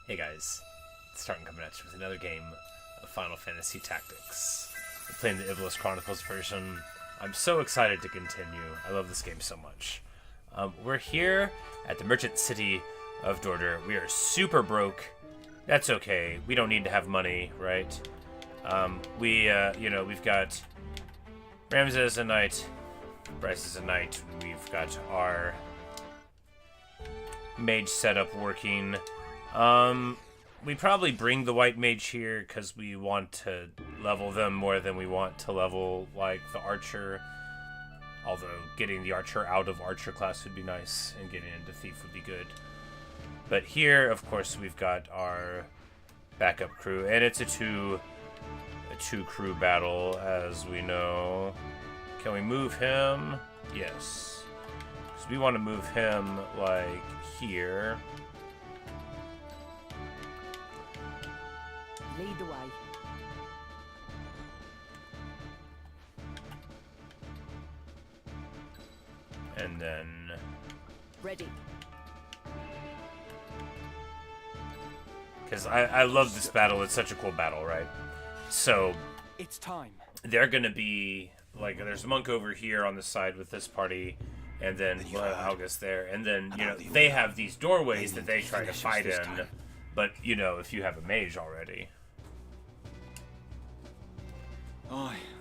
Hey guys, it's starting coming at you with another game of Final Fantasy Tactics. We're playing the Iblis Chronicles version. I'm so excited to continue. I love this game so much. We're here at the merchant city of Dorder. We are super broke. That's okay. We don't need to have money, right? We've got Ramses as a knight, Bryce as a knight. We've got our mage setup working. We probably bring the white mage here because we want to level them more than we want to level, like, the archer. Although getting the archer out of archer class would be nice, and getting into thief would be good. But here, of course, we've got our backup crew, and it's a two crew battle, as we know. Can we move him? Yes. Because we want to move him, like, here. Lead the way. And then... Ready. Because I love this battle. It's such a cool battle, right? So... It's time. They're going to be... Like, there's a monk over here on the side with this party, and then Argath there. And then, you know, they have these doorways that they try to fight in. But, you know, if you have a mage already...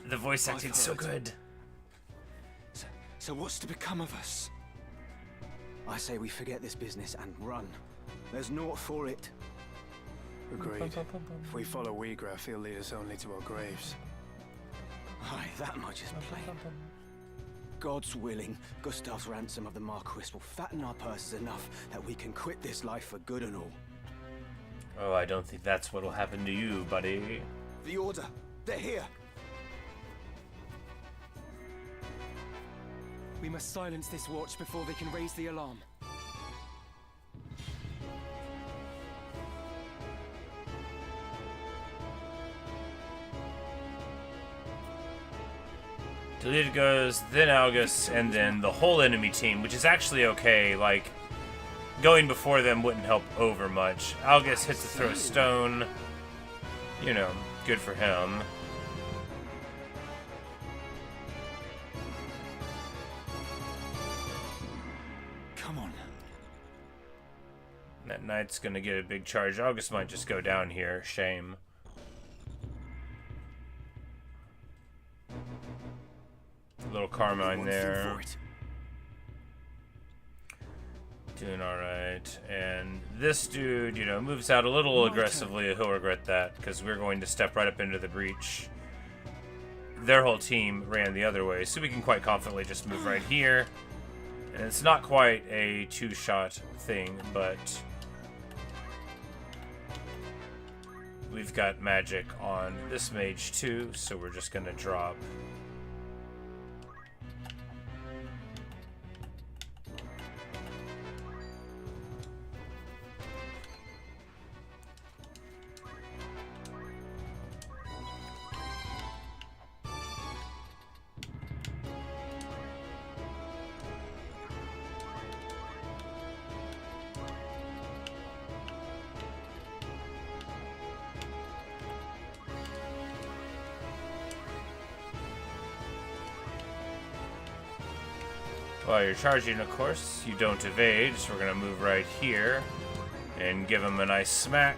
The voice acting's so good. So what's to become of us? I say we forget this business and run. There's naught for it. Agreed. If we follow Weegraf, he'll lead us only to our graves. Aye, that much is plain. God's willing, Gustav's ransom of the Marquis will fatten our purses enough that we can quit this life for good and all. Oh, I don't think that's what'll happen to you, buddy. The Order! They're here! We must silence this watch before they can raise the alarm. Delita goes, then Algus, and then the whole enemy team, which is actually okay. Like, going before them wouldn't help over much. Algus hits to throw a stone. You know, good for him. Come on. That knight's gonna get a big charge. August might just go down here. Shame. A little Carmine there. Doing alright. And this dude, you know, moves out a little aggressively. He'll regret that, because we're going to step right up into the breach. Their whole team ran the other way, so we can quite confidently just move right here. And it's not quite a two-shot thing, but we've got magic on this mage too, so we're just gonna drop. While you're charging, of course, you don't evade, so we're going to move right here and give him a nice smack.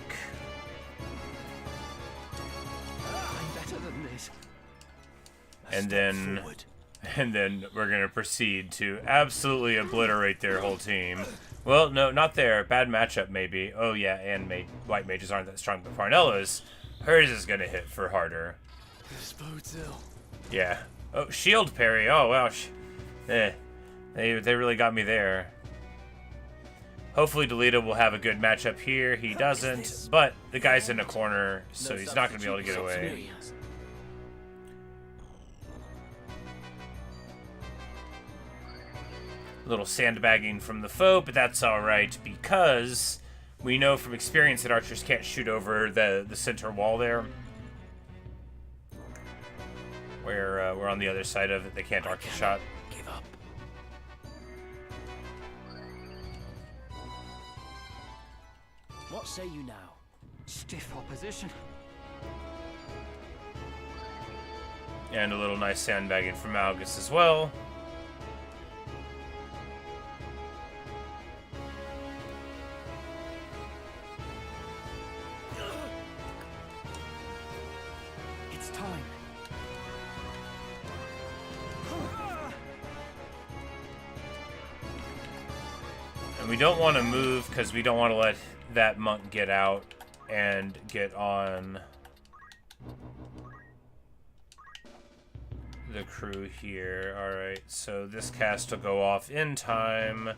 I'm better than this. And then we're going to proceed to absolutely obliterate their whole team. Well, no, not there. Bad matchup, maybe. Oh, yeah, and white mages aren't that strong, but Parnella's, hers is going to hit for harder. This bodes ill. Yeah. Oh, shield parry. Oh, wow. They really got me there. Hopefully Delita will have a good matchup here. He doesn't, but the guy's in a corner, so he's not going to be able to get away. A little sandbagging from the foe, but that's alright, because we know from experience that archers can't shoot over the center wall there. Where we're on the other side of it, they can't arc a shot. Give up. What say you now? Stiff opposition. And a little nice sandbagging from Algus as well. It's time. And we don't want to move because we don't want to let that monk get out and get on the crew here. Alright, so this cast will go off in time.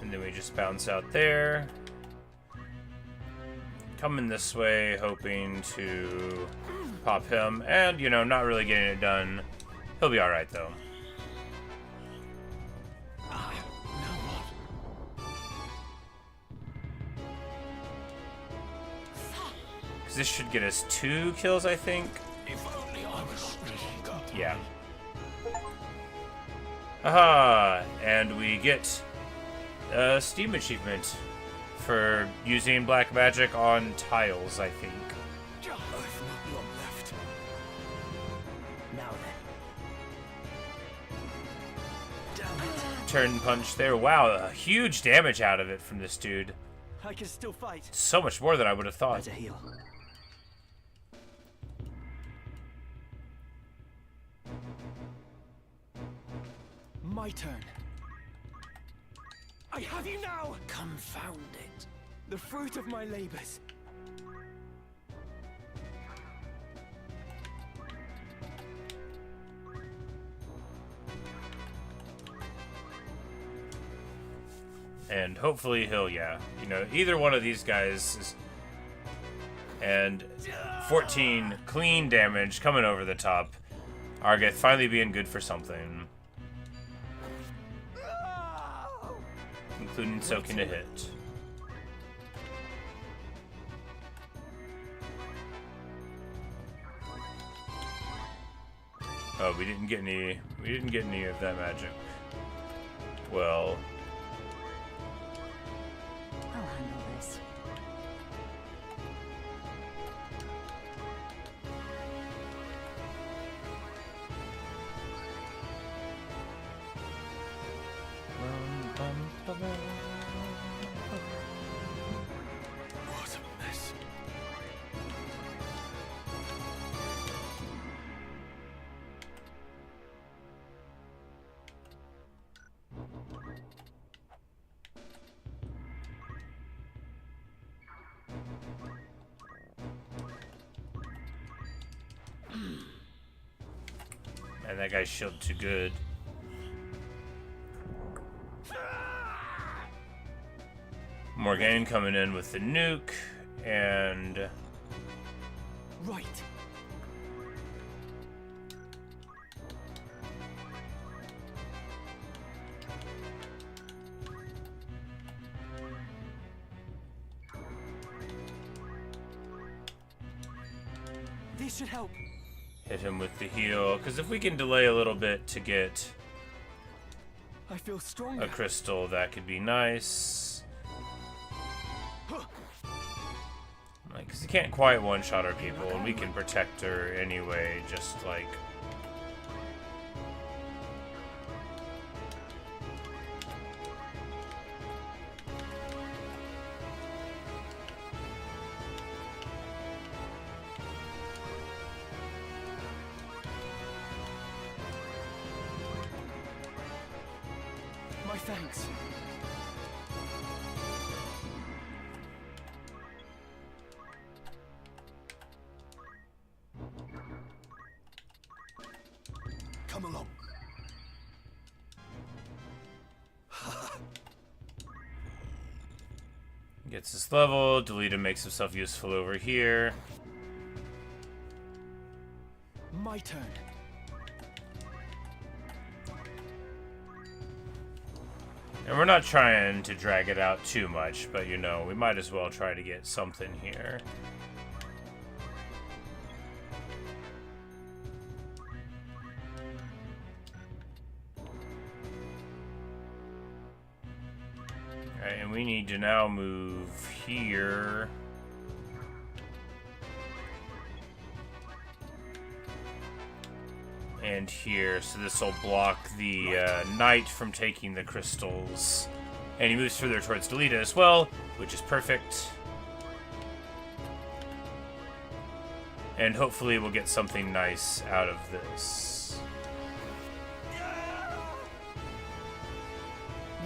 And then we just bounce out there. Coming this way, hoping to pop him. And, you know, not really getting it done. He'll be alright, though. Because this should get us 2 kills, I think. If only I was Yeah. Aha! And we get a Steam achievement for using black magic on tiles, I think. I've not long left. Now then. Damn it. Turn punch there. Wow, a huge damage out of it from this dude. I can still fight. So much more than I would have thought. Better heal. My turn. I have you now! Confound it. The fruit of my labors. And hopefully he'll, yeah. You know, either one of these guys is... And 14 clean damage coming over the top. Argath finally being good for something. Including soaking a hit. Oh, we didn't get any of that magic. Well, I'll handle this. What a mess. man, that guy's shield too good. Morgane coming in with the nuke, and Right. This should help. hit him with the heal. Because if we can delay a little bit to get I feel stronger. a crystal, that could be nice. Like, 'cause you can't quite one-shot our people, and we can protect her anyway, just like... My thanks. Come along. Gets this level, Delita makes himself useful over here. My turn. And we're not trying to drag it out too much, but you know, we might as well try to get something here. Alright, and we need to now move here. And here, so this will block the knight from taking the crystals. And he moves further towards Delita as well, which is perfect. And hopefully we'll get something nice out of this.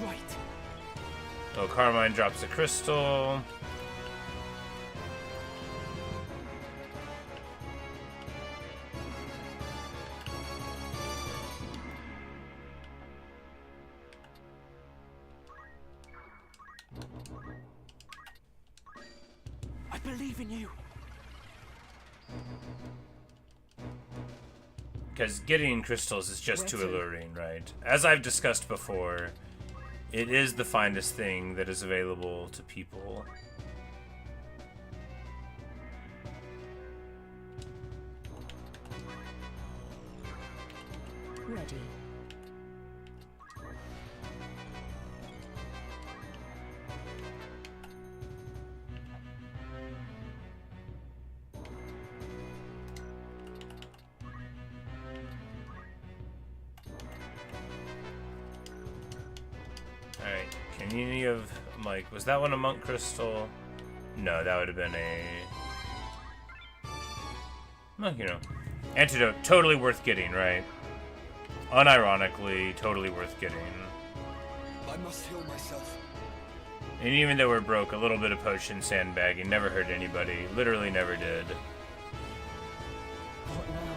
Right. So Carmine drops a crystal. I believe in you. Because getting crystals is just too alluring, right? As I've discussed before, it is the finest thing that is available to people. Ready. Alright, can any of, like, was that one a monk crystal? No, that would have been a... Well, you know, antidote, totally worth getting, right? Unironically, totally worth getting. I must heal myself. And even though we're broke, a little bit of potion sandbagging never hurt anybody. Literally never did. What now?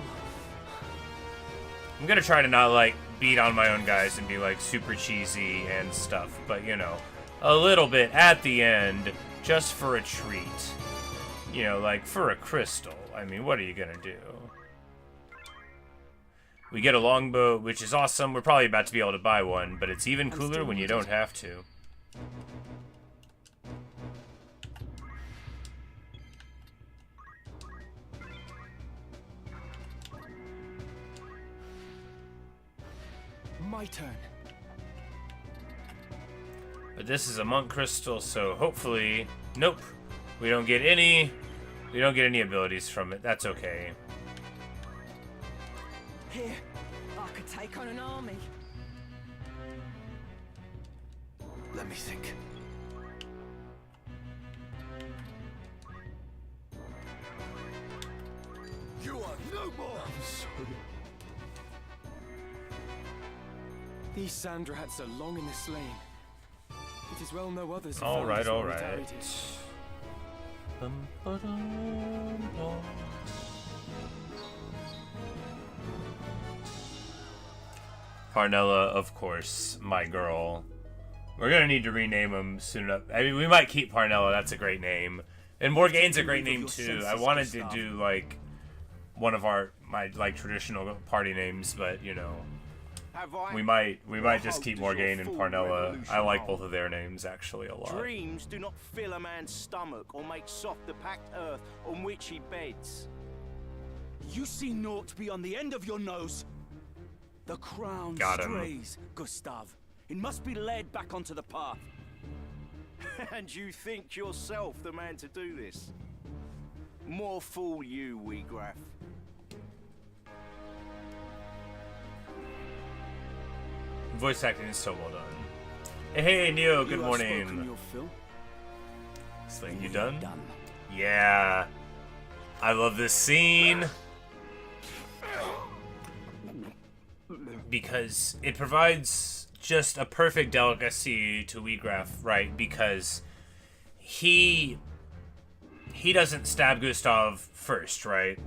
I'm gonna try to not, like, beat on my own guys and be, like, super cheesy and stuff. But, you know, a little bit at the end, just for a treat. You know, like, for a crystal. I mean, what are you gonna do? We get a longbow, which is awesome. We're probably about to be able to buy one, but it's even cooler when you don't have to. My turn. But this is a monk crystal, so hopefully... Nope. We don't get any abilities from it. That's okay. Here, I could take on an army. Let me think. You are no more. I'm sorry. These Sand Rats are long in the slain. It is well no others. All right. Parnella, of course, my girl. We're gonna need to rename him soon enough. I mean, we might keep Parnella. That's a great name, and Morgaine's a great name too. I wanted to do like one of my like traditional party names, but you know, we might just keep Morgaine and Parnella. I like both of their names actually a lot. Dreams do not fill a man's stomach or make soft the packed earth on which he beds. You see naught beyond the end of your nose. The crown Got him. strays, Gustav. It must be led back onto the path. And you think yourself the man to do this? More fool you, Weegraf. Voice acting is so well done. Hey, Neo, good morning. Sling, you done? Yeah. I love this scene. Because it provides just a perfect delicacy to Weegraf, right? Because he doesn't stab Gustav first, right?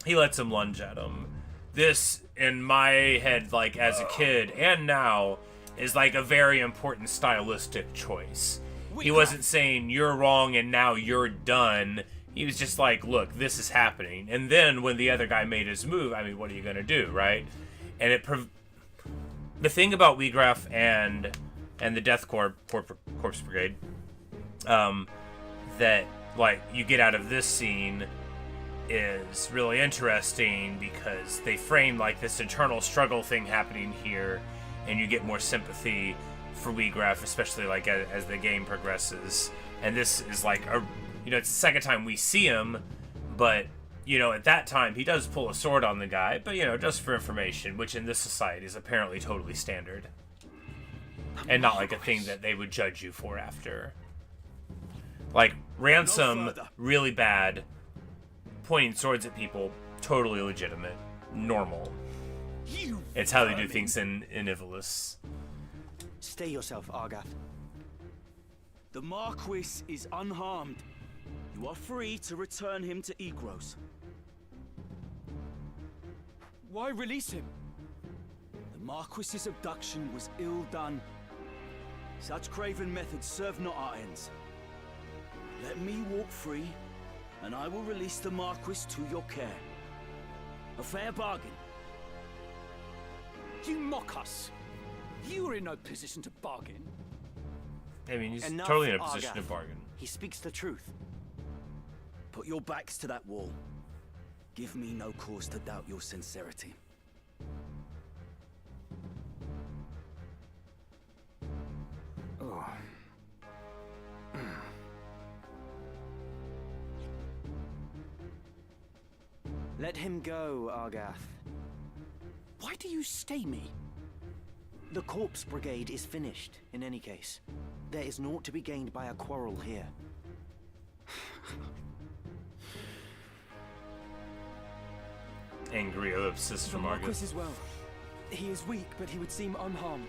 He lets him lunge at him. This, in my head, like as a kid and now, is like a very important stylistic choice. He wasn't saying you're wrong and now you're done. He was just like, look, this is happening. And then when the other guy made his move, I mean, what are you going to do, right? And the thing about Wheatgraph and the Death Corpse Brigade, that, like, you get out of this scene is really interesting because they frame, like, this internal struggle thing happening here, and you get more sympathy for Wheatgraph, especially, like, as the game progresses. And this is, like, it's the second time we see him, but, at that time, he does pull a sword on the guy, but, just for information, which in this society is apparently totally standard. And not, like, a thing that they would judge you for after. Like, Ransom, really bad. Pointing swords at people, totally legitimate. Normal. It's how they do things in Ivalice. Stay yourself, Argath. The Marquis is unharmed. You are free to return him to Egros. Why release him? The Marquis's abduction was ill done. Such craven methods serve not our ends. Let me walk free, and I will release the Marquis to your care. A fair bargain. You mock us. You are in no position to bargain. I mean, he's Enough, totally in a position to Argath. bargain. He speaks the truth. Put your backs to that wall. Give me no cause to doubt your sincerity. Oh. Let him go, Argath. Why do you stay me? The Corpse Brigade is finished, in any case. There is naught to be gained by a quarrel here. Angry ellipsis from Argath. as well. He is weak, but he would seem unharmed.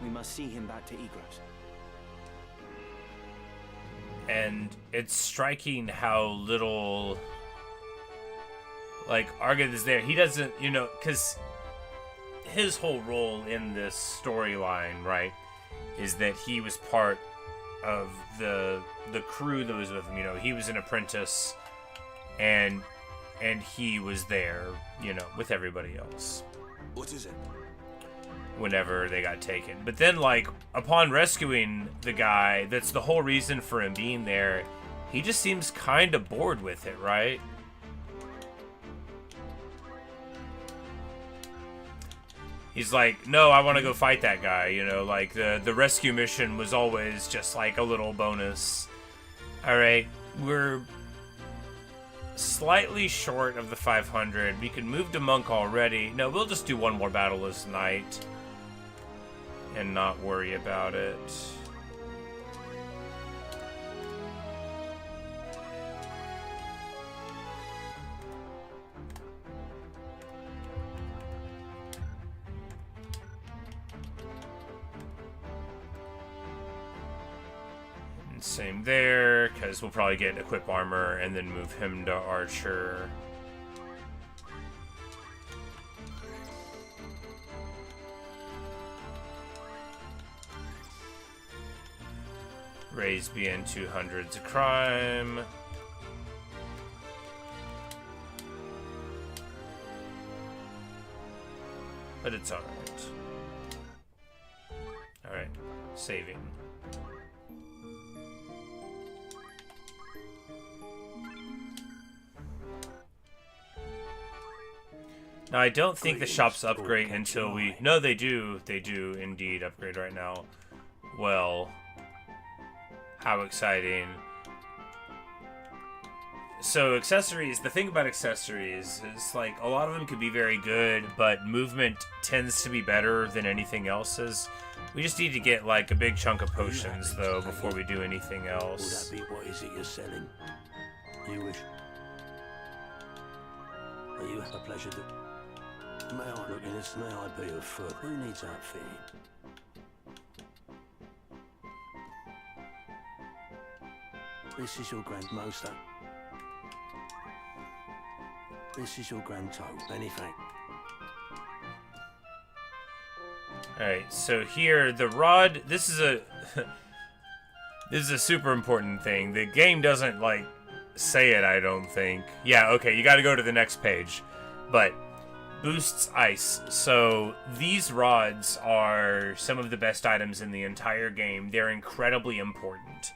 We must see him back to Egros. And it's striking how little, like, Argath is there. He doesn't, because his whole role in this storyline, right, is that he was part of the crew that was with him. He was an apprentice, and he was there, with everybody else. What is it? Whenever they got taken. But then, like, upon rescuing the guy, that's the whole reason for him being there, he just seems kind of bored with it, right? He's like, no, I want to go fight that guy, like, the rescue mission was always just, like, a little bonus. Alright, we're slightly short of the 500. We could move to Monk already. No, we'll just do one more battle this night and not worry about it. And same there, because we'll probably get equip armor and then move him to archer. Raise BN 200's a crime. But it's alright. Alright, saving. Now, I don't think the shops upgrade until we... No, they do. They do indeed upgrade right now. Well... How exciting. So accessories, the thing about accessories is, like, a lot of them could be very good, but movement tends to be better than anything else's. We just need to get, like, a big chunk of potions, though, before we do anything else. Will that be what is it you're selling? You wish. Will you have a pleasure to... May I look in this? May I be of foot? Who needs outfitting? This is your grand moster. This is your grand total. Anything. Alright, so here, the rod, this is a... This is a super important thing. The game doesn't, like, say it, I don't think. Yeah, okay, you gotta go to the next page. But, boosts ice. So, these rods are some of the best items in the entire game. They're incredibly important.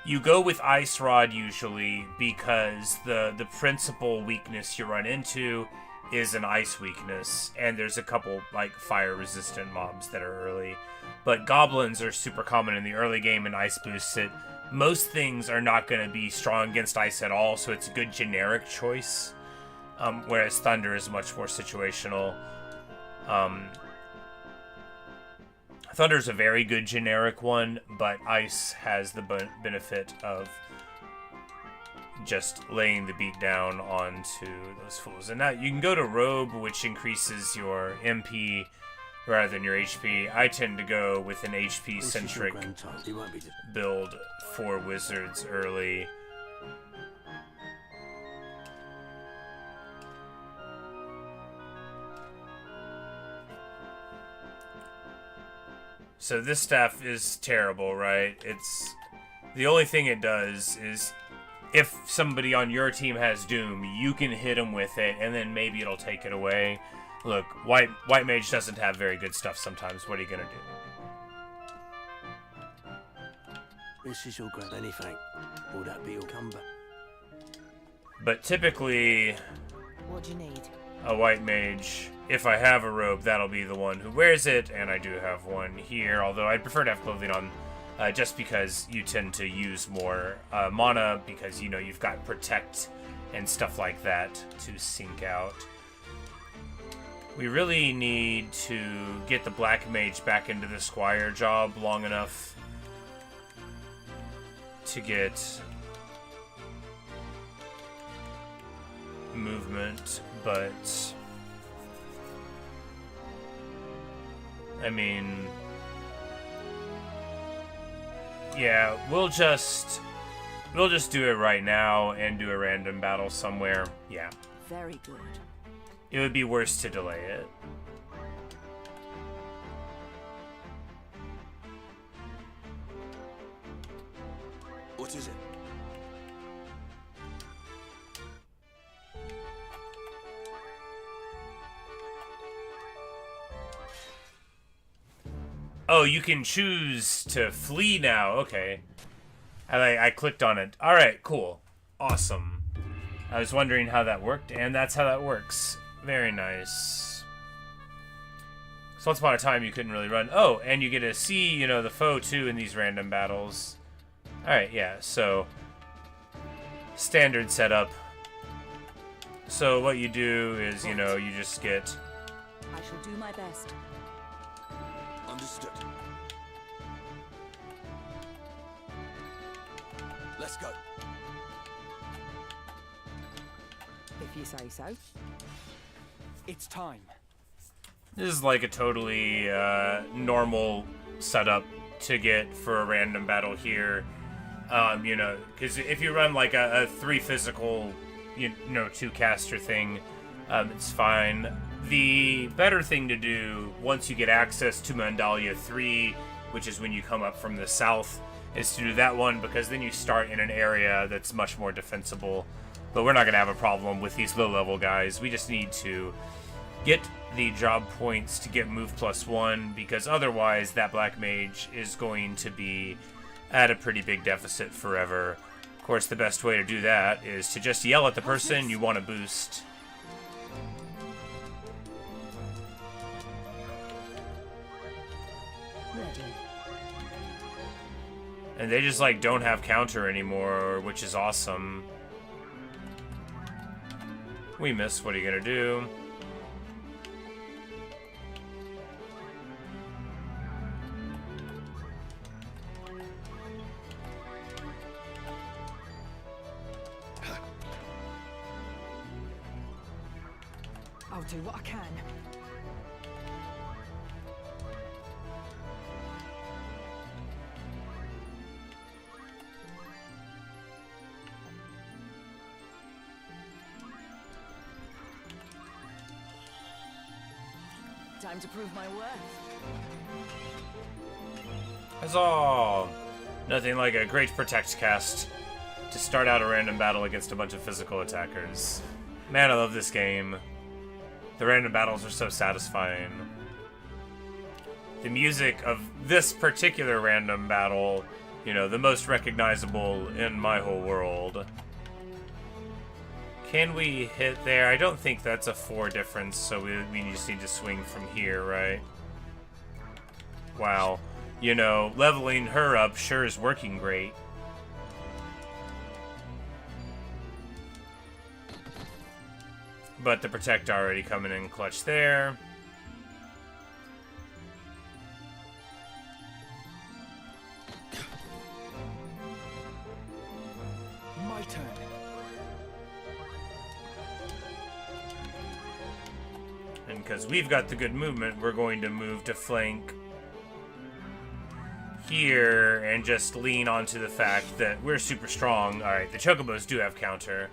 You go with Ice Rod usually because the principal weakness you run into is an ice weakness, and there's a couple, like, fire-resistant mobs that are early. But goblins are super common in the early game, and ice boosts it. Most things are not going to be strong against ice at all, so it's a good generic choice. Whereas thunder is much more situational. Thunder's a very good generic one, but ice has the benefit of just laying the beat down onto those fools. And now you can go to Robe, which increases your MP rather than your HP. I tend to go with an HP-centric build for wizards early. So this staff is terrible, right? It's the only thing it does is if somebody on your team has Doom, you can hit them with it, and then maybe it'll take it away. Look, White Mage doesn't have very good stuff sometimes. What are you gonna do? This is your grand anything. Will that be your comeback? But typically, What do you need? a White Mage, if I have a robe, that'll be the one who wears it, and I do have one here, although I'd prefer to have clothing on, just because you tend to use more mana, because, you know, you've got Protect and stuff like that to sync out. We really need to get the Black Mage back into the Squire job long enough to get movement, but I mean, yeah, we'll just do it right now and do a random battle somewhere. Yeah. Very good. It would be worse to delay it. What is it? Oh, you can choose to flee now. Okay. I clicked on it. Alright, cool. Awesome. I was wondering how that worked, and that's how that works. Very nice. So once upon a time, you couldn't really run. Oh, and you get to see, you know, the foe, too, in these random battles. Alright, yeah, so standard setup. So what you do is, you know, you just get... I shall do my best. Understood. Let's go. If you say so. It's time. This is like a totally normal setup to get for a random battle here. You know, because if you run like a 3 physical, you know, 2 caster thing, it's fine. The better thing to do once you get access to Mandalia 3, which is when you come up from the south, is to do that one, because then you start in an area that's much more defensible. But we're not going to have a problem with these low-level guys. We just need to get the job points to get move +1, because otherwise that Black Mage is going to be at a pretty big deficit forever. Of course, the best way to do that is to just yell at the person you want to boost. Ready. And they just, like, don't have counter anymore, which is awesome. We miss. What are you gonna do? I'll do what I can. Time to prove my worth. Huzzah! Nothing like a great protect cast to start out a random battle against a bunch of physical attackers. Man, I love this game. The random battles are so satisfying. The music of this particular random battle, you know, the most recognizable in my whole world. Can we hit there? I don't think that's a 4 difference, so we just need to swing from here, right? Wow. You know, leveling her up sure is working great. But the protect already coming in clutch there. My turn. And because we've got the good movement, we're going to move to flank here and just lean onto the fact that we're super strong. Alright, the Chocobos do have counter.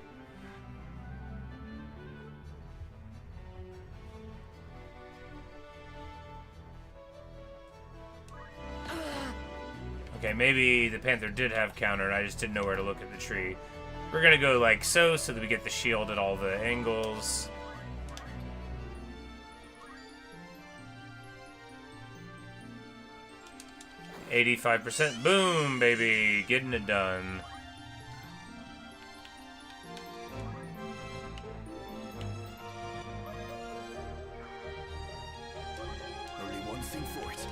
Okay, maybe the Panther did have counter and I just didn't know where to look at the tree. We're gonna go like so that we get the shield at all the angles. %. Boom, baby. Getting it done. Only one thing for it.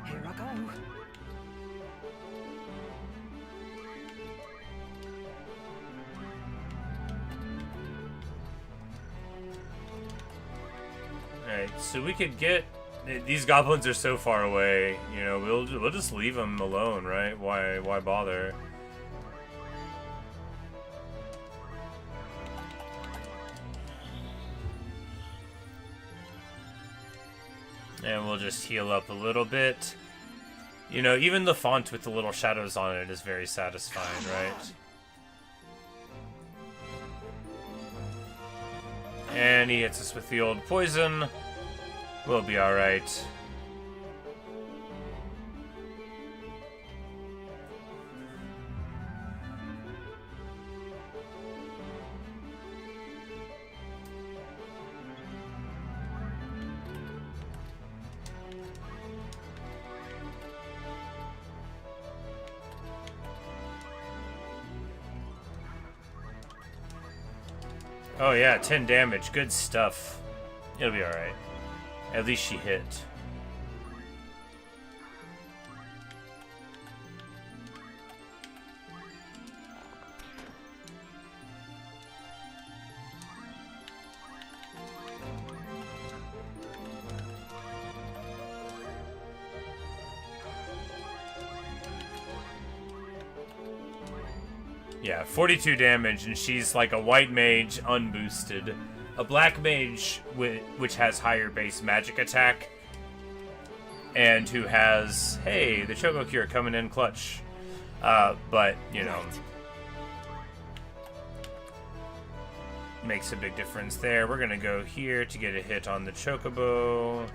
Here I go. Alright, so we could get... These goblins are so far away, you know, we'll just leave them alone, right? Why bother? And we'll just heal up a little bit. You know, even the font with the little shadows on it is very satisfying, right? And he hits us with the old poison. We'll be alright. Oh yeah, 10 damage. Good stuff. It'll be alright. At least she hit. Yeah, 42 damage, and she's like a white mage unboosted. A black mage which has higher base magic attack, and who has, hey, the Choco Cure coming in clutch. But, you know, makes a big difference there. We're gonna go here to get a hit on the Chocobo.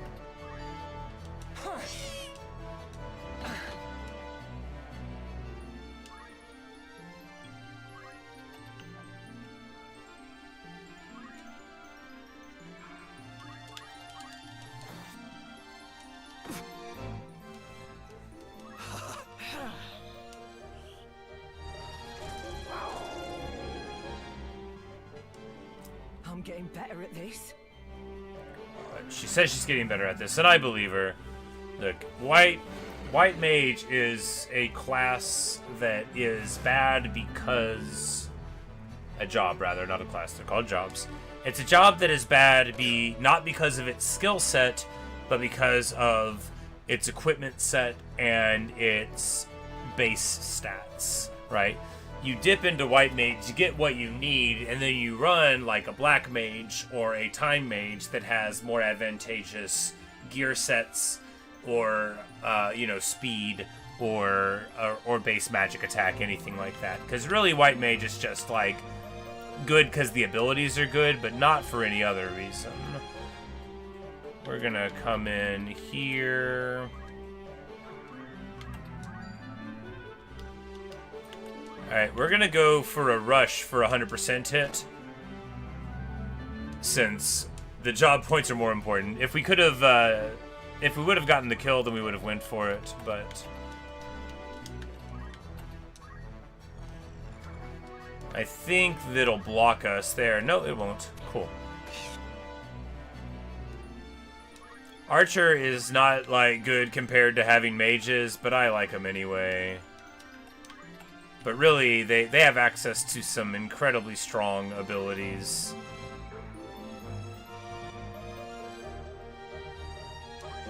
I'm getting better at this. She says she's getting better at this, and I believe her. Look, White Mage is a class that is bad because... A job, rather, not a class. They're called jobs. It's a job that is bad not because of its skill set, but because of its equipment set and its base stats, right? You dip into White Mage, you get what you need, and then you run like a Black Mage or a Time Mage that has more advantageous gear sets or, you know, speed or base magic attack, anything like that. Because really, White Mage is just like good because the abilities are good, but not for any other reason. We're gonna come in here. Alright, we're gonna go for a rush for 100% hit. Since the job points are more important. If we could have, if we would have gotten the kill, then we would have went for it, but... I think that'll block us there. No, it won't. Cool. Archer is not, like, good compared to having mages, but I like them anyway. But really, they have access to some incredibly strong abilities.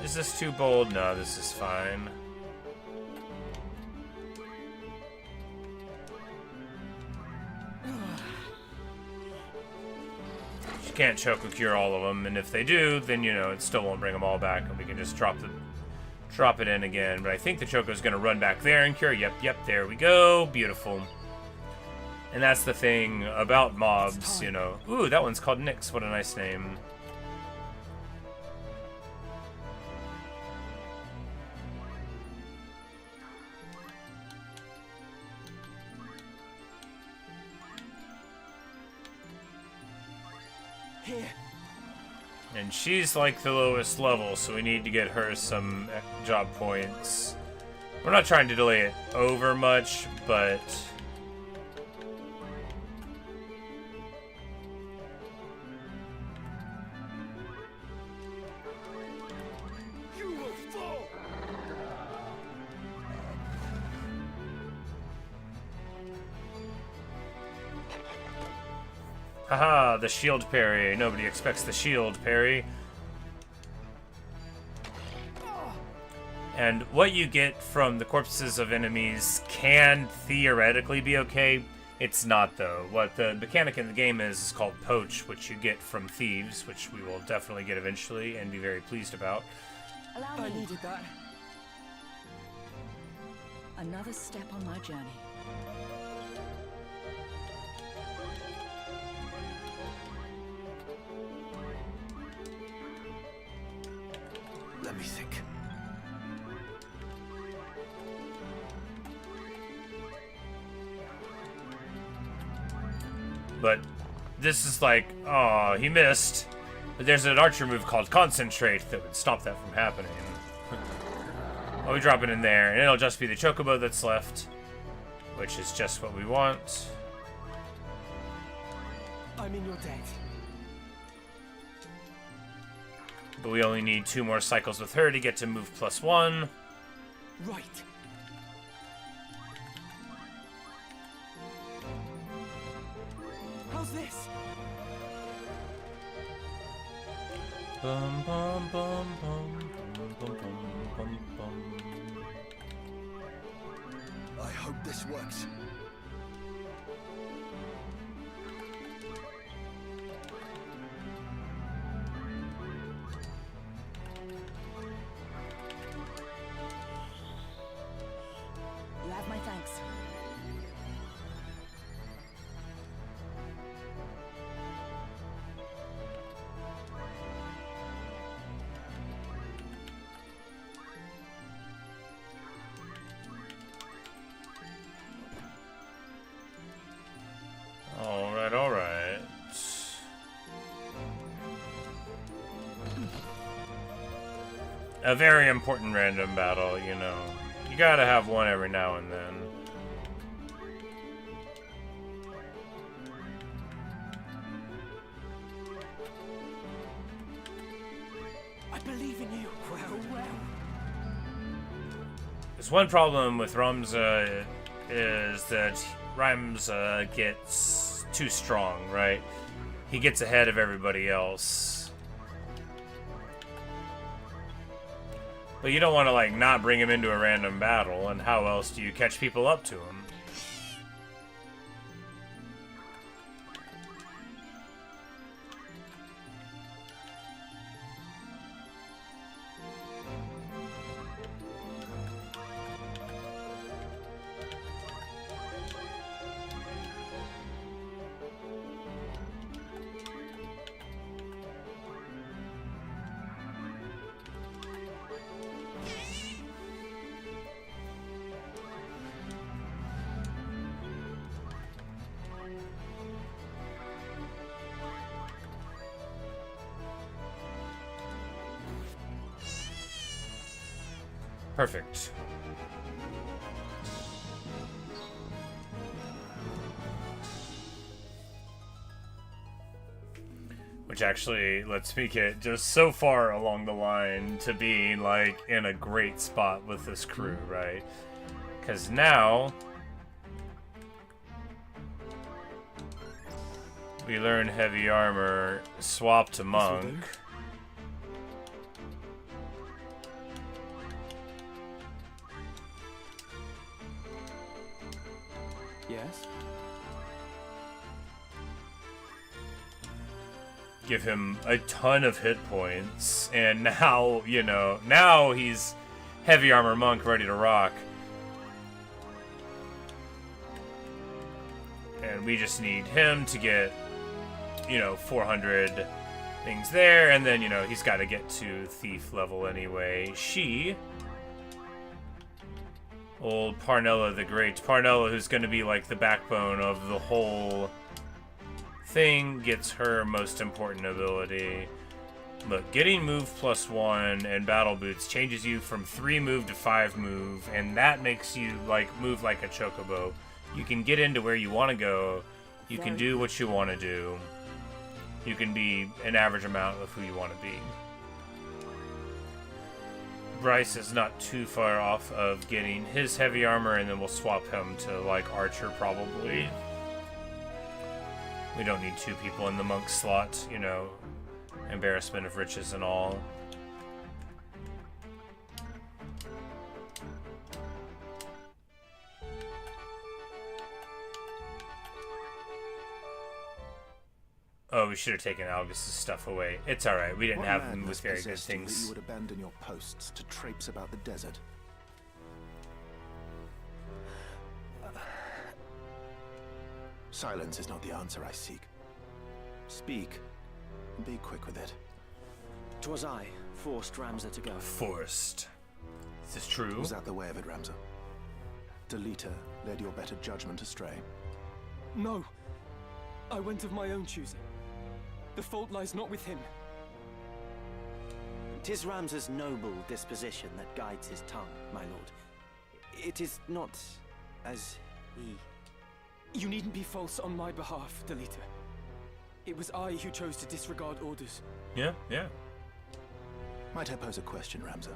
Is this too bold? No, this is fine. You can't Choco Cure all of them, and if they do, then, you know, it still won't bring them all back, and we can just drop it in again. But I think the Choco's gonna run back there and cure. Yep, there we go. Beautiful. And that's the thing about mobs, you know. Ooh, that one's called Nyx. What a nice name. Here. And she's like the lowest level, so we need to get her some job points. We're not trying to delay it over much, but... You will fall. Haha, the shield parry. Nobody expects the shield parry. And what you get from the corpses of enemies can theoretically be okay. It's not, though. What the mechanic in the game is called poach, which you get from thieves, which we will definitely get eventually and be very pleased about. Allow I me. needed that. Another step on my journey. Let me think. But this is like, oh, he missed. But there's an archer move called Concentrate that would stop that from happening. Well, we drop it in there, and it'll just be the Chocobo that's left, which is just what we want. I'm in your debt. But we only need 2 more cycles with her to get to move +1. Right. How's this? Bum, bum, bum, bum, bum, bum, bum. I hope this works. You have my thanks. All right. A very important random battle, you know. You gotta have one every now and then. I believe in you. Well. There's one problem with Ramza is that Ramza gets too strong, right? He gets ahead of everybody else. But you don't want to, like, not bring him into a random battle, and how else do you catch people up to him? Perfect. Which actually lets me get just so far along the line to being like in a great spot with this crew, right? Because now we learn heavy armor, swap to monk. Yes? Give him a ton of hit points, and now, you know, now he's heavy armor monk ready to rock. And we just need him to get, you know, 400 things there, and then, you know, he's got to get to thief level anyway. She, old Parnella the Great, Parnella, who's going to be like the backbone of the whole thing, gets her most important ability. Look, getting move +1 and battle boots changes you from 3 move to 5 move, and that makes you like move like a chocobo. You can get into where you want to go. You can do what you want to do. You can be an average amount of who you want to be. Bryce is not too far off of getting his heavy armor, and then we'll swap him to like archer probably. We don't need 2 people in the monk slot, you know, embarrassment of riches and all. Oh, we should have taken Algus' stuff away. It's alright, we didn't have him with very good things. That you would abandon your posts to traipse about the desert. Silence is not the answer I seek. Speak, and be quick with it. 'Twas I forced Ramza to go. Forced. Is this true? Was that the way of it, Ramza? Delita led your better judgment astray. No. I went of my own choosing. The fault lies not with him. 'Tis Ramza's noble disposition that guides his tongue, my lord. It is not as he... You needn't be false on my behalf, Delita. It was I who chose to disregard orders. Yeah, yeah. Might I pose a question, Ramza?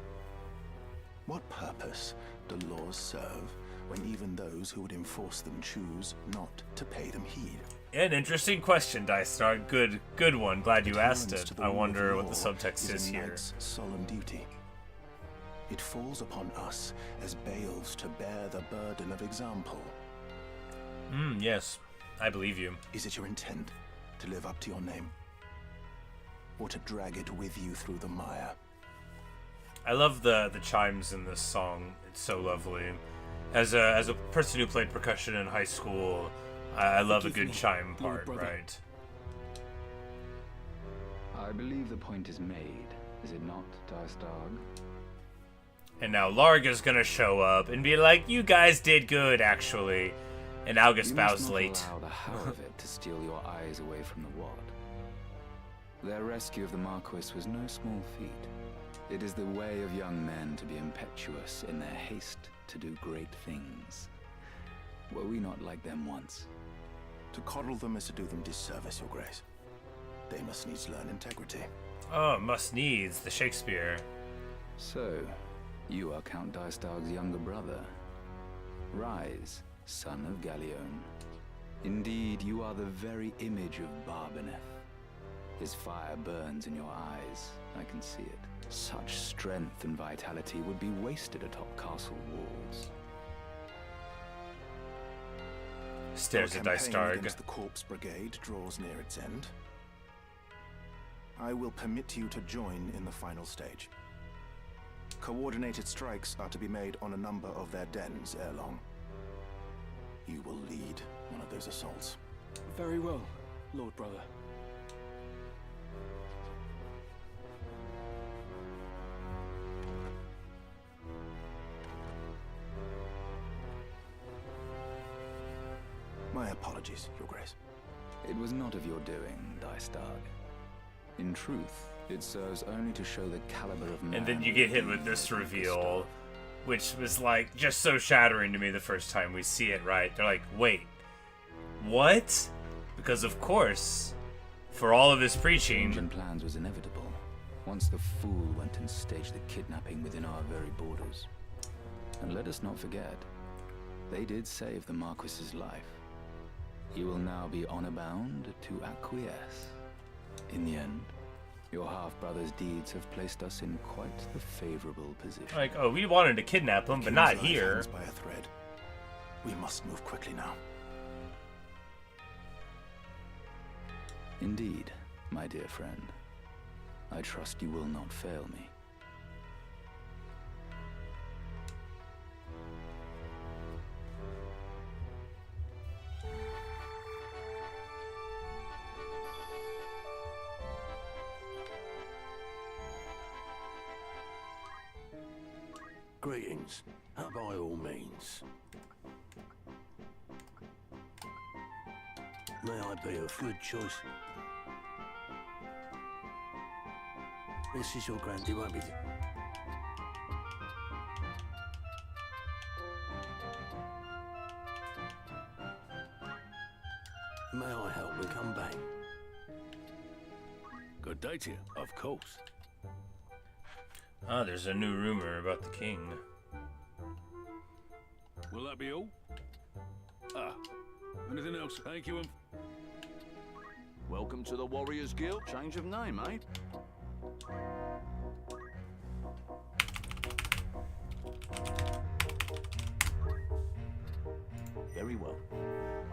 What purpose do laws serve when even those who would enforce them choose not to pay them heed? An interesting question, Dice Star. Good one. Glad you asked it. I wonder what the subtext is here. Solemn duty. It falls upon us as bailiffs to bear the burden of example. Yes. I believe you. Is it your intent to live up to your name? Or to drag it with you through the mire? I love the chimes in this song. It's so lovely. As a person who played percussion in high school, I love a good chime part, right? I believe the point is made, is it not, Darstag? And now Larga's gonna show up and be like, "You guys did good, actually." And Algus bows late. You must not allow the how of it to steal your eyes away from the what. Their rescue of the Marquis was no small feat. It is the way of young men to be impetuous in their haste to do great things. Were we not like them once? To coddle them is to do them disservice, Your Grace. They must needs learn integrity. Oh, must needs, the Shakespeare. So, you are Count Darstag's younger brother. Rise, son of Galleon. Indeed, you are the very image of Barbeneth. His fire burns in your eyes, I can see it. Such strength and vitality would be wasted atop castle walls. Stares at Dice Campaign Starg. against the Corpse Brigade draws near its end. I will permit you to join in the final stage. Coordinated strikes are to be made on a number of their dens ere long. You will lead one of those assaults. Very well, Lord Brother. My apologies, Your Grace. It was not of your doing, Darstag. In truth, it serves only to show the caliber of man. And then you get hit with this reveal. which was like just so shattering to me the first time we see it, right? They're like, wait, what? Because of course, for all of his preaching... Change in plans was inevitable, once the fool went and staged the kidnapping within our very borders. And let us not forget, they did save the Marquis's life. You will now be honor-bound to acquiesce. In the end, your half-brother's deeds have placed us in quite the favorable position. Like, oh, we wanted to kidnap him, but not here. Hangs by a thread. We must move quickly now. Indeed, my dear friend. I trust you will not fail me. Greetings. By all means. May I be of good choice? This is your granddad, won't be. May I help and come back? Good day to you, of course. Ah, there's a new rumor about the king. Will that be all? Ah, anything else? Thank you. Welcome to the Warriors Guild. Change of name, eh? Very well.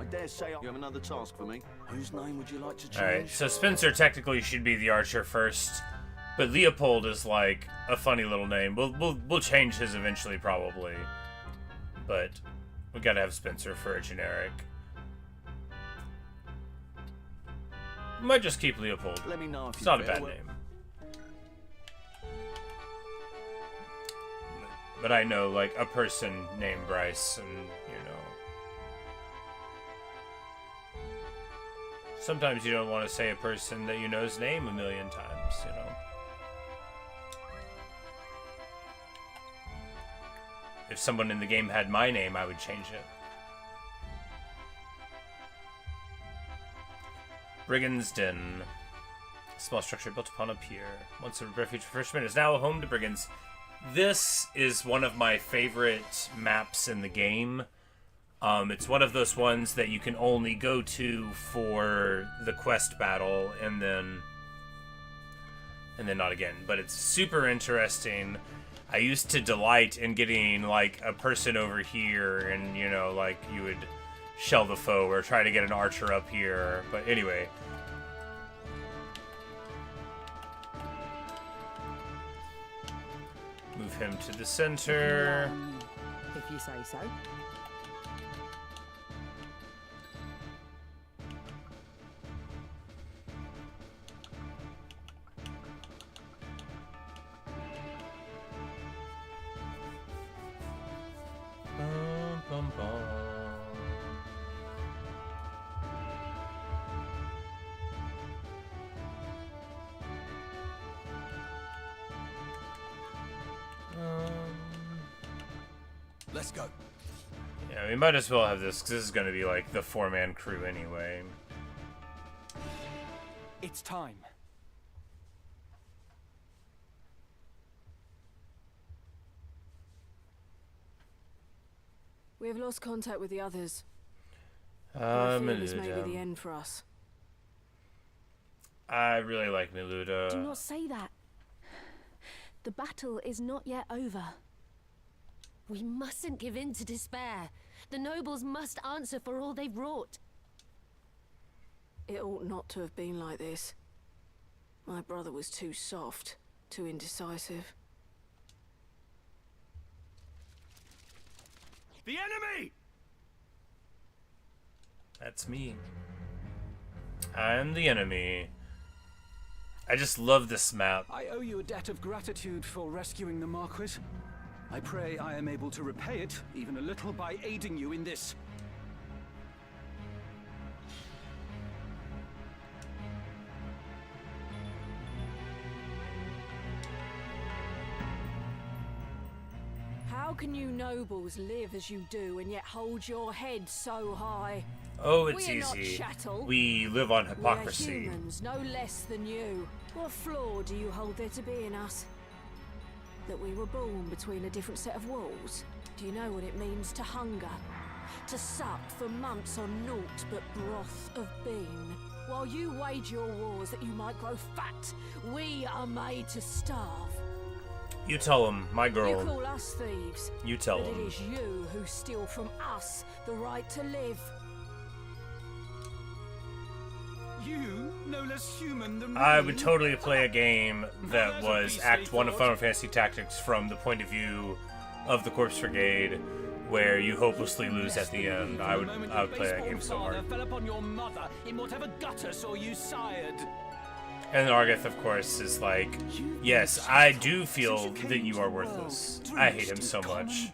I dare say you have another task for me. Whose name would you like to change? Alright, so Spencer technically should be the archer first, but Leopold is like a funny little name. We'll change his eventually probably, but we gotta have Spencer for a generic. We might just keep Leopold. Let me know if it's not a bad well. name. But I know like a person named Bryce, and you know, sometimes you don't want to say a person that you know's name a million times, you know. If someone in the game had my name, I would change it. Brigand's Den. A small structure built upon a pier. Once a refuge for fishermen, is now a home to brigands. This is one of my favorite maps in the game. It's one of those ones that you can only go to for the quest battle, and then not again. But it's super interesting. I used to delight in getting like a person over here, and you know, like you would shell the foe or try to get an archer up here. But anyway. Move him to the center. If you say so. Bum, bum, bum. Let's go. Yeah, we might as well have this, because this is going to be like the four-man crew anyway. It's time. We have lost contact with the others. I feel this may be the end for us. I really like Miluda. Do not say that. The battle is not yet over. We mustn't give in to despair. The nobles must answer for all they've wrought. It ought not to have been like this. My brother was too soft, too indecisive. The enemy! That's me. I'm the enemy. I just love this map. I owe you a debt of gratitude for rescuing the Marquis. I pray I am able to repay it, even a little, by aiding you in this. How can you nobles live as you do and yet hold your head so high? Oh, it's We're not easy. chattel. We live on hypocrisy. We're humans, no less than you. What flaw do you hold there to be in us? That we were born between a different set of walls? Do you know what it means to hunger? To sup for months on naught but broth of bean? While you wage your wars that you might grow fat, we are made to starve. You tell him, my girl. You call us thieves. You tell but him. It is you who steal from us the right to live. You, no less human than me. I would totally play a game that was Act 1 of Final Fantasy Tactics from the point of view of the Corpse Brigade, where you hopelessly lose at the end. I would play that game so hard. Fell upon your mother in whatever gutter saw you sired. And Argath, of course, is like, yes, I do feel that you are worthless. I hate him so much.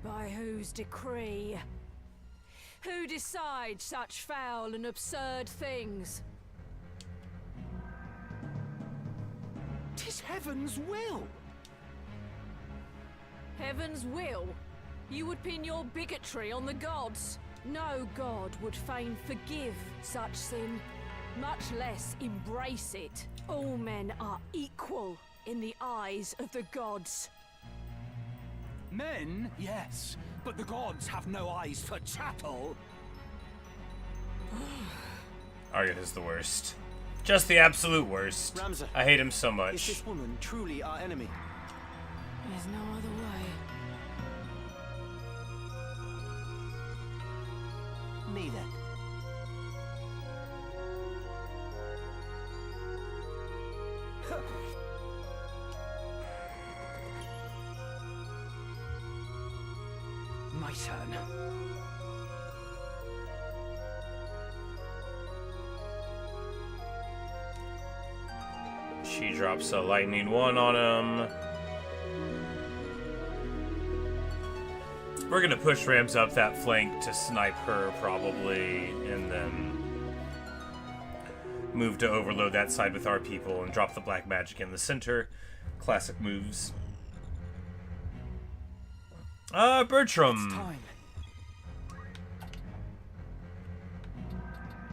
By whose decree? Who decides such foul and absurd things? 'Tis heaven's will. Heaven's will? You would pin your bigotry on the gods. No god would fain forgive such sin, much less embrace it. All men are equal in the eyes of the gods. Men, yes, but the gods have no eyes for chattel. Argath is the worst. Just the absolute worst. Ramza, I hate him so is much. this woman truly our enemy? There's no other way. Me then. My turn. She drops a lightning one on him. We're gonna push Rams up that flank to snipe her, probably, and then move to overload that side with our people and drop the black magic in the center. Classic moves. Bertram.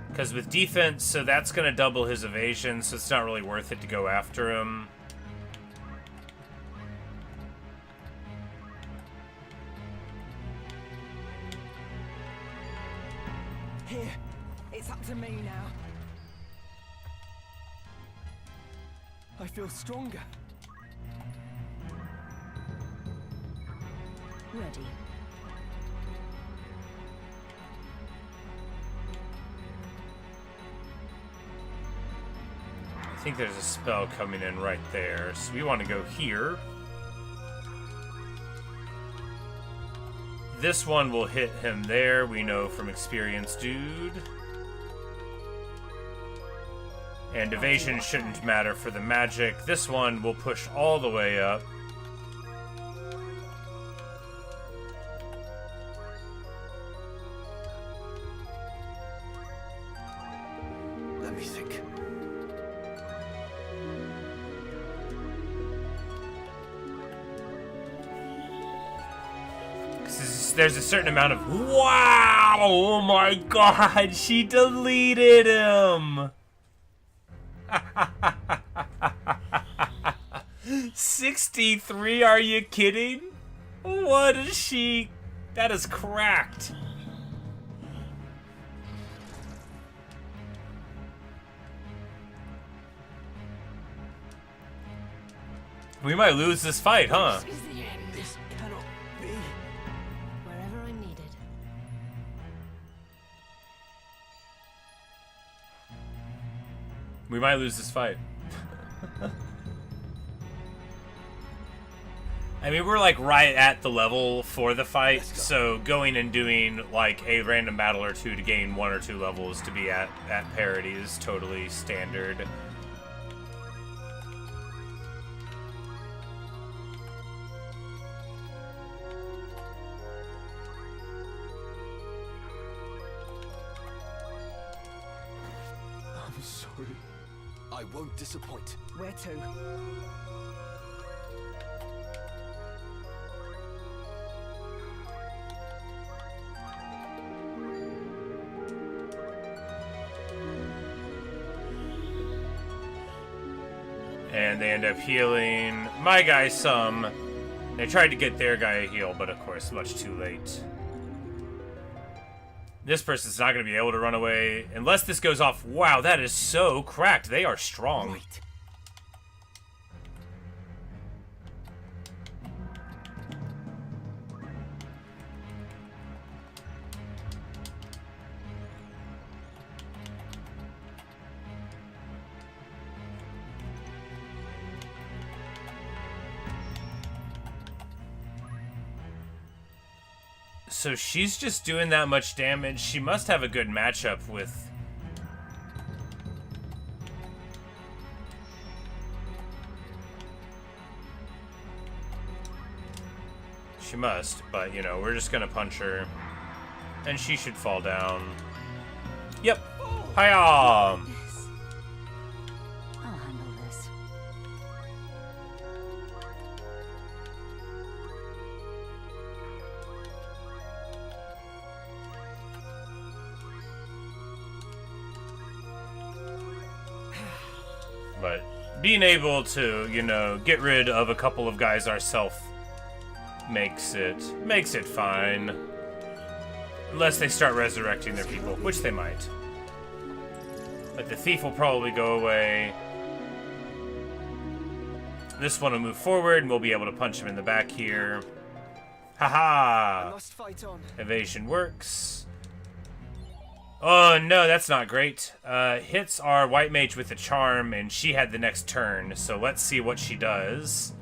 Because with defense, so that's going to double his evasion, so it's not really worth it to go after him. Here, it's up to me now. I feel stronger. Ready. I think there's a spell coming in right there, so we want to go here. This one will hit him there, we know from experience, dude. And evasion shouldn't matter for the magic. This one will push all the way up. Let me think. There's a certain amount of... Wow! Oh my god, she deleted him! 63, are you kidding? What is she... That is cracked. We might lose this fight, huh? This is the end. This cannot be. Wherever I'm needed. We might lose this fight. I mean, we're like right at the level for the fight, so going and doing like a random battle or two to gain 1 or 2 levels to be at parity is totally standard. I'm sorry. I won't disappoint. Where to? And they end up healing my guy some. They tried to get their guy a heal, but of course, much too late. This person's not going to be able to run away unless this goes off. Wow, that is so cracked. They are strong. Right. So she's just doing that much damage. She must have a good matchup with... She must, but, you know, we're just gonna punch her. And she should fall down. Yep. Hiya! I'll handle this. But being able to, you know, get rid of a couple of guys ourselves makes it fine. Unless they start resurrecting their people, which they might. But the thief will probably go away. This one will move forward, and we'll be able to punch him in the back here. Haha! I must fight on. Evasion works. Oh no, that's not great. Hits our white mage with a charm, and she had the next turn, so let's see what she does.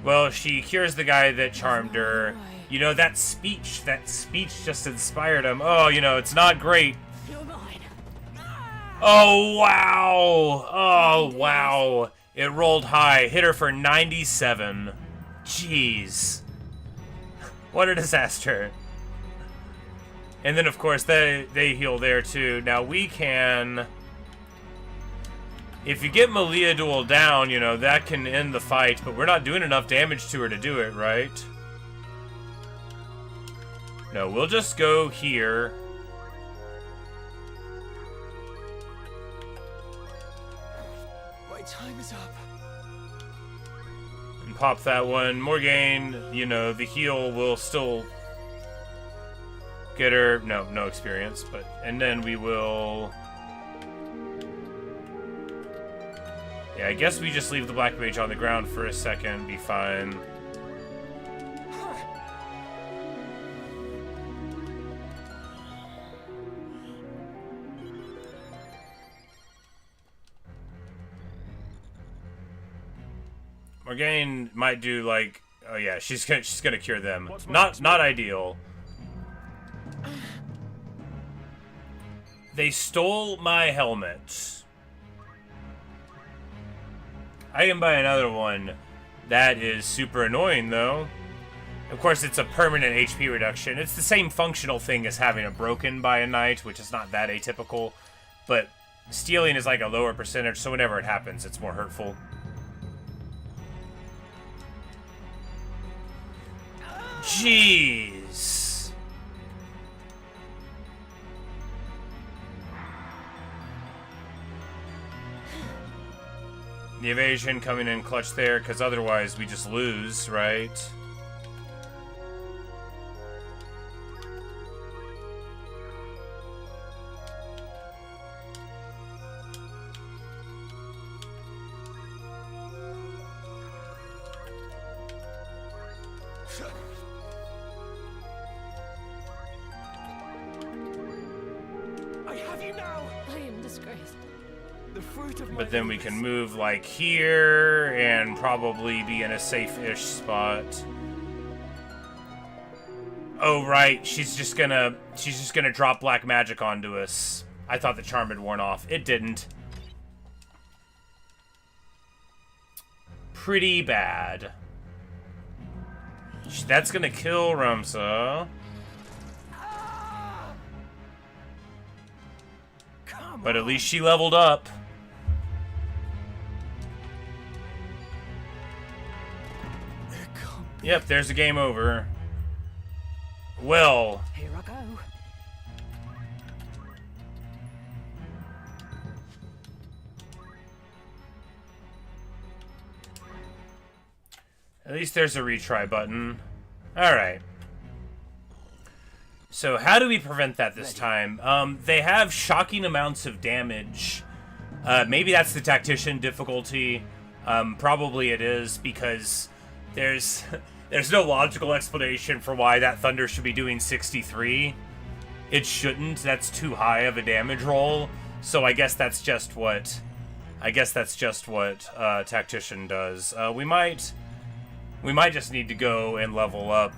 Well, she cures the guy that charmed her. You know, that speech just inspired him. Oh, you know, it's not great. You're mine. Oh, wow. Oh, wow. It rolled high. Hit her for 97. Jeez. What a disaster. And then, of course, they heal there, too. Now, we can... If you get Malia Duel down, you know, that can end the fight, but we're not doing enough damage to her to do it, right? No, we'll just go here. My time is up. And pop that one. Morgaine, you know, the heal will still get her... No experience, but... And then we will... Yeah, I guess we just leave the Black Mage on the ground for a second, be fine. Morgaine might do like, oh yeah, she's gonna cure them. Not ideal. They stole my helmet. I can buy another one. That is super annoying, though. Of course, it's a permanent HP reduction. It's the same functional thing as having a broken by a knight, which is not that atypical. But stealing is like a lower percentage, so whenever it happens, it's more hurtful. Jeez. The evasion coming in clutch there, because otherwise we just lose, right? I have you now. I am disgraced. The fruit of my But then we can move like here and probably be in a safe-ish spot. Oh right, she's just gonna drop black magic onto us. I thought the charm had worn off. It didn't. Pretty bad. That's gonna kill Ramsa. But at least she leveled up. Yep, there's a game over. Well. Here I go. At least there's a retry button. Alright. So how do we prevent that this time? They have shocking amounts of damage. Maybe that's the tactician difficulty. Probably it is, because there's no logical explanation for why that thunder should be doing 63. It shouldn't. That's too high of a damage roll. So I guess that's just what tactician does. We might just need to go and level up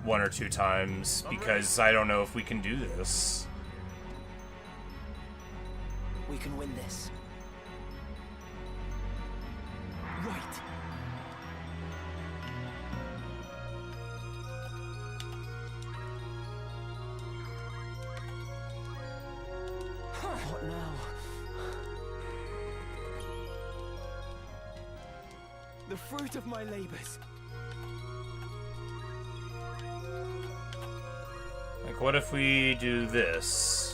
1 or 2 times, because I don't know if we can do this. We can win this. Right. What now? The fruit of my labors. Like, what if we do this?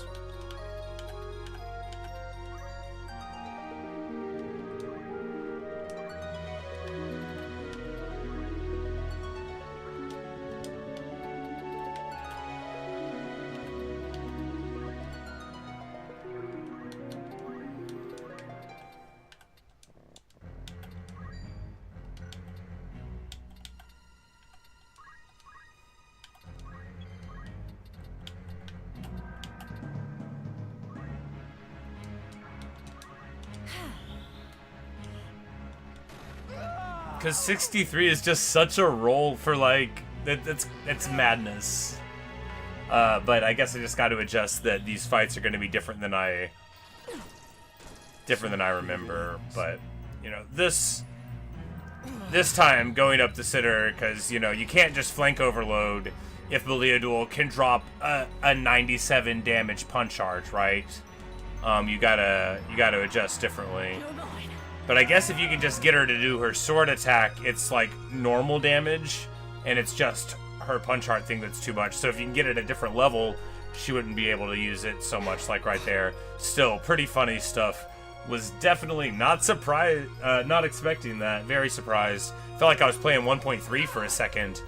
Because 63 is just such a roll for, like, it's madness. But I guess I just got to adjust that these fights are going to be different than I remember. But, you know, this time going up the Sitter, because, you know, you can't just flank overload if Beliadul can drop a 97 damage punch arch, right? You gotta adjust differently. But I guess if you can just get her to do her sword attack, it's like normal damage, and it's just her punch art thing that's too much. So if you can get it at a different level, she wouldn't be able to use it so much, like right there. Still, pretty funny stuff. Was definitely not surprised, not expecting that. Very surprised. Felt like I was playing 1.3 for a second.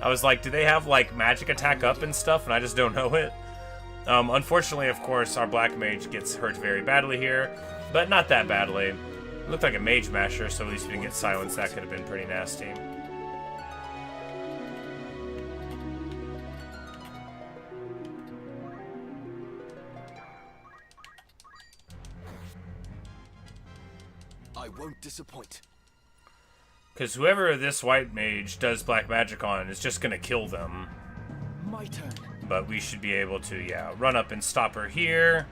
I was like, do they have like magic attack up and stuff, and I just don't know it? Unfortunately, of course, our black mage gets hurt very badly here, but not that badly. Looked like a mage masher, so at least we didn't get silenced. That could have been pretty nasty. I won't disappoint. Because whoever this white mage does black magic on is just going to kill them. My turn. But we should be able to, yeah, run up and stop her here.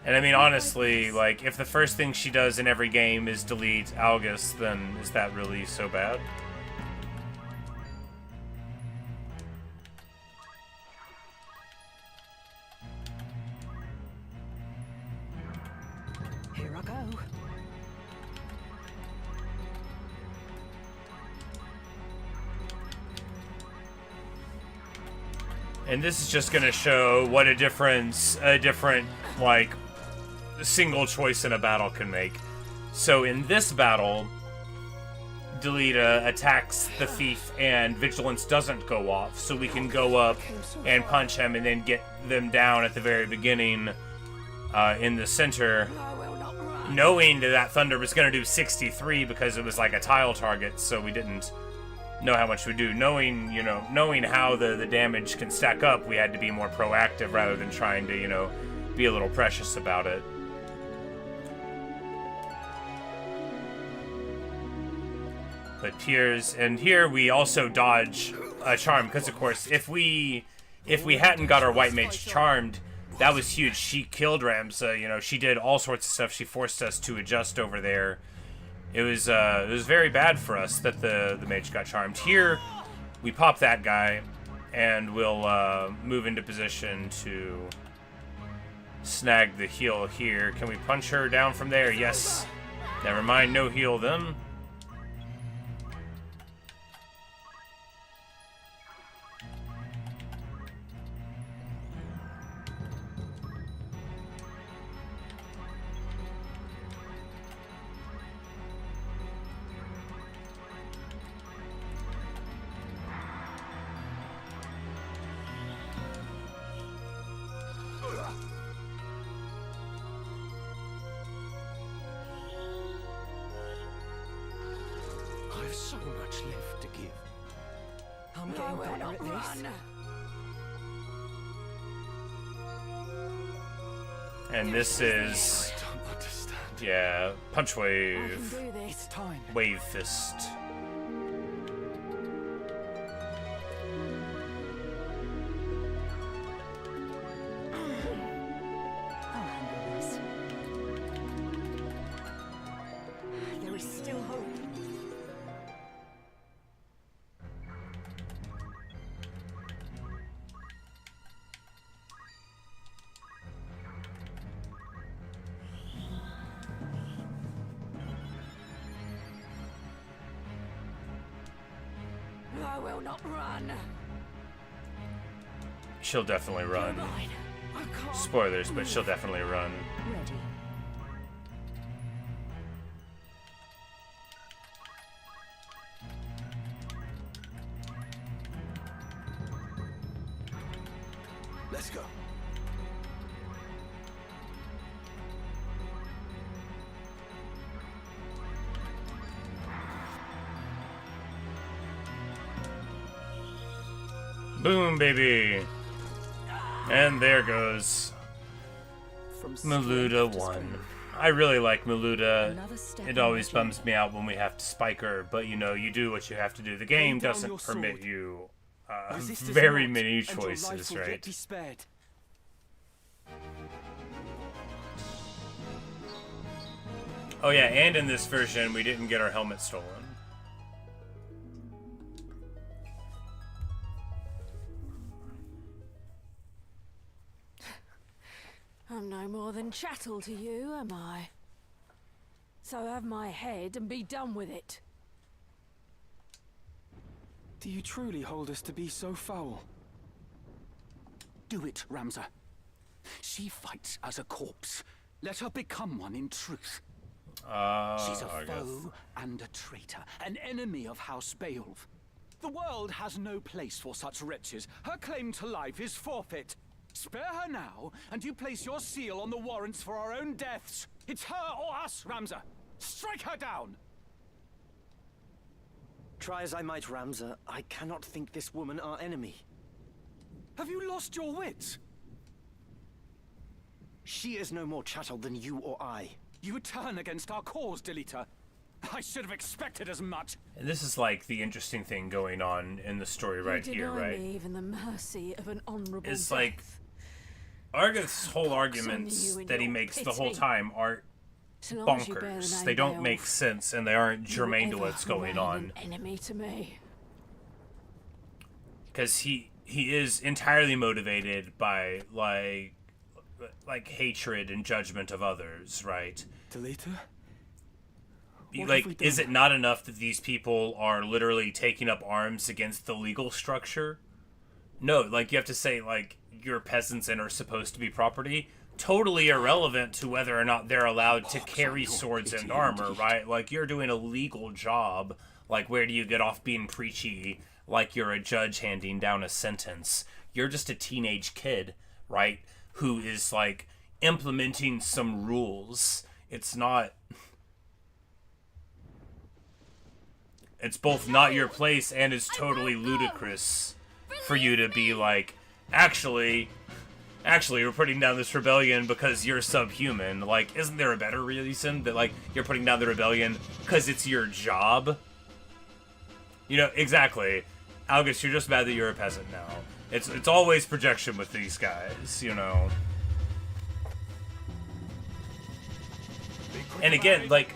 And I mean, honestly, like, if the first thing she does in every game is delete Argath, then is that really so bad? Here I go. And this is just going to show what a difference a different, like, single choice in a battle can make. So in this battle, Delita attacks the thief and vigilance doesn't go off, so we can go up and punch him and then get them down at the very beginning in the center, knowing that thunder was going to do 63 because it was like a tile target, so we didn't know how much we do. Knowing how the damage can stack up, we had to be more proactive rather than trying to, you know, be a little precious about it. But here we also dodge a charm, because of course if we hadn't got our white mage charmed, that was huge. She killed Ramsa, you know, she did all sorts of stuff. She forced us to adjust over there. It was very bad for us that the mage got charmed. Here we pop that guy and we'll move into position to snag the heal here. Can we punch her down from there? Yes. Never mind, no heal them. have so much left to give. I'm getting better at this. And this is, yeah, punch wave, wave fist. There is still hope. I will not run. She'll definitely run. Spoilers, but she'll definitely run. Ready. Let's go. Boom, baby. And there goes Maluda 1. I really like Maluda. It always bums me out when we have to spike her, but you know, you do what you have to do. The game doesn't permit you very many choices, right? Oh yeah, and in this version, we didn't get our helmet stolen. I'm no more than chattel to you, am I? So have my head and be done with it. Do you truly hold us to be so foul? Do it, Ramza. She fights as a corpse. Let her become one in truth. She's a foe and a traitor, an enemy of House Beowulf. The world has no place for such wretches. Her claim to life is forfeit. Spare her now, and you place your seal on the warrants for our own deaths. It's her or us, Ramza. Strike her down! Try as I might, Ramza, I cannot think this woman our enemy. Have you lost your wits? She is no more chattel than you or I. You turn against our cause, Delita. I should have expected as much. And this is like the interesting thing going on in the story right here, right? Me even the mercy of an honorable It's death. like Argath's whole arguments that he makes the whole time are bonkers. They don't make sense, and they aren't germane to what's going on. Enemy to me. Because he is entirely motivated by like hatred and judgment of others, right? Delita? Like, is it not enough that these people are literally taking up arms against the legal structure? No, like, you have to say, like, you're peasants and are supposed to be property. Totally irrelevant to whether or not they're allowed to carry swords and armor, right? Like, you're doing a legal job. Like, where do you get off being preachy like you're a judge handing down a sentence? You're just a teenage kid, right? Who is, like, implementing some rules. It's not... It's both not your place and it's totally ludicrous for you to be like, actually, we're putting down this rebellion because you're subhuman. Like, isn't there a better reason that, like, you're putting down the rebellion because it's your job? You know, exactly. August, you're just mad that you're a peasant now. It's always projection with these guys, you know. And again, like,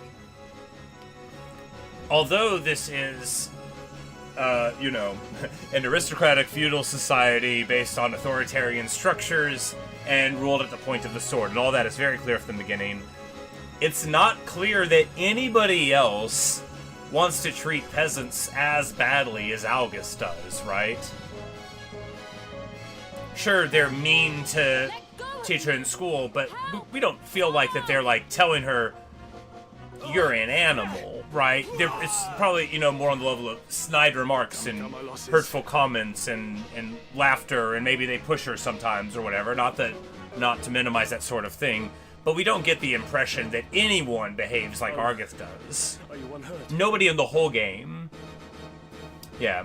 although this is, you know, an aristocratic feudal society based on authoritarian structures and ruled at the point of the sword, and all that is very clear from the beginning, it's not clear that anybody else wants to treat peasants as badly as August does, right? Sure, they're mean to teach her in school, but we don't feel like that they're, like, telling her, you're an animal, right? It's probably, you know, more on the level of snide remarks and hurtful comments and laughter, and maybe they push her sometimes or whatever. Not to minimize that sort of thing, But we don't get the impression that anyone behaves like Argath does. Are you unhurt? Nobody in the whole game. Yeah.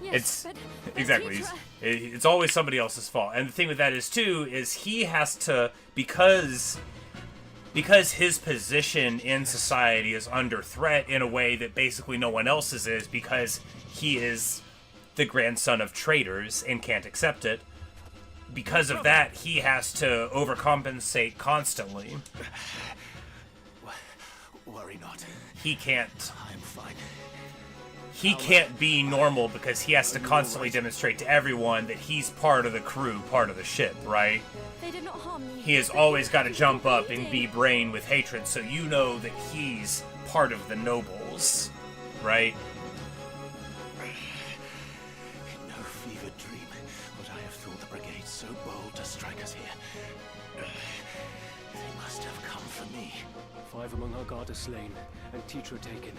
Yes, Exactly. It's always somebody else's fault. And the thing with that is, too, is he has to, because his position in society is under threat in a way that basically no one else's is, because he is the grandson of traitors and can't accept it. Because of that, he has to overcompensate constantly. Worry not. He can't. I'm fine. He can't be normal because he has to constantly demonstrate to everyone that he's part of the crew, part of the ship, right? They did not harm you. He has always got to jump up and be brain with hatred, so you know that he's part of the nobles, right? In no fevered dream would I have thought the brigade so bold to strike us here. They must have come for me. 5 among our guard are slain, and Tetra taken.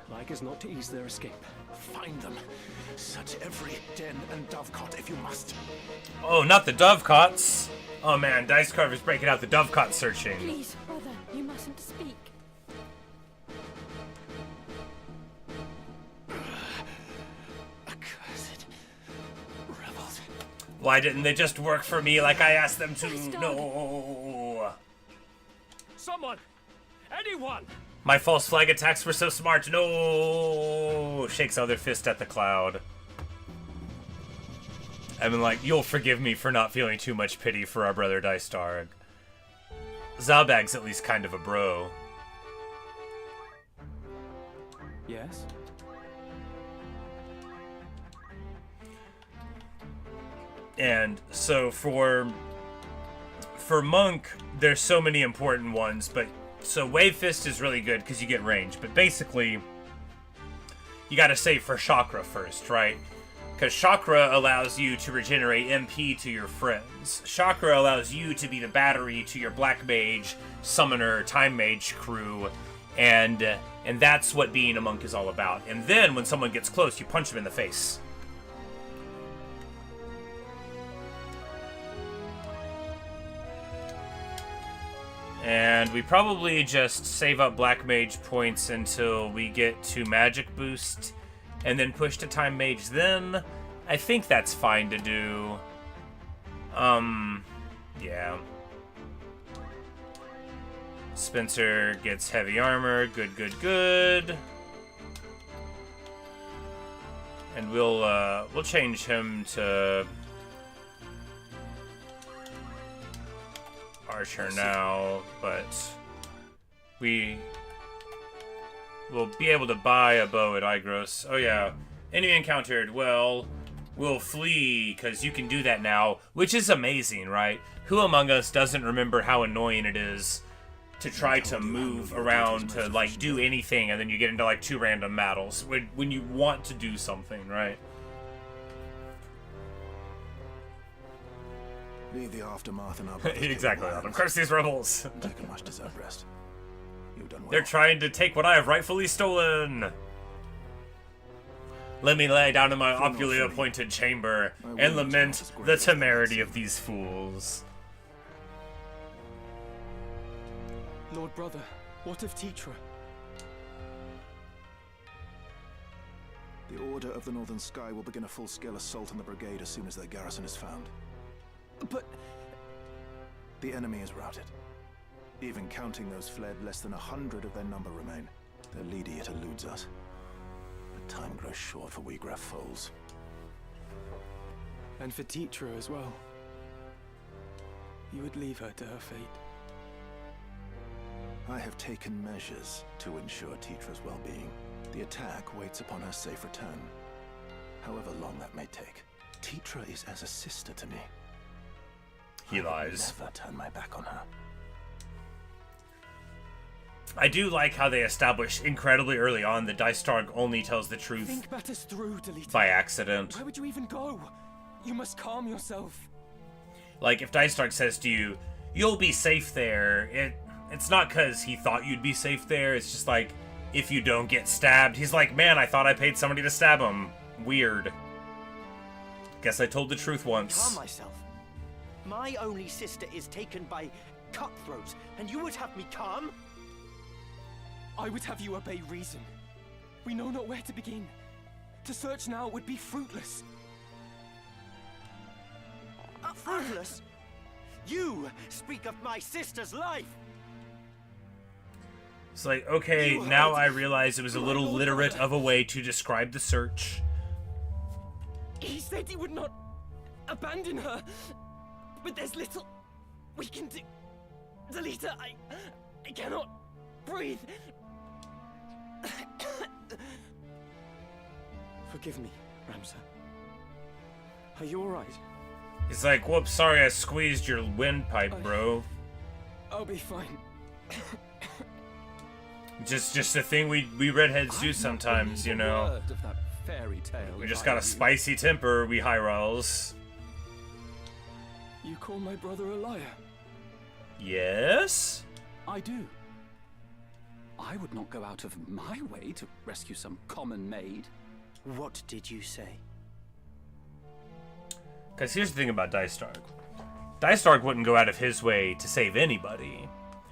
Like as not to ease their escape. Find them. Search every den and dovecot if you must. Oh, not the dovecots! Oh man, Dice Carver's breaking out the dovecot searching. Please, brother, you mustn't speak. Accursed rebels. Why didn't they just work for me like I asked them to? No! Someone! Anyone! My false flag attacks were so smart. No! Shakes other fist at the cloud. I've been like, you'll forgive me for not feeling too much pity for our brother Dystarg. Zabag's at least kind of a bro. Yes? And so for Monk, there's so many important ones, but so Wave Fist is really good because you get range, but basically you gotta save for Chakra first, right? Because Chakra allows you to regenerate MP to your friends. Chakra allows you to be the battery to your Black Mage, Summoner, Time Mage crew, and that's what being a monk is all about. And then when someone gets close, you punch them in the face. And we probably just save up Black Mage points until we get to Magic Boost, and then push to Time Mage then. I think that's fine to do. Yeah. Spencer gets heavy armor. Good, good, good. And we'll change him to Archer now, but we will be able to buy a bow at Igros. Oh yeah, enemy encountered. Well, we'll flee because you can do that now, which is amazing, right? Who among us doesn't remember how annoying it is to try to move around to like do anything, and then you get into like 2 random battles when you want to do something, right? Leave the aftermath and our Exactly, Adam. Curse these rebels. Take a much deserved rest. You've done well. They're trying to take what I have rightfully stolen. Let me lay down in my opulently appointed chamber and lament the temerity of these fools. Lord Brother, what of Tetra? The Order of the Northern Sky will begin a full-scale assault on the brigade as soon as their garrison is found. But the enemy is routed. Even counting those fled, less than 100 of their number remain. Their leader yet eludes us. But time grows short for Wheatgrass foals. And for Tetra as well. You would leave her to her fate. I have taken measures to ensure Tetra's well-being. The attack waits upon her safe return. However long that may take. Tetra is as a sister to me. He lies. Never turn my back on her. I do like how they establish incredibly early on that Dystarg only tells the truth Think matters through, Delita. by accident. Why would you even go? You must calm yourself. Like, if Dystarg says to you, you'll be safe there, it's not because he thought you'd be safe there, it's just like, if you don't get stabbed, he's like, man, I thought I paid somebody to stab him. Weird. Guess I told the truth once. Calm myself. My only sister is taken by cutthroats, and you would have me calm? I would have you obey reason. We know not where to begin. To search now would be fruitless. Fruitless? You speak of my sister's life! It's like, okay, now I realize it was a little literate of a way to describe the search. He said he would not abandon her, but there's little we can do. Zelita, I cannot breathe. Forgive me, Ramsar. Are you alright? He's like, whoops, sorry I squeezed your windpipe, bro. I'll be fine. Just a thing we redheads do sometimes, you know. Of that fairy tale We just got a spicy temper, we high rolls. You call my brother a liar? Yes? I do. I would not go out of my way to rescue some common maid. What did you say? Because here's the thing about Dystark. Dystark wouldn't go out of his way to save anybody.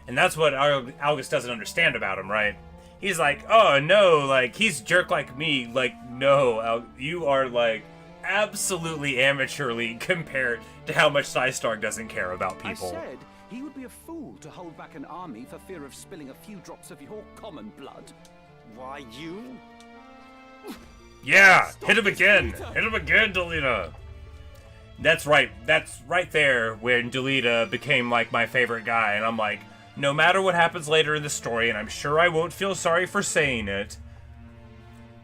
And that's what Algus doesn't understand about him, right? He's like, oh no, like, he's jerk like me. Like, no, you are, like, absolutely amateurly compared to how much Dystark doesn't care about people. I said he would be a fool to hold back an army for fear of spilling a few drops of your common blood. Why, you? Yeah, hit him again. Hit him again, Delita. That's right there when Delita became, like, my favorite guy. And I'm like, no matter what happens later in the story, and I'm sure I won't feel sorry for saying it,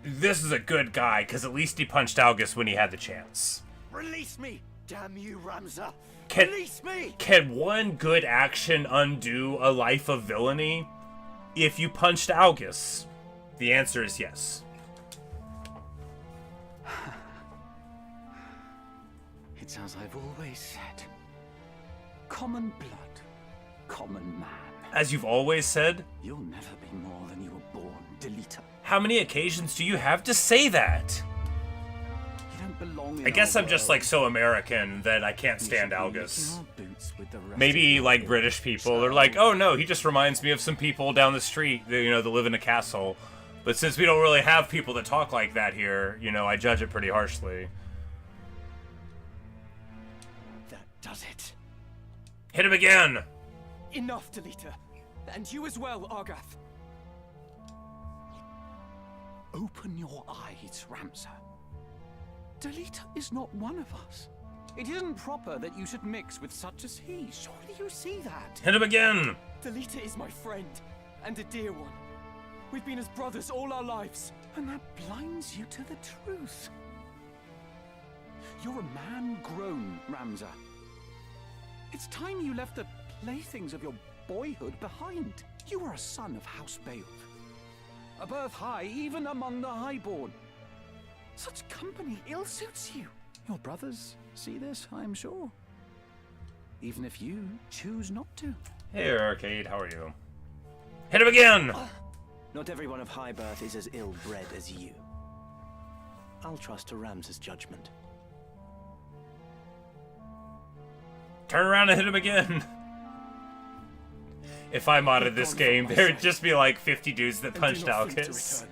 this is a good guy, because at least he punched Algus when he had the chance. Release me! Damn you, Ramsar! Can, Release me! Can one good action undo a life of villainy? If you punched Algus, the answer is yes. It's as I've always said. Common blood, common man. As you've always said? You'll never be more than you were born, Delita. How many occasions do you have to say that? You don't belong in I guess our I'm just, world. like, so American that I can't stand You should be Algus. licking our boots with the rest Maybe, of like, your British people are like, oh no, he just reminds me of some people down the street, that, you know, that live in a castle. But since we don't really have people that talk like that here, you know, I judge it pretty harshly. That does it. Hit him again! Enough, Delita. And you as well, Argath. Open your eyes, Ramsar. Delita is not one of us. It isn't proper that you should mix with such as he. Surely you see that. Hit him again! Delita is my friend, and a dear one. We've been as brothers all our lives. And that blinds you to the truth. You're a man grown, Ramsar. It's time you left the playthings of your boyhood behind. You are a son of House Beowulf. A birth high even among the highborn. Such company ill suits you. Your brothers see this, I'm sure. Even if you choose not to. Hey, Arcade, how are you? Hit him again! Not everyone of high birth is as ill-bred as you. I'll trust to Rams's judgment. Turn around and hit him again! If I modded this game, there'd just be like 50 dudes that punched Algus.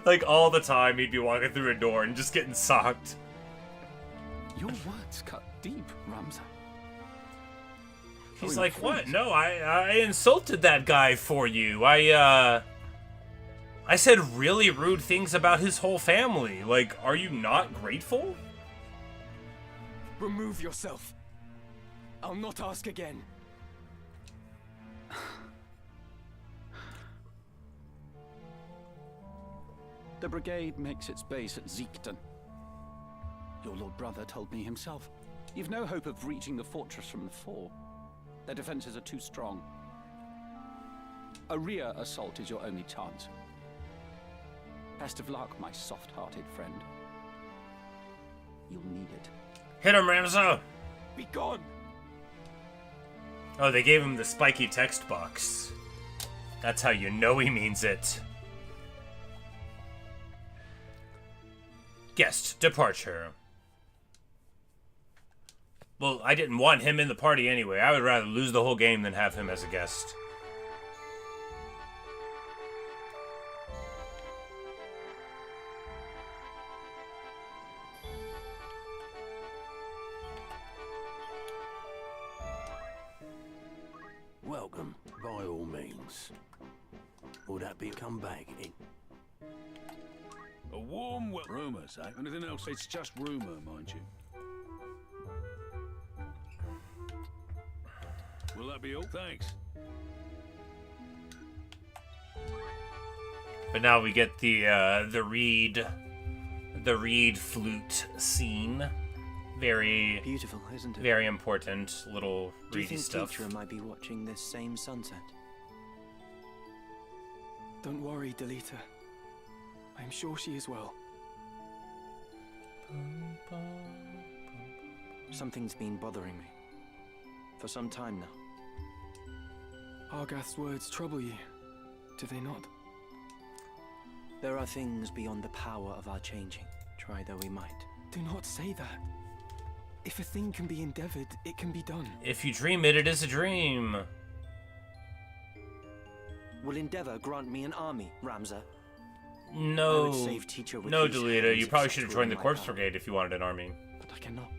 Like all the time, he'd be walking through a door and just getting socked. Your words cut deep, Ramsar. He's like, what? No, I insulted that guy for you. I said really rude things about his whole family. Like, are you not grateful? Remove yourself. I'll not ask again. The brigade makes its base at Ziekden. Your lord brother told me himself. You've no hope of reaching the fortress from the fore. Their defenses are too strong. A rear assault is your only chance. Best of luck, my soft-hearted friend. You'll need it. Hit him, Ramsar! Be gone! Oh, they gave him the spiky text box. That's how you know he means it. Guest departure. Well, I didn't want him in the party anyway. I would rather lose the whole game than have him as a guest. Welcome, by all means. Will that be come back in? A warm rumours, eh? Anything else? It's just rumour, mind you. Will that be all? Thanks. But now we get the reed flute scene. Very beautiful, isn't it? Very important little reedy stuff. Do you think Teacher might be watching this same sunset? Don't worry, Delita. I'm sure she is well. Something's been bothering me. For some time now. Argath's words trouble you, do they not? There are things beyond the power of our changing, try though we might. Do not say that. If a thing can be endeavored, it can be done. If you dream it, it is a dream. Will endeavor grant me an army, Ramza? No. I would save Teacher with no, these Delita, hands you if probably such should have were joined the my Corpse power. Brigade if you wanted an army. But I cannot.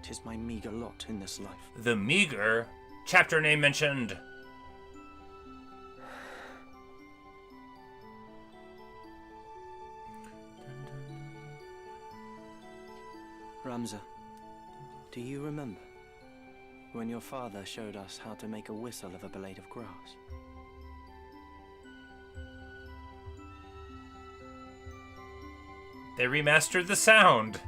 'Tis my meager lot in this life. The meager? Chapter name mentioned. Ramza, do you remember when your father showed us how to make a whistle of a blade of grass? They remastered the sound.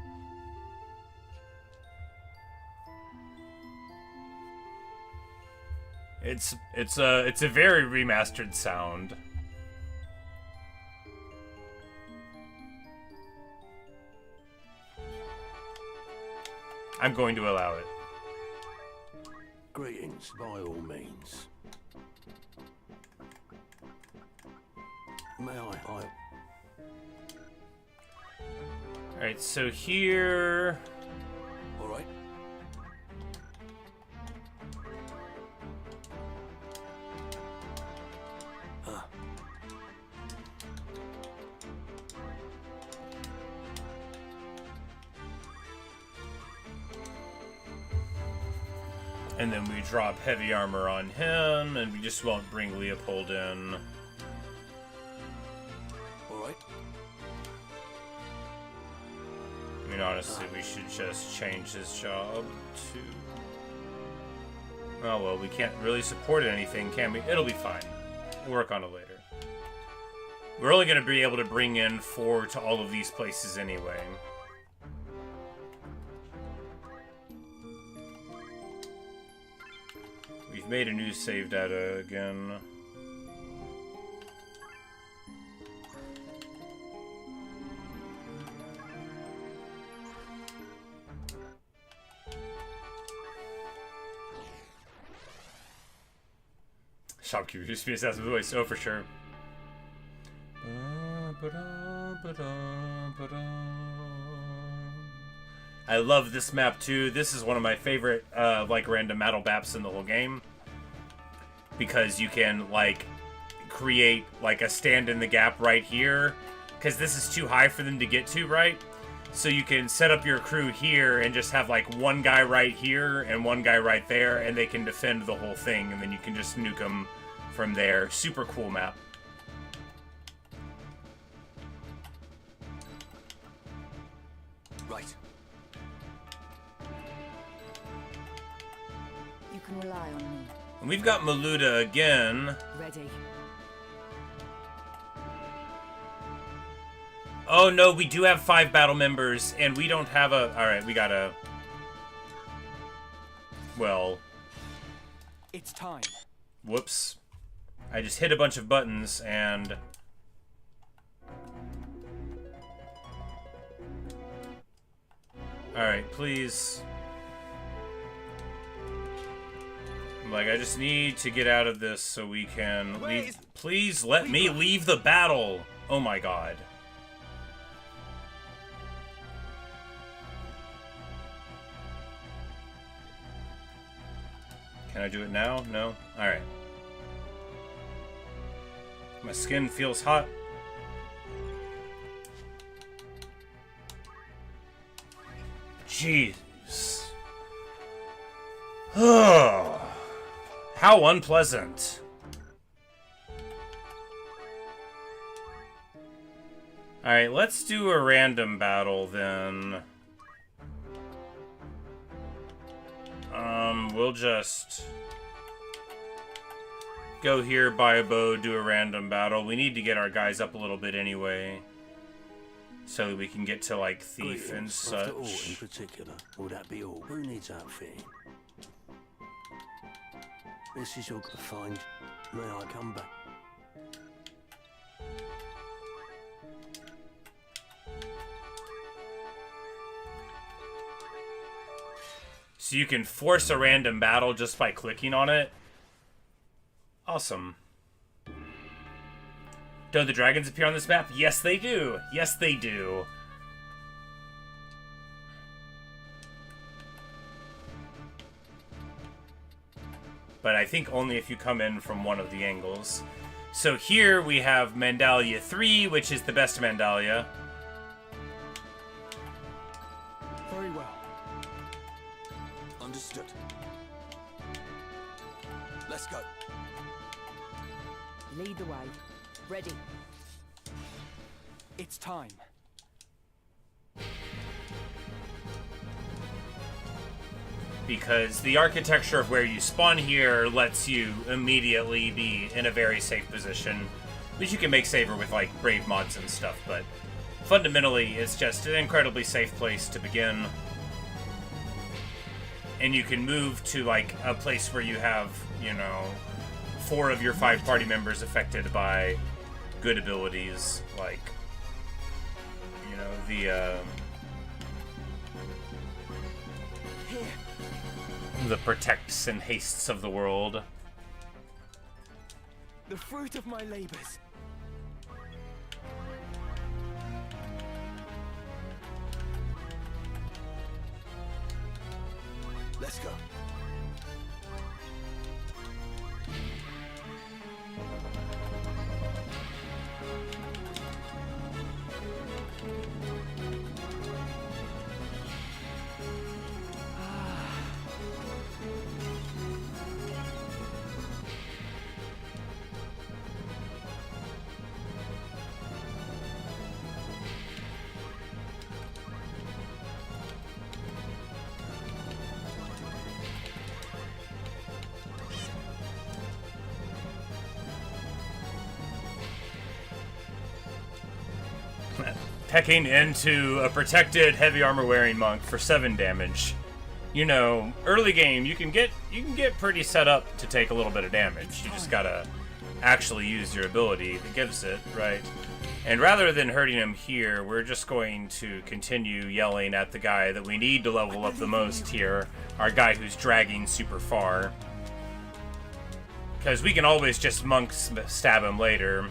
It's a very remastered sound. I'm going to allow it. Greetings, by all means. May I? Alright, so here... All right. And then we drop heavy armor on him, and we just won't bring Leopold in. All right. I mean, honestly, we should just change his job to... Oh, well, we can't really support anything, can we? It'll be fine. We'll work on it later. We're only going to be able to bring in 4 to all of these places anyway. We've made a new save data again. Shopkeeper used to be Assassin's voice, oh for sure. I love this map too. This is one of my favorite like random battle maps in the whole game. Because you can like create like a stand in the gap right here. Because this is too high for them to get to, right? So you can set up your crew here and just have like one guy right here and one guy right there, and they can defend the whole thing, and then you can just nuke them from there. Super cool map. Right. You can rely on me. And we've got Maluda again. Ready. Oh no, we do have 5 battle members, and we don't have a... Alright, we gotta... Well... It's time. Whoops. I just hit a bunch of buttons, and... Alright, please. Like, I just need to get out of this so we can leave. Please let me leave the battle! Oh my god. Can I do it now? No? Alright. My skin feels hot. Jeez. Oh, how unpleasant. Alright, let's do a random battle then. We'll just go here, buy a bow, do a random battle. We need to get our guys up a little bit anyway, so that we can get to, like, Thief and such. After all in particular, will that be all? Who needs outfitting? This is your good find. May I come back? So you can force a random battle just by clicking on it. Awesome. Do the dragons appear on this map? Yes, they do. Yes, they do. But I think only if you come in from one of the angles. So here we have Mandalia 3, which is the best Mandalia. Very well. Understood. Let's go. Lead the way. Ready. It's time. Because the architecture of where you spawn here lets you immediately be in a very safe position. Which you can make safer with, like, brave mods and stuff, but fundamentally it's just an incredibly safe place to begin. And you can move to, like, a place where you have, you know, 4 of your 5 party members affected by good abilities, like, you know, the protects and hastes of the world. The fruit of my labors. Let's go. Pecking into a protected heavy armor wearing monk for 7 damage. You know, early game you can get pretty set up to take a little bit of damage. You just gotta actually use your ability that gives it, right? And rather than hurting him here, we're just going to continue yelling at the guy that we need to level up the most here. Our guy who's dragging super far. Because we can always just monk stab him later.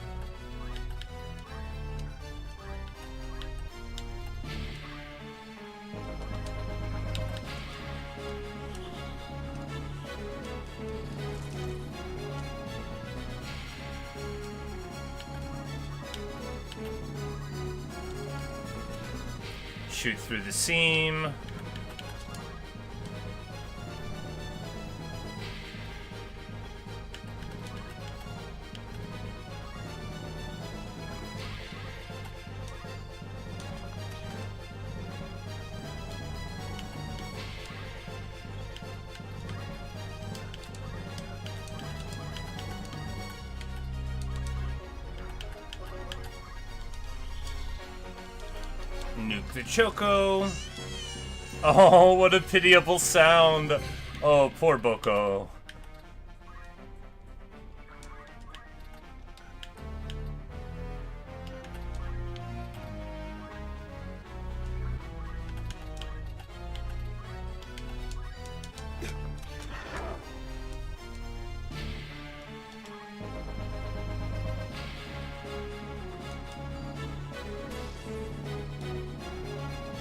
Shoot through the seam. Nuke the Choco. Oh, what a pitiable sound. Oh, poor Boko.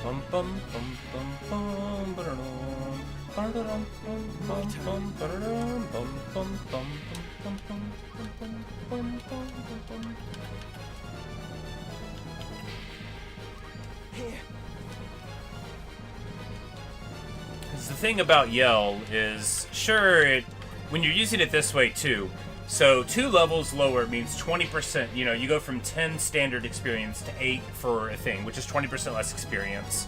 Bum, bum, bum, bum, bum, ba-da-dum. Here. The thing about Yell is, sure, when you're using it this way too, so 2 levels lower means 20%, you know, you go from 10 standard experience to 8 for a thing, which is 20% less experience.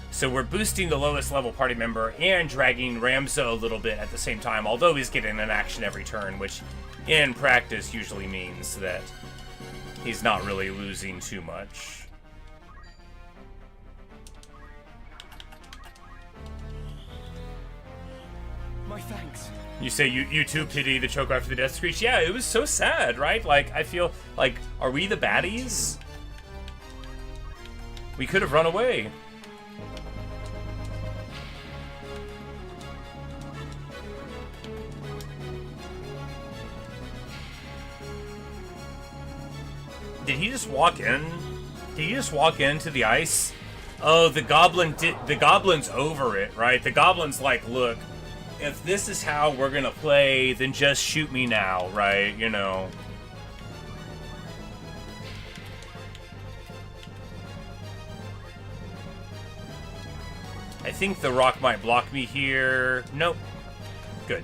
So we're boosting the lowest level party member and dragging Ramza a little bit at the same time, although he's getting an action every turn, which in practice usually means that he's not really losing too much. My thanks. You say you too pity the choke after the death screech? Yeah, it was so sad, right? Like, I feel like, are we the baddies? We could have run away. Did he just walk in? Did he just walk into the ice? Oh, the goblin's over it, right? The goblin's like, look, if this is how we're gonna play, then just shoot me now, right? You know. I think the rock might block me here. Nope. Good.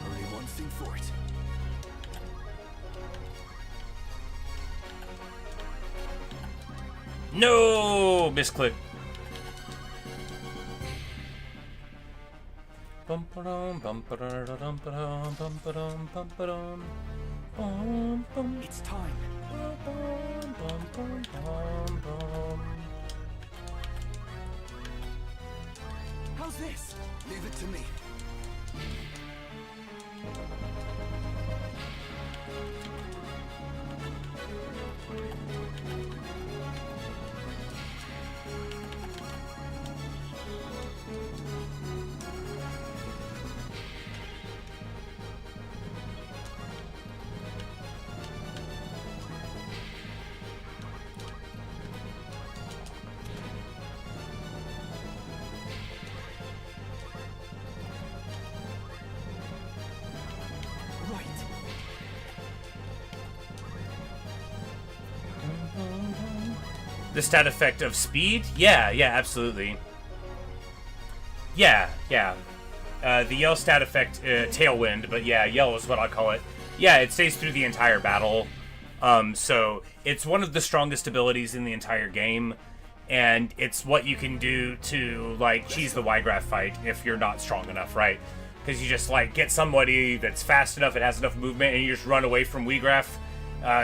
Only one thing for it. No! Misclick. It's time. How's this? Leave it to me. The stat effect of speed? Yeah, absolutely. Yeah. The yell stat effect, tailwind, but yeah, yell is what I call it. Yeah, it stays through the entire battle. So it's one of the strongest abilities in the entire game, and it's what you can do to, like, cheese the Ygraph fight if you're not strong enough, right? Because you just, like, get somebody that's fast enough, it has enough movement, and you just run away from Ygraph,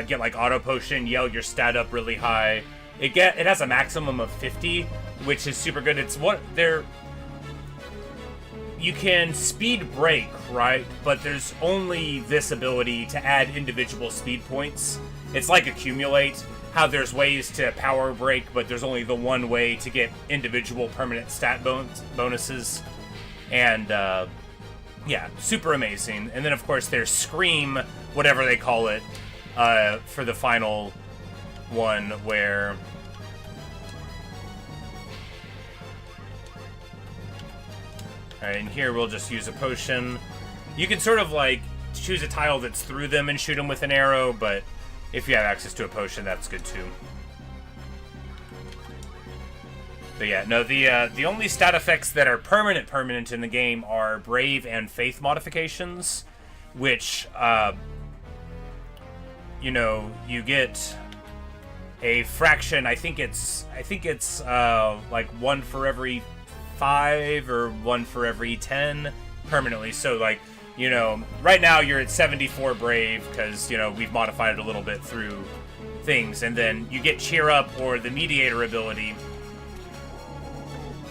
get, like, auto potion, yell your stat up really high. It has a maximum of 50, which is super good. It's what they're... You can speed break, right? But there's only this ability to add individual speed points. It's like accumulate, how there's ways to power break, but there's only the one way to get individual permanent stat bonuses. And, yeah, super amazing. And then, of course, there's Scream, whatever they call it, for the final one, where... Alright, and here we'll just use a potion. You can sort of, like, choose a tile that's through them and shoot them with an arrow, but if you have access to a potion, that's good too. But yeah, no, the only stat effects that are permanent in the game are Brave and Faith modifications, which, you know, you get a fraction. I think it's like 1 for every 5 or 1 for every 10 permanently. So, like, you know, right now you're at 74 Brave because, you know, we've modified it a little bit through things, and then you get Cheer Up or the Mediator ability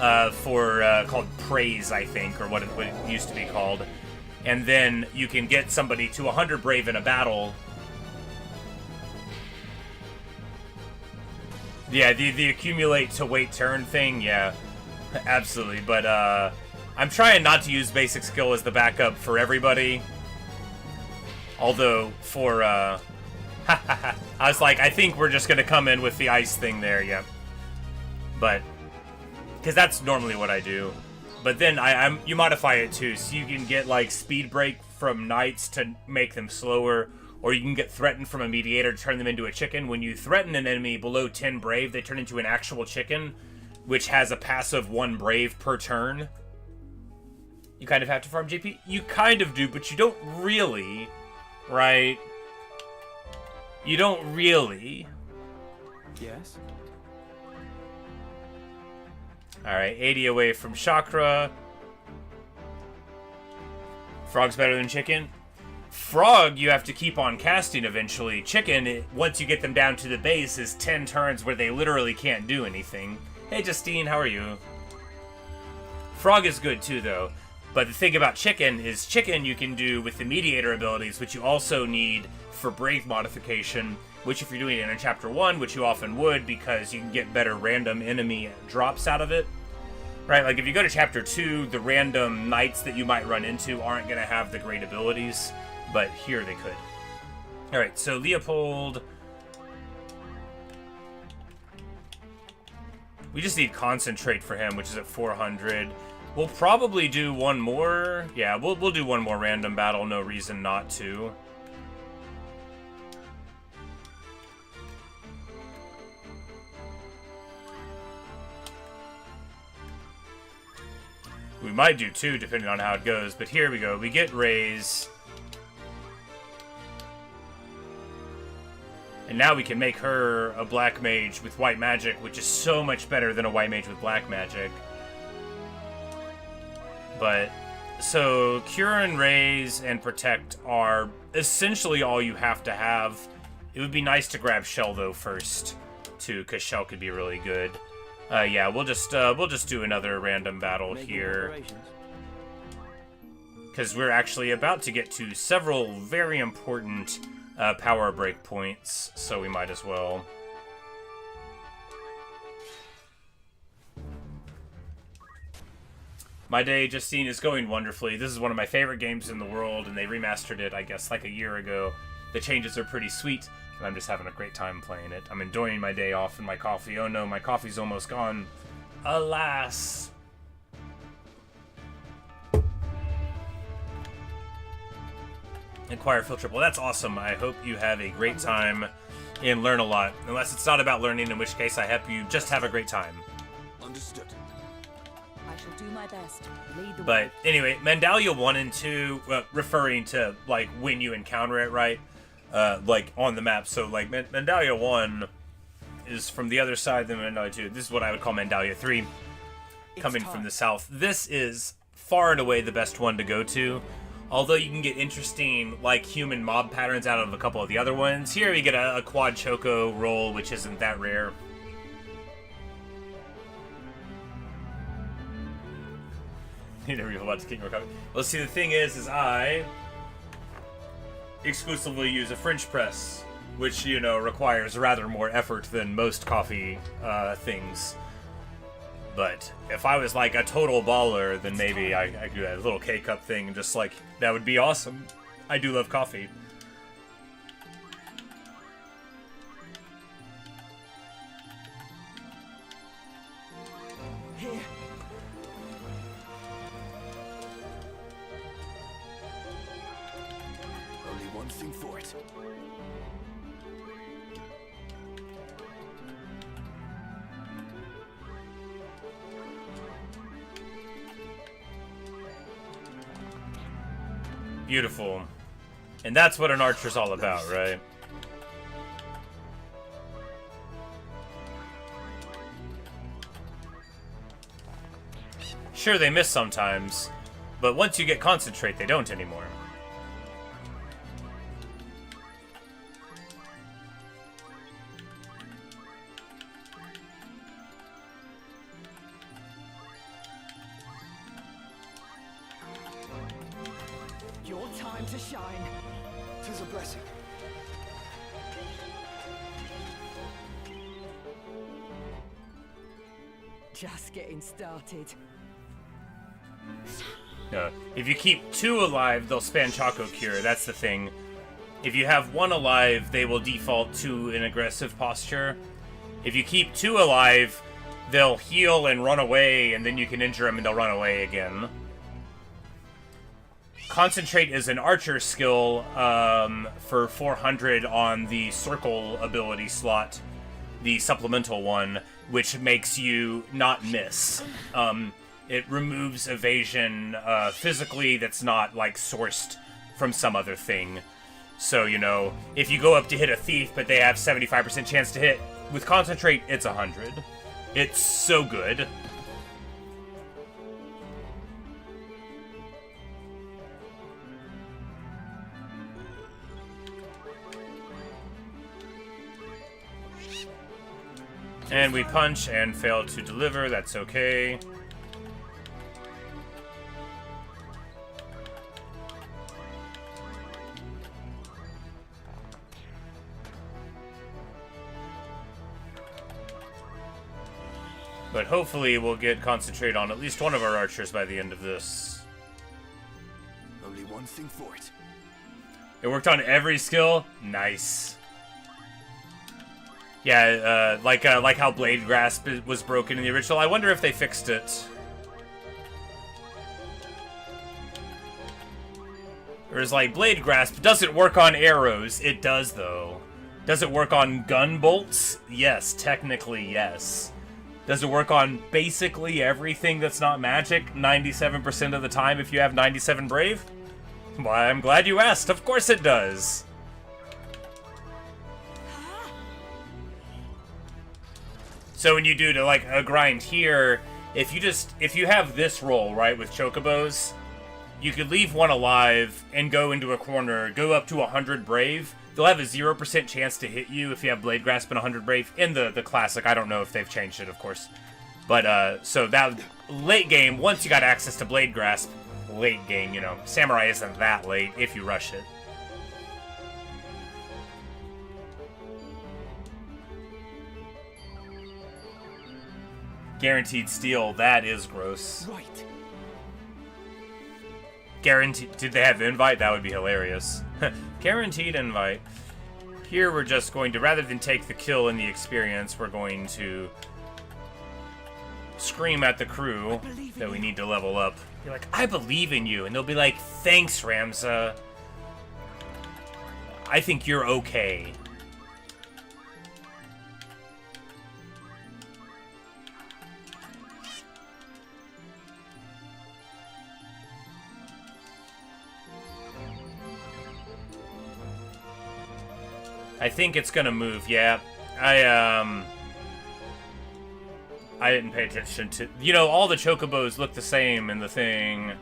called Praise, I think, or what it used to be called, and then you can get somebody to 100 Brave in a battle. Yeah, the accumulate to wait turn thing, yeah, absolutely. But I'm trying not to use basic skill as the backup for everybody. Although for I was like, I think we're just gonna come in with the ice thing there, yeah. But because that's normally what I do. But then you modify it too, so you can get like speed break from knights to make them slower, or you can get threatened from a mediator to turn them into a chicken. When you threaten an enemy below 10 brave, they turn into an actual chicken, which has a passive 1 brave per turn. You kind of have to farm JP. You kind of do, but you don't really, right? You don't really. Yes? Alright, 80 away from Chakra. Frog's better than Chicken. Frog, you have to keep on casting eventually. Chicken, once you get them down to the base, is 10 turns where they literally can't do anything. Hey, Justine, how are you? Frog is good too, though. But the thing about Chicken is Chicken you can do with the Mediator abilities, which you also need for Brave modification, which if you're doing it in Chapter 1, which you often would because you can get better random enemy drops out of it. Right, like if you go to Chapter 2, the random knights that you might run into aren't going to have the great abilities, but here they could. Alright, so Leopold. We just need Concentrate for him, which is at 400. We'll probably do one more. Yeah, we'll do one more random battle, no reason not to. We might do 2, depending on how it goes, but here we go. We get Raise. And now we can make her a black mage with white magic, which is so much better than a white mage with black magic. But, so, Cure and Raise and Protect are essentially all you have to have. It would be nice to grab Shell, though, first, too, because Shell could be really good. Yeah, we'll just do another random battle here. Because we're actually about to get to several very important power break points, so we might as well. My day, Justine, is going wonderfully. This is one of my favorite games in the world, and they remastered it, I guess, like a year ago. The changes are pretty sweet, and I'm just having a great time playing it. I'm enjoying my day off and my coffee. Oh no, my coffee's almost gone. Alas. Acquire filter. Well, that's awesome. I hope you have a great time and learn a lot. Unless it's not about learning, in which case I hope you just have a great time. Understood. I shall do my best. Lead the way. But anyway, Mandalia 1 and 2, referring to like when you encounter it, right? Like on the map. So like Mandalia 1 is from the other side than Mandalia 2. This is what I would call Mandalia 3, coming from the south. This is far and away the best one to go to. Although you can get interesting, like, human mob patterns out of a couple of the other ones. Here we get a quad choco roll, which isn't that rare. You never even watched King Recovery. Well, see, the thing is I exclusively use a French press, which, you know, requires rather more effort than most coffee things. But if I was like a total baller, then maybe I could do that little K-cup thing and just like, that would be awesome. I do love coffee. Here. Only one thing for it. Beautiful. And that's what an archer's all about, right? Sure, they miss sometimes, but once you get concentrate, they don't anymore. Your time to shine. 'Tis a blessing. Just getting started. If you keep 2 alive, they'll spam Choco Cure. That's the thing. If you have 1 alive, they will default to an aggressive posture. If you keep 2 alive, they'll heal and run away, and then you can injure them and they'll run away again. Concentrate is an archer skill for 400 on the circle ability slot, the supplemental one, which makes you not miss. It removes evasion physically that's not, like, sourced from some other thing. So, you know, if you go up to hit a thief, but they have 75% chance to hit, with Concentrate, it's 100. It's so good. And we punch and fail to deliver, that's okay. But hopefully we'll get Concentrate on at least one of our archers by the end of this. Only one thing for it. It worked on every skill? Nice. Yeah, like how Blade Grasp was broken in the original. I wonder if they fixed it. Whereas, like, Blade Grasp doesn't work on arrows. It does, though. Does it work on gun bolts? Yes, technically, yes. Does it work on basically everything that's not magic 97% of the time if you have 97 Brave? Why, I'm glad you asked. Of course it does. So when you do to, like, a grind here, if you have this roll, right, with chocobos, you could leave one alive and go into a corner, go up to 100 Brave. They'll have a 0% chance to hit you if you have Blade Grasp and 100 Brave. In the classic, I don't know if they've changed it, of course. But, so that, late game, once you got access to Blade Grasp, late game, you know, Samurai isn't that late if you rush it. Guaranteed steal, that is gross. Right. Guaranteed, did they have invite? That would be hilarious. Guaranteed invite. Here we're just going to, rather than take the kill and the experience, we're going to scream at the crew that we need to level up. Be like, I believe in you. And they'll be like, thanks, Ramza. I think you're okay. I think it's gonna move, yeah. I didn't pay attention to... You know, all the chocobos look the same in the thing.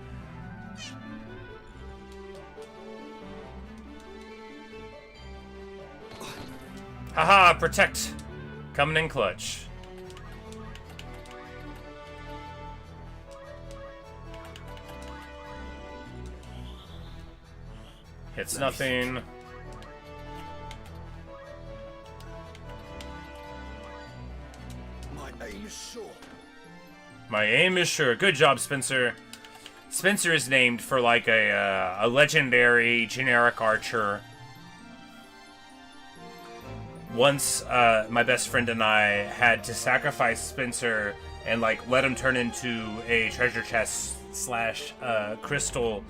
Haha, protect. Coming in clutch. Hits nothing. My aim is sure. Good job, Spencer. Spencer is named for, like, a legendary generic archer. Once, my best friend and I had to sacrifice Spencer and, like, let him turn into a treasure chest / crystal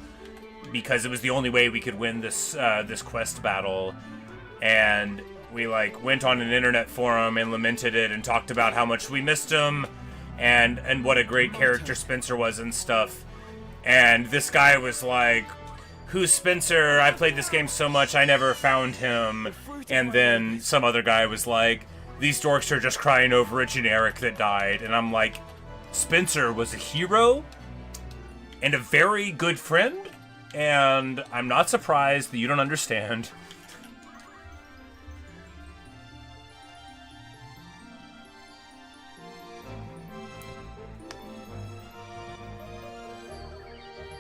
because it was the only way we could win this, this quest battle. And we, like, went on an internet forum and lamented it and talked about how much we missed him and what a great character Spencer was and stuff. And this guy was like, who's Spencer? I played this game so much I never found him. And then some other guy was like, these dorks are just crying over a generic that died. And I'm like, Spencer was a hero and a very good friend, and I'm not surprised that you don't understand.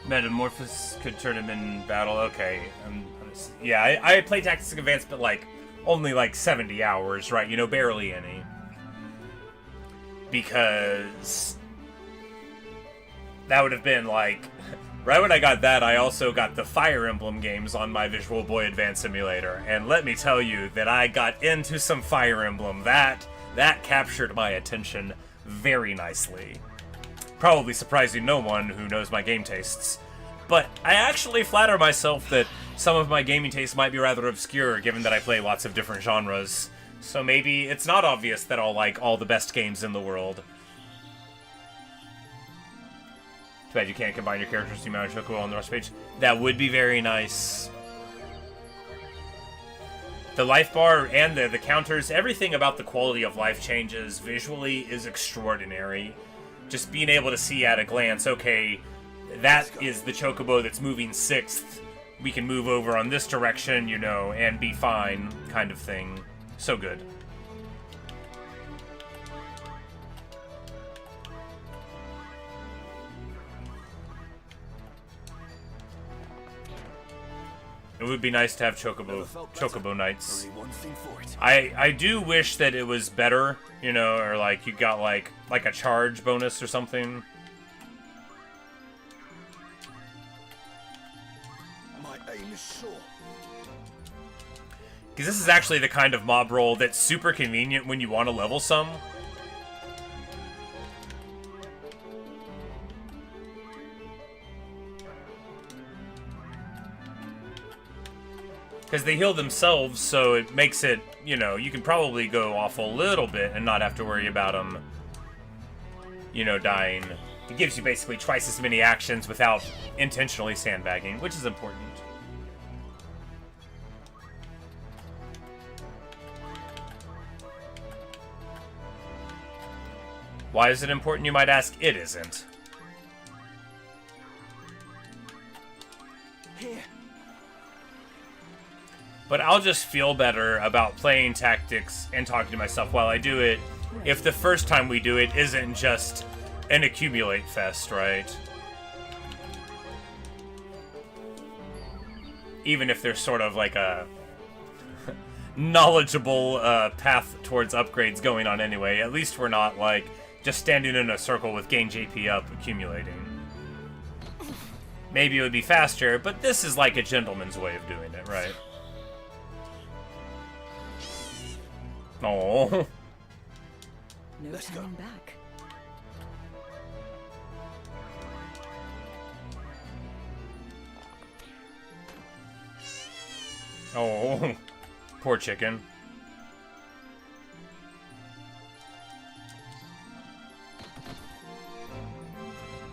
Metamorphosis could turn him in battle. Okay. Yeah, I play Tactics Advanced, but, like, only, like, 70 hours, right? You know, barely any. Because that would have been, like... Right when I got that, I also got the Fire Emblem games on my Visual Boy Advance emulator. And let me tell you that I got into some Fire Emblem. That captured my attention very nicely. Probably surprising no one who knows my game tastes. But I actually flatter myself that some of my gaming tastes might be rather obscure, given that I play lots of different genres. So maybe it's not obvious that I'll like all the best games in the world. Too bad you can't combine your characters to mount Chocobo on the rest page. That would be very nice. The life bar and the counters, everything about the quality of life changes visually is extraordinary. Just being able to see at a glance, okay, that is the Chocobo that's moving 6th. We can move over on this direction, you know, and be fine, kind of thing. So good. It would be nice to have Chocobo Nights. I do wish that it was better, you know, or like you got like a charge bonus or something. My aim is sure. Because this is actually the kind of mob roll that's super convenient when you want to level some. Because they heal themselves, so it makes it, you know, you can probably go off a little bit and not have to worry about them, you know, dying. It gives you basically twice as many actions without intentionally sandbagging, which is important. Why is it important, you might ask? It isn't. Here. But I'll just feel better about playing tactics and talking to myself while I do it if the first time we do it isn't just an accumulate fest, right? Even if there's sort of like a knowledgeable path towards upgrades going on anyway, at least we're not like just standing in a circle with gain JP up accumulating. Maybe it would be faster, but this is like a gentleman's way of doing it, right? Oh. No Let's turning go. back. Oh. Poor chicken.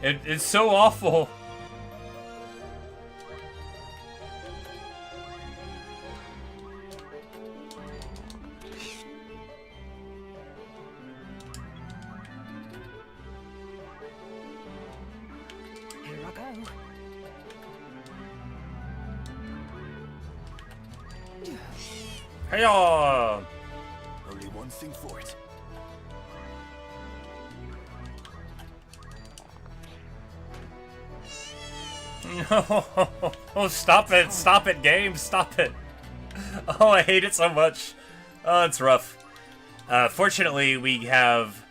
It's so awful. Here I go. Hey-ya! Only one thing for it. Oh, stop it. Stop it, game. Stop it. Oh, I hate it so much. Oh, it's rough. Fortunately, we have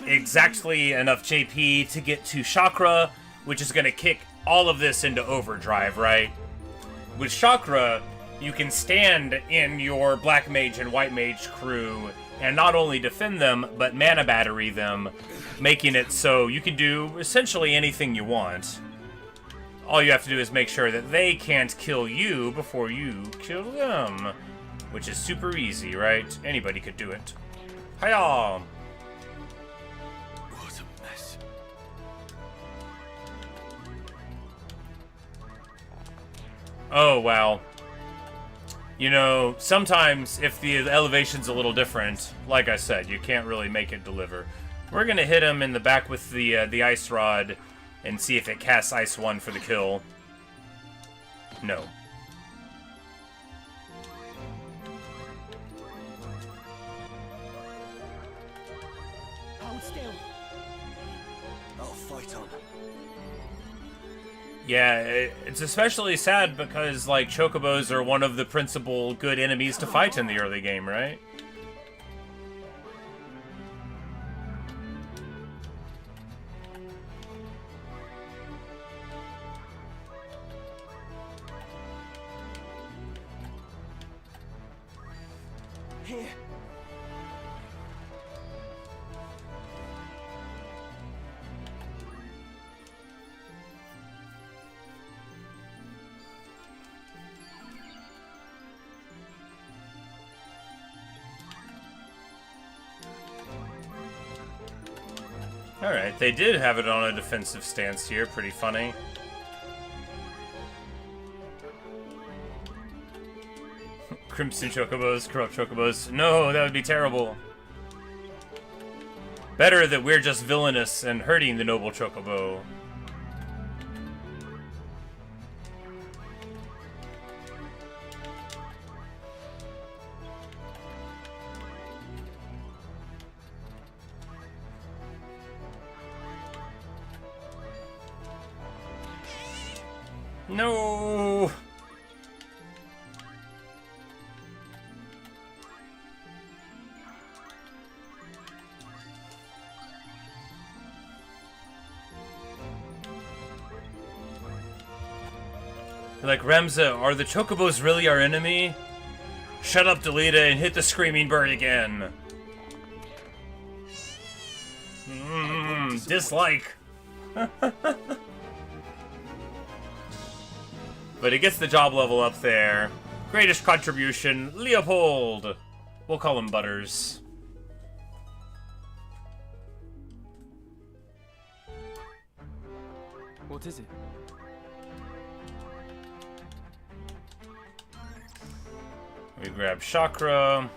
exactly enough JP to get to Chakra, which is going to kick all of this into overdrive, right? With Chakra, you can stand in your Black Mage and White Mage crew and not only defend them, but mana battery them, making it so you can do essentially anything you want. All you have to do is make sure that they can't kill you before you kill them, which is super easy, right? Anybody could do it. Hiya! What a mess. Oh, wow. You know, sometimes if the elevation's a little different, like I said, you can't really make it deliver. We're gonna hit him in the back with the Ice Rod and see if it casts Ice 1 for the kill. No. Hold still. I'll fight on. Yeah, it's especially sad because, like, Chocobos are one of the principal good enemies to fight in the early game, right? Here. Alright, they did have it on a defensive stance here. Pretty funny. Crimson Chocobos, Corrupt Chocobos. No, that would be terrible. Better that we're just villainous and hurting the Noble Chocobo. No! Like, Remza, are the Chocobos really our enemy? Shut up, Delita, and hit the screaming bird again. Dislike. But it gets the job level up there. Greatest contribution, Leopold. We'll call him Butters. What is it? We grab Chakra.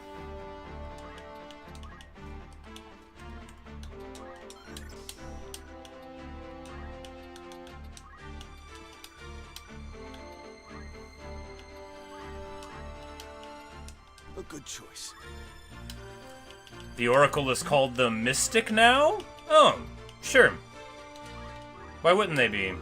A good choice. The Oracle is called the Mystic now? Oh, sure. Why wouldn't they be?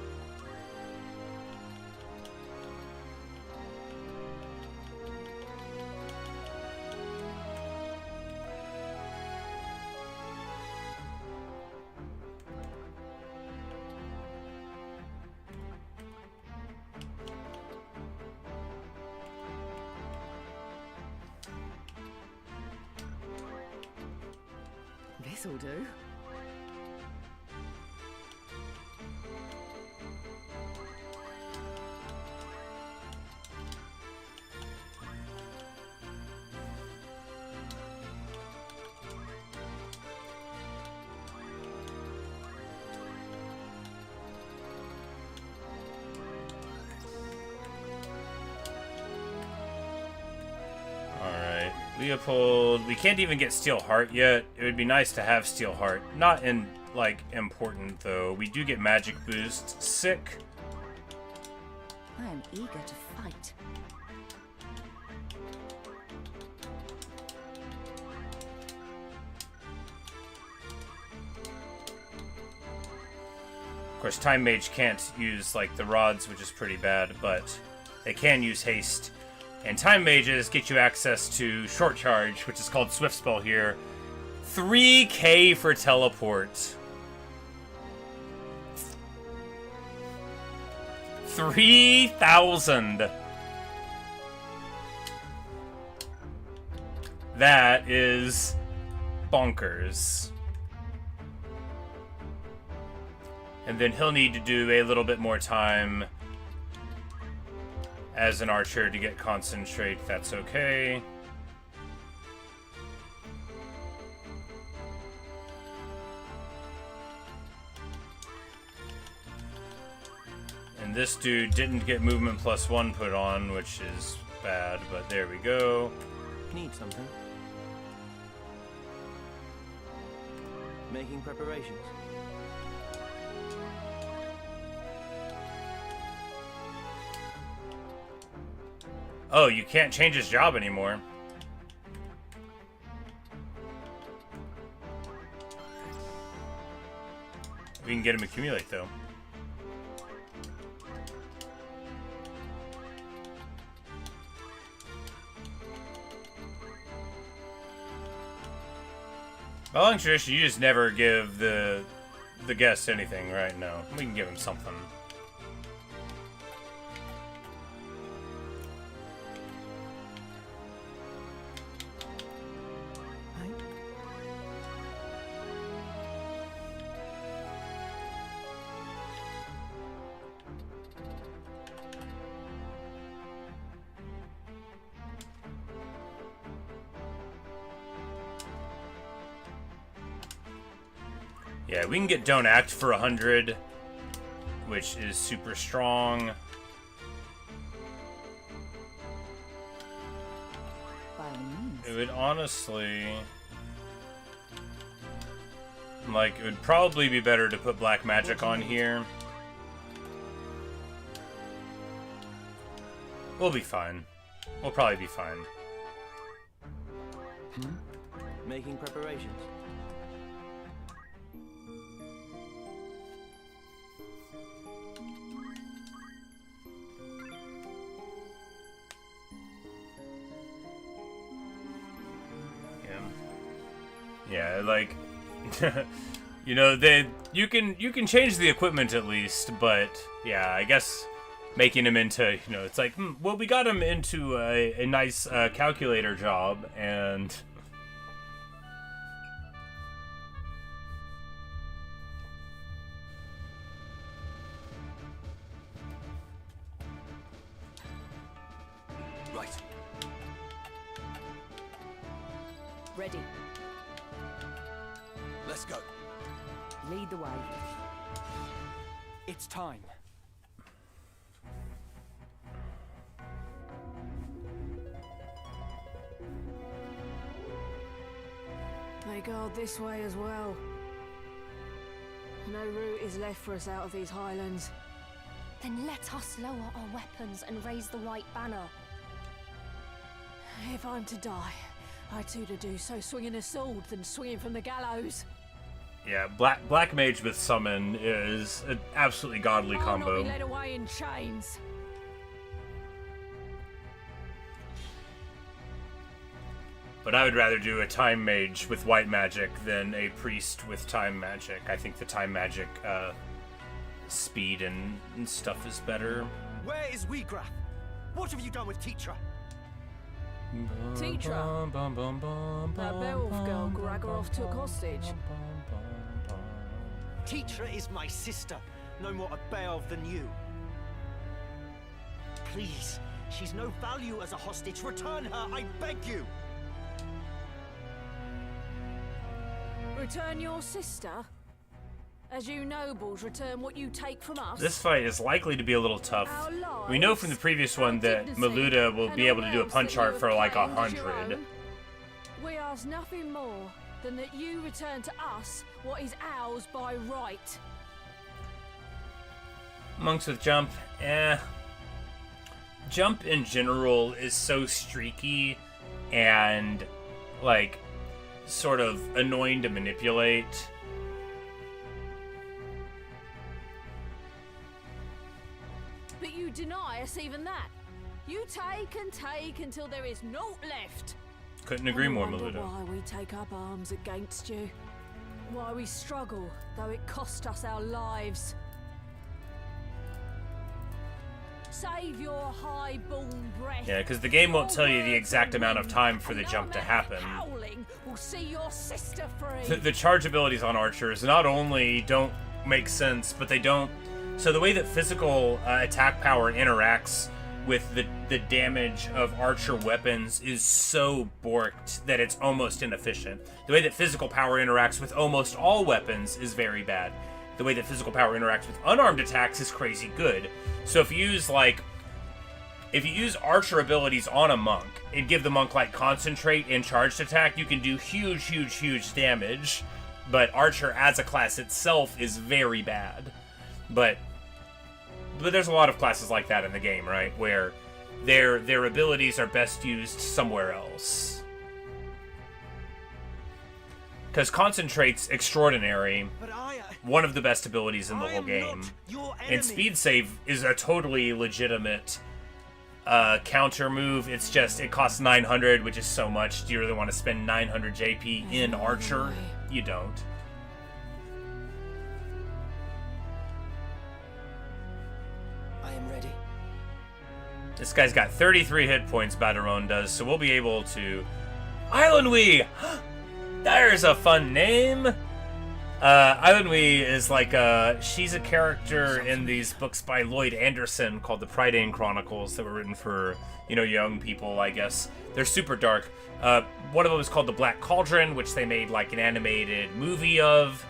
This'll do. Leopold, we can't even get Steel Heart yet. It would be nice to have Steel Heart. Not in, like, important, though. We do get magic boost. Sick. I am eager to fight. Of course, Time Mage can't use, like, the rods, which is pretty bad, but they can use haste. And Time Mages get you access to Short Charge, which is called Swift Spell here. 3k for teleport. 3,000. That is bonkers. And then he'll need to do a little bit more time as an archer to get concentrate. That's okay. And this dude didn't get movement +1 put on, which is bad, but there we go. Need something? Making preparations. Oh, you can't change his job anymore. We can get him accumulate, though. By long tradition, you just never give the guest anything, right? No, we can give him something. Yeah, we can get Don't Act for 100, which is super strong. It would honestly... Like, it would probably be better to put Black Magic on here. We'll be fine. We'll probably be fine. Making preparations. Yeah, like, you know, you can change the equipment at least, but yeah, I guess making him into, you know, it's like, well, we got him into a nice calculator job, and Right. Ready. Let's go. Lead the way. It's time. They guard this way as well. No route is left for us out of these highlands. Then let us lower our weapons and raise the white banner. If I'm to die, I'd sooner do so swinging a sword than swinging from the gallows. yeah, Black Mage with Summon is an absolutely godly I'll combo. not be led away in chains. But I would rather do a Time Mage with White Magic than a Priest with Time Magic. I think the Time Magic speed and stuff is better. Where is Weegrath? What have you done with Teacher? Teacher, that Beowulf girl Gragarov took hostage. Teacher is my sister. No more a Beowulf than you. Please, she's no value as a hostage. Return her, I beg you. Return your sister? As you nobles return what you take from us? This fight is likely to be a little tough. We know from the previous one that Maluda will be able to do a punch art for like 100. We ask nothing more than that you return to us what is ours by right. Monks with Jump, Jump in general is so streaky and, like, sort of annoying to manipulate. But you deny us even that. You take and take until there is naught left. Couldn't agree more, I wonder Maluda. why we take up arms against you. Why we struggle, though it cost us our lives. Save your high-born breath. Yeah, because the game won't tell you the exact amount of time for the jump to happen. Howling will see your sister free. The charge abilities on archers not only don't make sense, but they don't... So the way that physical attack power interacts with the damage of archer weapons is so borked that it's almost inefficient. The way that physical power interacts with almost all weapons is very bad. The way that physical power interacts with unarmed attacks is crazy good. So if you use archer abilities on a monk and give the monk like concentrate and charged attack, you can do huge damage. But archer as a class itself is very bad. But there's a lot of classes like that in the game, right? Where their abilities are best used somewhere else. Because Concentrate's extraordinary, one of the best abilities in the whole game. And Speed Save is a totally legitimate counter move. It's just, it costs 900, which is so much. Do you really want to spend 900 JP in Archer? You don't. I am ready. This guy's got 33 hit points, Baderon does, so we'll be able to... Islandwee! There's a fun name! Islandwee is like she's a character in these books by Lloyd Anderson called the Prydain Chronicles that were written for, you know, young people, I guess. They're super dark. One of them is called The Black Cauldron, which they made like an animated movie of.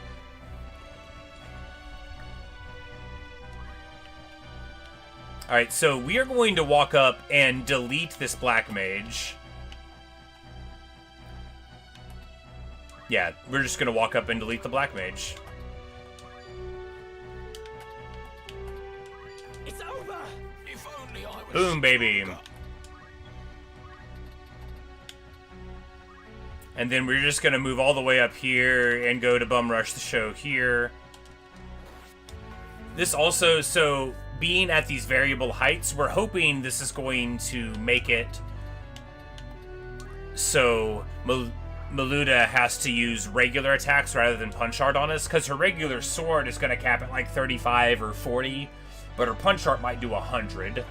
Alright, so we are going to walk up and delete this black mage. Yeah, we're just going to walk up and delete the black mage. It's over! If only I was... Boom, baby. And then we're just going to move all the way up here and go to bum rush the show here. This also, so being at these variable heights, we're hoping this is going to make it so Maluda has to use regular attacks rather than punch art on us, because her regular sword is going to cap at like 35 or 40, but her punch art might do 100.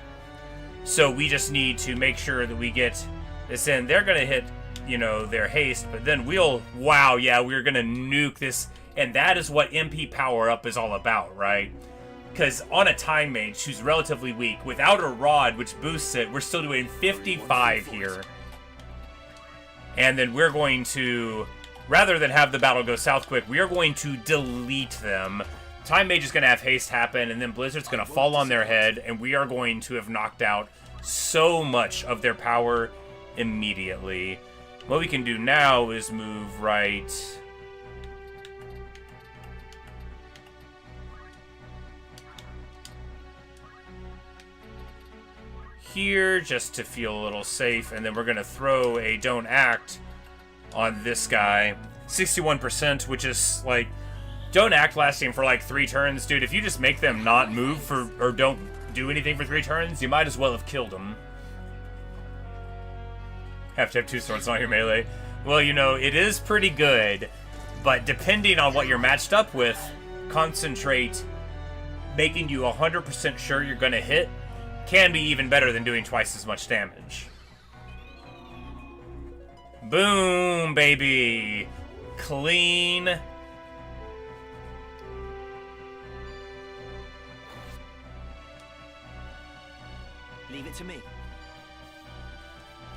So we just need to make sure that we get this in. They're going to hit, you know, their haste, but then wow, yeah, we're going to nuke this, and that is what MP power-up is all about, right? Because on a time mage who's relatively weak, without a rod which boosts it, we're still doing 55 here. And then we're going to, rather than have the battle go south quick, we are going to delete them. Time mage is going to have haste happen, and then Blizzard's going to fall on their head, and we are going to have knocked out so much of their power immediately. What we can do now is move right here just to feel a little safe, and then we're gonna throw a don't act on this guy. 61%, which is like, don't act lasting for like 3 turns. Dude, if you just make them not move for, or don't do anything for 3 turns, you might as well have killed them. Have to have 2 swords on your melee. Well, you know, it is pretty good, but depending on what you're matched up with, concentrate making you 100% sure you're gonna hit can be even better than doing twice as much damage. Boom, baby. Clean. Leave it to me.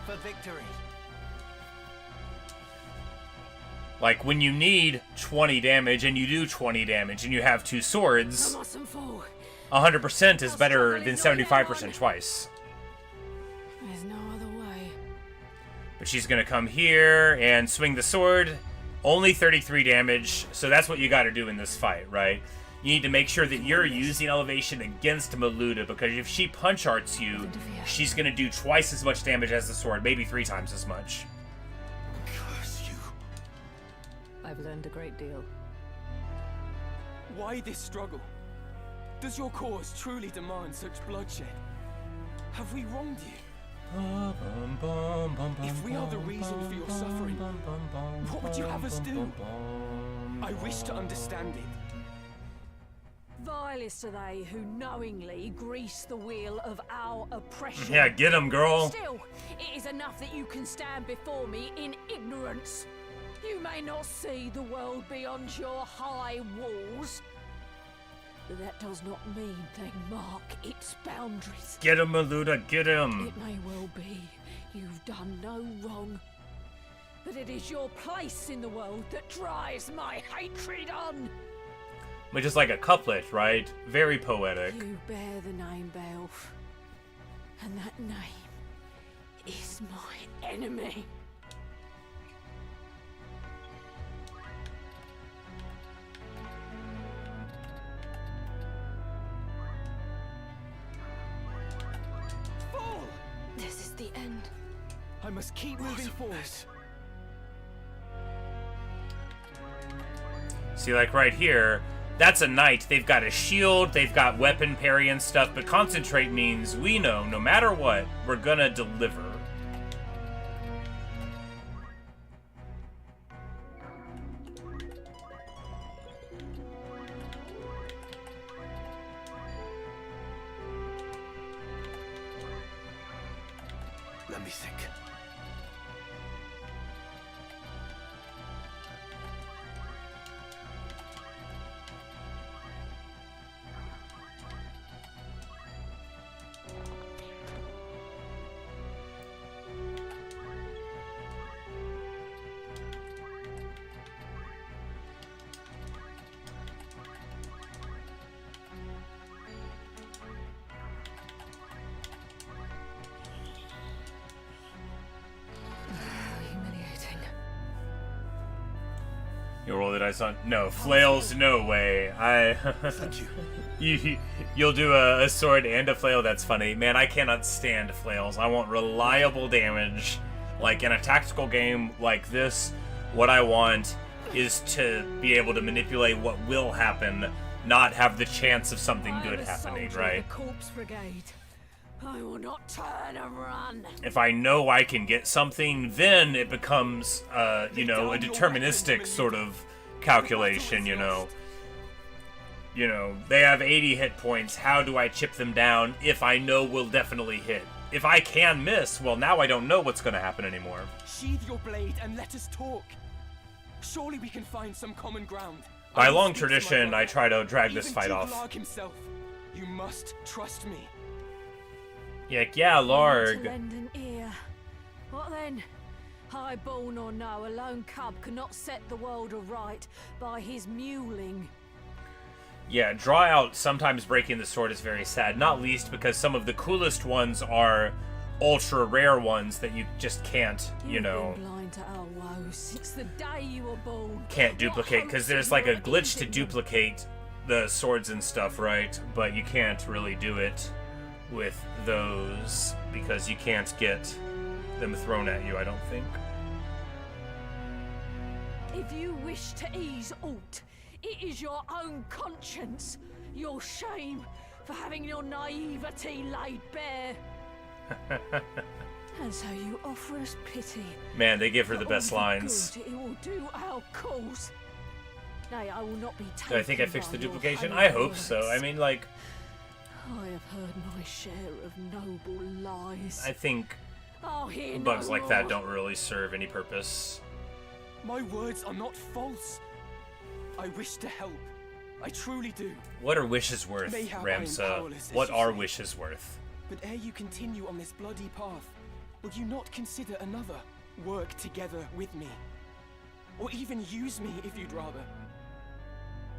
For victory. Like, when you need 20 damage, and you do 20 damage, and you have 2 swords, 100% is better than 75% twice. There's no other way. But she's gonna come here and swing the sword. Only 33 damage, so that's what you gotta do in this fight, right? You need to make sure that you're using elevation against Maluda, because if she punch arts you, she's gonna do twice as much damage as the sword, maybe 3 times as much. Curse you. I've learned a great deal. Why this struggle? Does your cause truly demand such bloodshed? Have we wronged you? If we are the reason for your suffering, what would you have us do? I wish to understand it. Vilest are they who knowingly grease the wheel of our oppression. Yeah, get him, girl. Still, it is enough that you can stand before me in ignorance. You may not see the world beyond your high walls, but that does not mean they mark its boundaries. Get him, Maluda, get him. It may well be you've done no wrong, but it is your place in the world that drives my hatred on. Which is like a couplet, right? Very poetic. You bear the name Beowulf, and that name is my enemy. This is the end. I must keep moving forward. See, like right here, that's a knight. They've got a shield, they've got weapon parry and stuff, but concentrate means we know, no matter what, we're gonna deliver. Let me think. You roll the dice on? No, flails, no way. Thank you. You'll do a sword and a flail? That's funny. Man, I cannot stand flails. I want reliable damage. Like, in a tactical game like this, what I want is to be able to manipulate what will happen, not have the chance of something good happening, right? The Corpse Brigade. I will not turn and run. If I know I can get something, then it becomes, you know, a deterministic sort of calculation, you know. You know, they have 80 hit points. How do I chip them down if I know we'll definitely hit? If I can miss, well, now I don't know what's going to happen anymore. Sheathe your blade and let us talk. Surely we can find some common ground. By long tradition, I try to drag this fight off. Larg himself, you must trust me. Yeah, Larg. To lend an ear. What then? High-born or no, a lone cub cannot set the world aright by his mewling. Yeah, draw out sometimes breaking the sword is very sad, not least because some of the coolest ones are ultra rare ones that you just can't, you know, You've been blind to our woes since the day you were born. can't duplicate, because there's like a glitch to duplicate the swords and stuff, right? But you can't really do it with those because you can't get them thrown at you, I don't think. If you wish to ease aught, it is your own conscience, your shame for having your naivety laid bare. And so you offer us pity. Man, they give her the for best all the lines. good it will do our cause. Nay, I will not be taken. Do I think I fixed by the your duplication? hallowed I hope so. words. I mean, like, I have heard my share of noble lies. I think I'll hear bugs no like that more. don't really serve any purpose. My words are not false. I wish to help. I truly do. What are wishes worth, Mayhap I am Ramsa? powerless, as What you are say. wishes worth? But ere you continue on this bloody path, will you not consider another? Work together with me. Or even use me if you'd rather.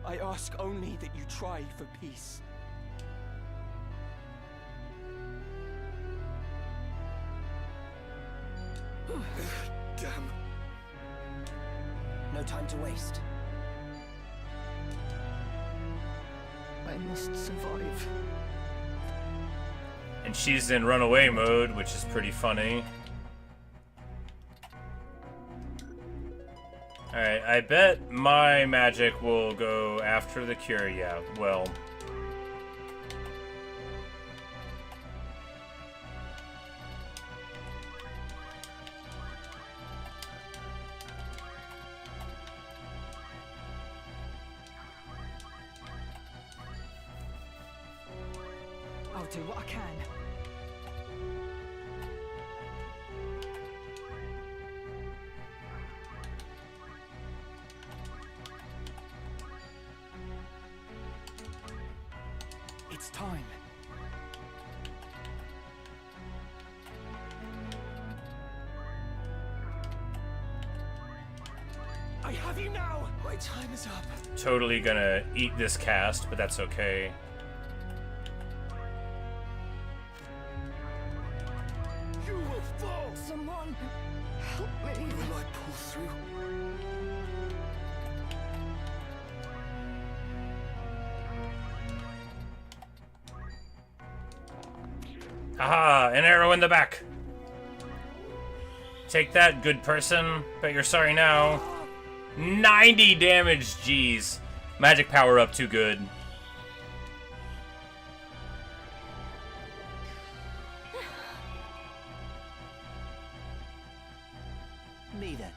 I ask only that you try for peace. Damn. No time to waste. I must survive. And she's in runaway mode, which is pretty funny. Alright, I bet my magic will go after the cure. Yeah, well. I'll do what I can. It's time. I have you now! My time is up. Totally gonna eat this cast, but that's okay. You will fall! Someone help me. Will I pull through? Haha, an arrow in the back. Take that, good person. Bet you're sorry now. 90 damage, jeez. Magic power up too good. Me then.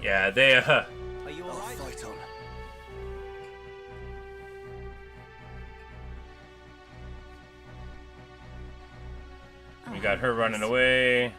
Yeah, they, Are you I'll alright? fight on. we got her running away.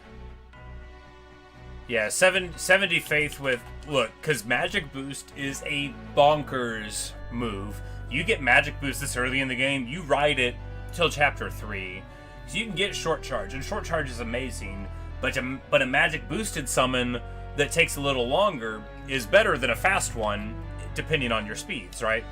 Yeah, 70 faith with... Look, because Magic Boost is a bonkers move. You get Magic Boost this early in the game, you ride it till Chapter 3. So you can get Short Charge, and Short Charge is amazing, but a Magic Boosted summon that takes a little longer is better than a fast one, depending on your speeds, right?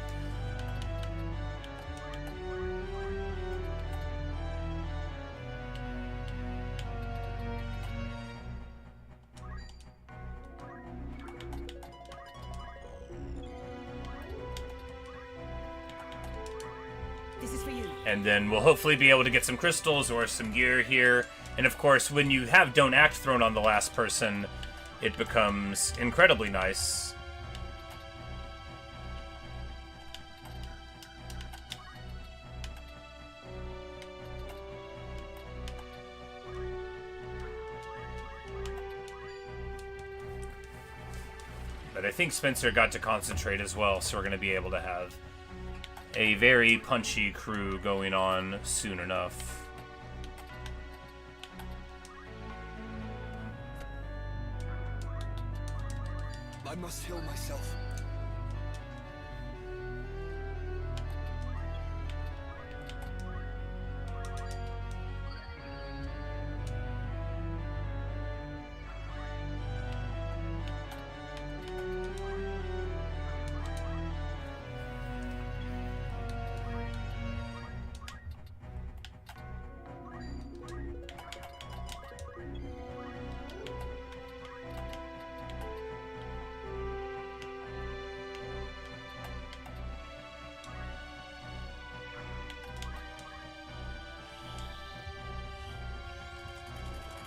And then we'll hopefully be able to get some crystals or some gear here. And of course, when you have Don't Act thrown on the last person, it becomes incredibly nice. But I think Spencer got to concentrate as well, so we're going to be able to have a very punchy crew going on soon enough. I must heal myself.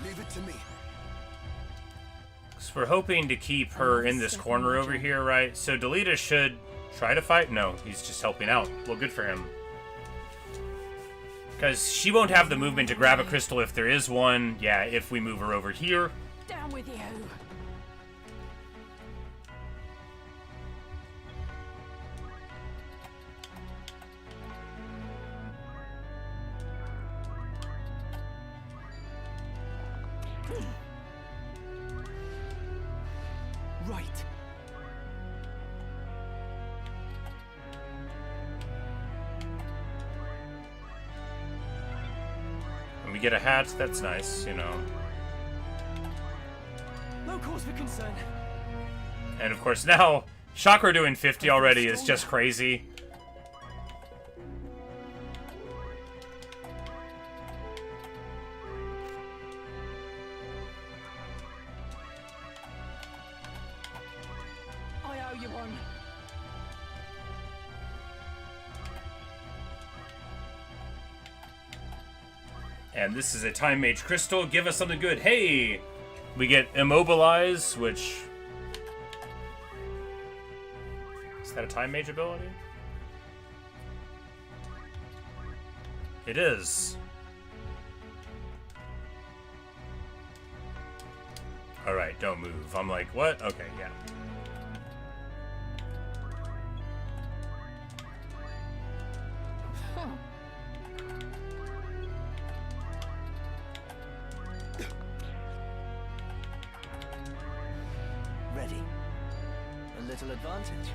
Leave it to me. So we're hoping to keep her in this corner over here, right? So Delita should try to fight? No, he's just helping out. Well, good for him. Because she won't have the movement to grab a crystal if there is one. Yeah, if we move her over here. Down with you. Right. When we get a hat, that's nice, you know. No cause for concern. And of course now, Chakra doing 50 already is just crazy. I owe you one. And this is a Time Mage Crystal. Give us something good. Hey! We get Immobilize, which... Is that a Time Mage ability? It is. Alright, don't move. I'm like, what? Okay, yeah. Ready. A little advantage.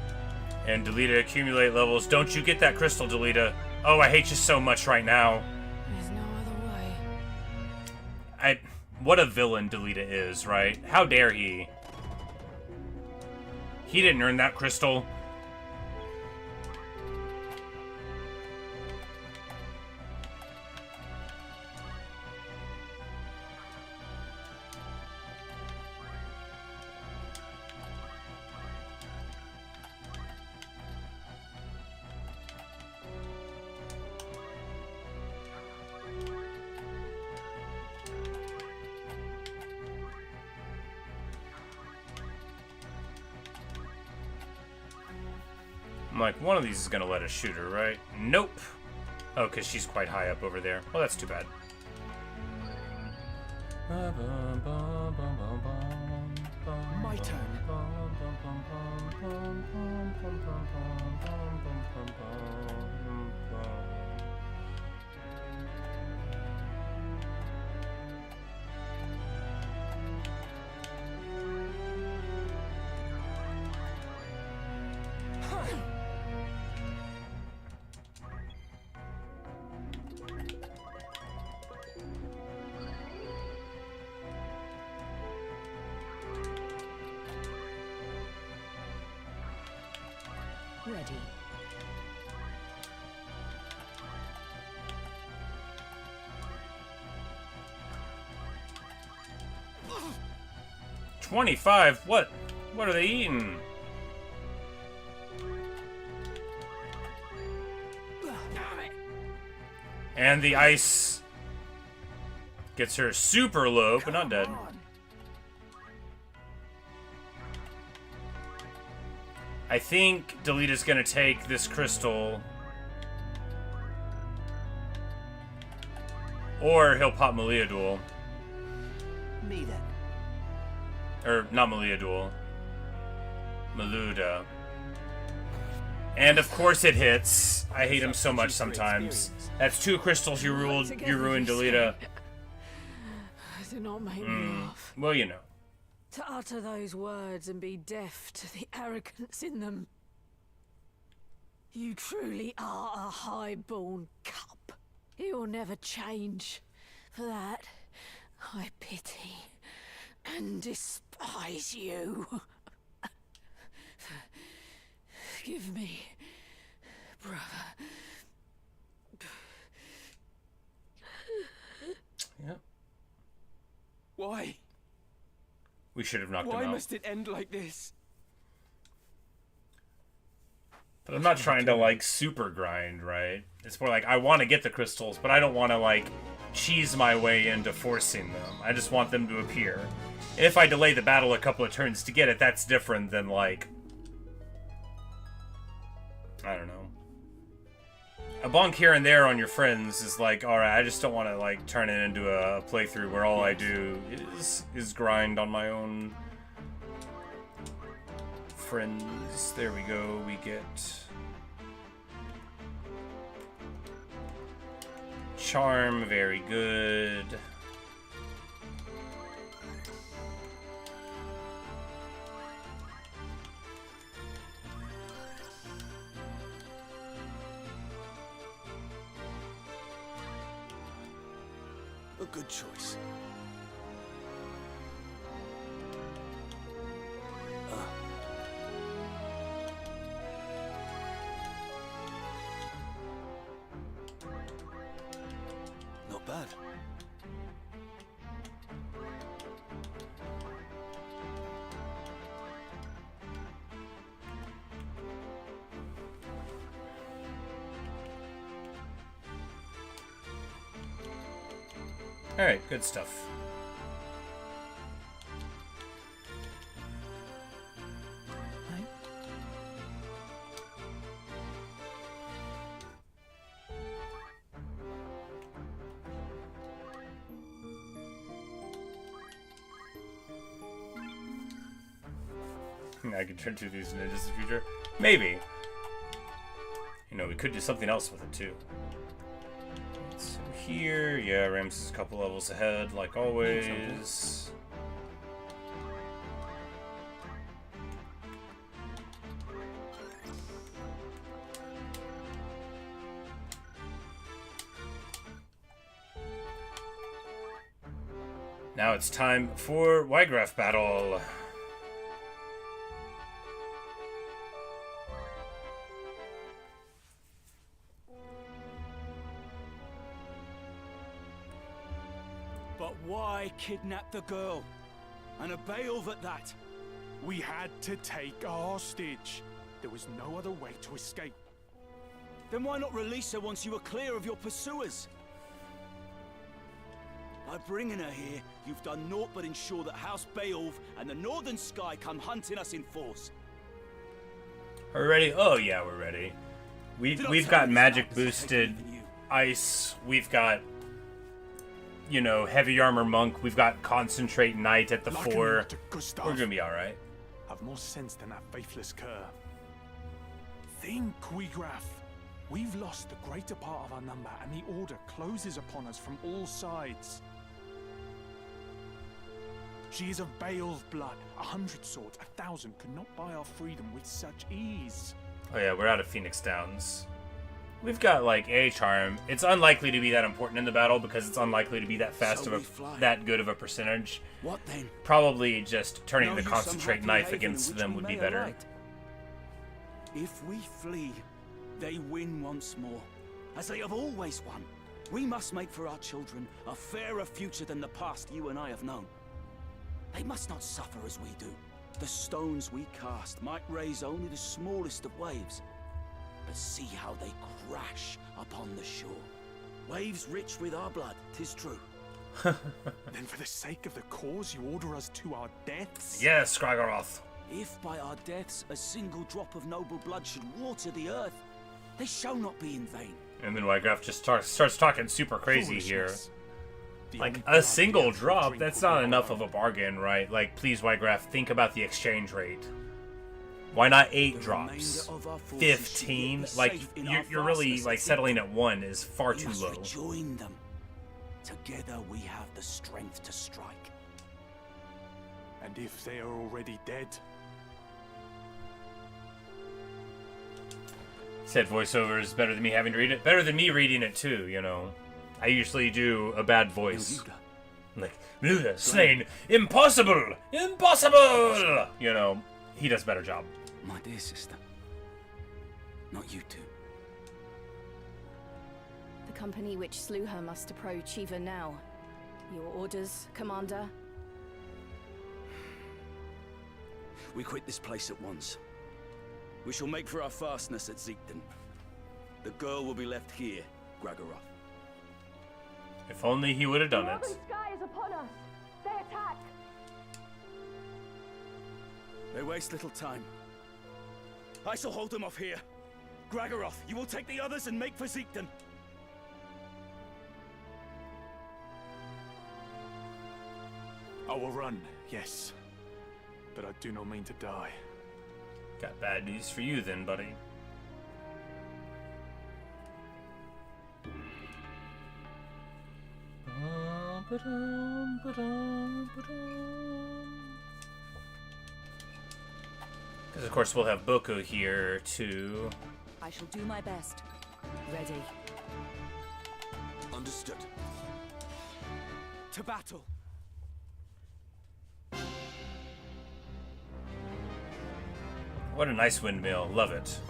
And Delita accumulate levels. Don't you get that crystal, Delita. Oh, I hate you so much right now. There's no other way. What a villain Delita is, right? How dare he? He didn't earn that crystal. I'm like, one of these is gonna let us shoot her, right? Nope. Oh, because she's quite high up over there. Well, that's too bad. My turn. Ready. $25? What? What are they eating? And the ice gets her super low, but not dead. I think Delita's gonna take this crystal. Or he'll pop Meliadul. Me then. Or, not Meliadul. Meluda. And of course it hits. I hate him so much sometimes. That's 2 crystals you ruined Delita. Do not make me laugh. Well, you know. To utter those words and be deaf to the arrogance in them. You truly are a high-born cup. It will never change. For that, I pity and despise you. Forgive me, brother. Yep. Why? We should have knocked him Why out. must it end like this? But I'm not trying to, like, super grind, right? It's more like, I want to get the crystals, but I don't want to, like, cheese my way into forcing them. I just want them to appear. If I delay the battle a couple of turns to get it, that's different than, like... I don't know. A bonk here and there on your friends is like, alright, I just don't want to, like, turn it into a playthrough where all I do is grind on my own friends. There we go, we get... Charm, very good. A good choice. Not bad. Alright, good stuff. I could turn to these ninjas in the future. Maybe. You know, we could do something else with it too. So here, yeah, Rams is a couple levels ahead, like always. Now it's time for Wygraf battle. But why kidnap the girl? And a Beowulf at that? We had to take a hostage. There was no other way to escape. Then why not release her once you were clear of your pursuers? By bringing her here, you've done naught but ensure that House Beowulf and the Northern Sky come hunting us in force. Are we ready? Oh yeah, we're ready. We've got magic boosted ice. We've got, you know, heavy armor monk. We've got concentrate knight at the 4. We're gonna be all right. Have more sense than that faithless cur. Think, Wygraf. We've lost the greater part of our number, and the Order closes upon us from all sides. She is of Beowulf's blood. 100 swords, 1,000 could not buy our freedom with such ease. Oh yeah, we're out of Phoenix Downs. We've got like a charm. It's unlikely to be that important in the battle because it's unlikely to be that fast So that good of a percentage. What then? Probably just turning No the use concentrate some happy knife haven in against which them we would be may better. alight. If we flee, they win once more, as they have always won. We must make for our children a fairer future than the past you and I have known. They must not suffer as we do. The stones we cast might raise only the smallest of waves, but see how they crash upon the shore. Waves rich with our blood, 'tis true. Then for the sake of the cause, you order us to our deaths? Yes, Gragaroth. If by our deaths a single drop of noble blood should water the earth, they shall not be in vain. And then Wygraf just starts talking super crazy here. The Like, only a blood single the elves will drop, drink that's will be not our enough own. of a bargain, right? Like, please, Wygraf, think about the exchange rate. Why not 8 drops? 15? Like, you're really, like, settling at 1 is far too low. Rejoin them. Together we have the strength to strike. And if they are already dead? Said voiceover is better than me having to read it. Better than me reading it, too, you know. I usually do a bad voice. Like, Meluda, slain, impossible! Impossible! You know, he does a better job. My dear sister, not you two. The company which slew her must approach even now. Your orders, Commander? We quit this place at once. We shall make for our fastness at Ziekden. The girl will be left here, Gragaroth. If only he would have done the it. open sky is upon us. They attack. They waste little time. I shall hold them off here. Gragaroth, you will take the others and make for Ziekden. I will run, yes. But I do not mean to die. Got bad news for you then, buddy. Because of course we'll have Boko here too. I shall do my best. Ready. Understood. To battle. What a nice windmill. Love it.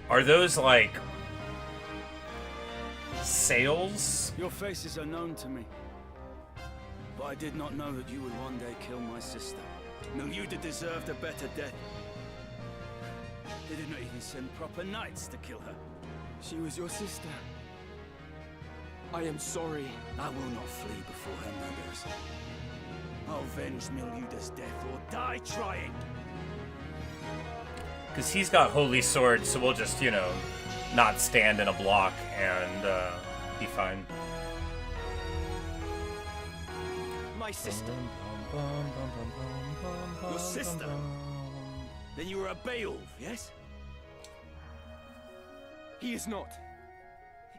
Are those like sails? Your faces are known to me. But I did not know that you would one day kill my sister. Meluda deserved a better death. They did not even send proper knights to kill her. She was your sister. I am sorry. I will not flee before her murderers. I'll avenge Meluda's death or die trying. Because he's got holy sword, so we'll just, you know, not stand in a block and be fine. My sister. Your sister? Then you were a Beowulf, yes? He is not.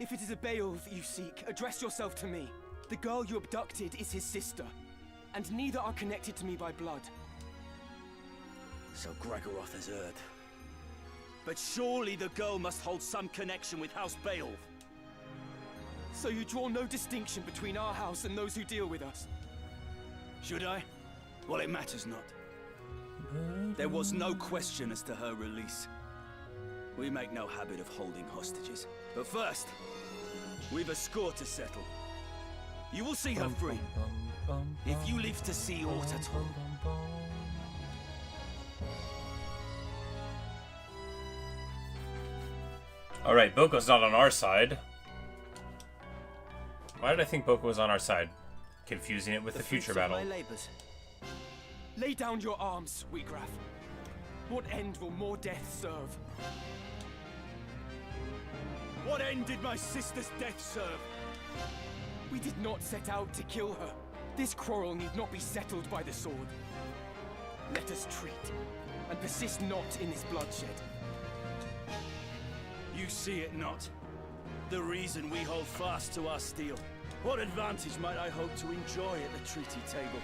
If it is a Beowulf you seek, address yourself to me. The girl you abducted is his sister, and neither are connected to me by blood. So Gragaroth has erred. But surely the girl must hold some connection with House Beowulf. So you draw no distinction between our house and those who deal with us? Should I? Well, it matters not. There was no question as to her release. We make no habit of holding hostages. But first, we've a score to settle. You will see her free, if you live to see aught at all. Alright, Boko's not on our side. Why did I think Boko was on our side? Confusing it with the future battle. Lay down your arms, Wygraf. What end will more death serve? What end did my sister's death serve? We did not set out to kill her. This quarrel need not be settled by the sword. Let us treat, and persist not in this bloodshed. You see it not. The reason we hold fast to our steel. What advantage might I hope to enjoy at the treaty table?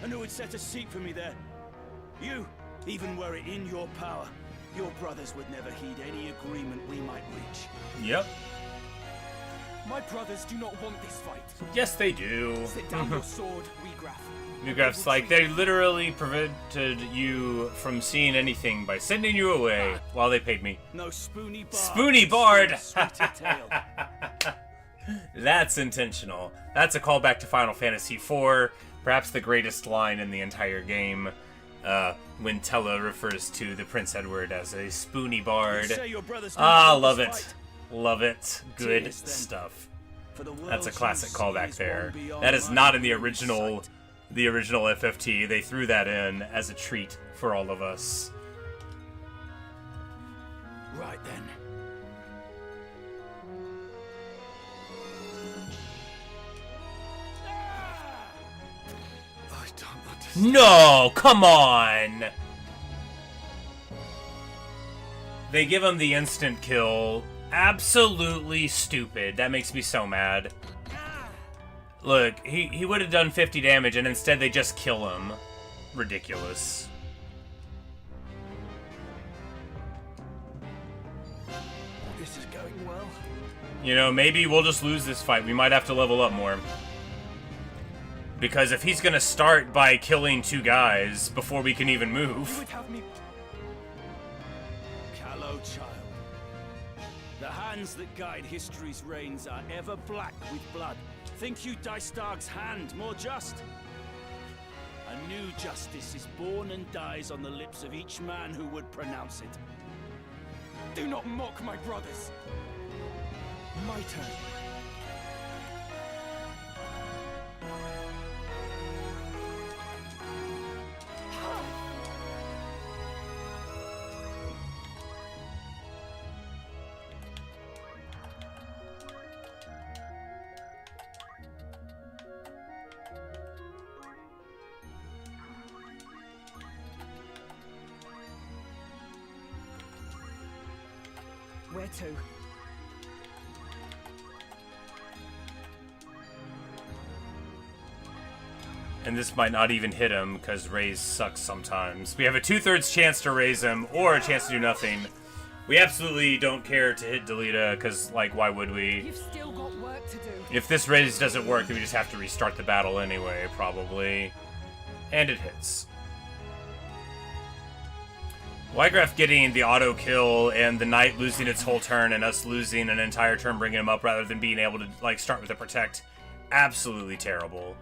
And who would set a seat for me there? You, even were it in your power, your brothers would never heed any agreement we might reach. Yep. My brothers do not want this fight. Yes, they do. Set down your sword, Wygraf. Wygraf's like, they literally prevented you from seeing anything by sending you away while they paid me. No spoony bard. Spoony bard! That's intentional. That's a callback to Final Fantasy IV, perhaps the greatest line in the entire game, when Tella refers to the Prince Edward as a spoony bard. You say your brothers Ah, don't love this it. fight? Love it. Good Cheers, then. stuff. For the That's a world classic you see callback is there. one beyond That is my not in the very original sight. FFT. They threw that in as a treat for all of us. Right then. I don't understand. No, come on. They give him the instant kill. Absolutely stupid. That makes me so mad. Look, he would have done 50 damage, and instead they just kill him. Ridiculous. This is going well. You know, maybe we'll just lose this fight. We might have to level up more. Because if he's gonna start by killing 2 guys before we can even You move... would have me. Callow child. The hands that guide history's reins are ever black with blood. Think you Dystarg's hand more just? A new justice is born and dies on the lips of each man who would pronounce it. Do not mock my brothers. My turn. Where to? And this might not even hit him, because raise sucks sometimes. We have a 2/3 chance to raise him, or a chance to do nothing. We absolutely don't care to hit Delita, because, like, why would we? You've still got work to do. If this raise doesn't work, then we just have to restart the battle anyway, probably. And it hits. Wygraf getting the auto kill and the knight losing its whole turn and us losing an entire turn bringing him up rather than being able to, like, start with a protect. Absolutely terrible.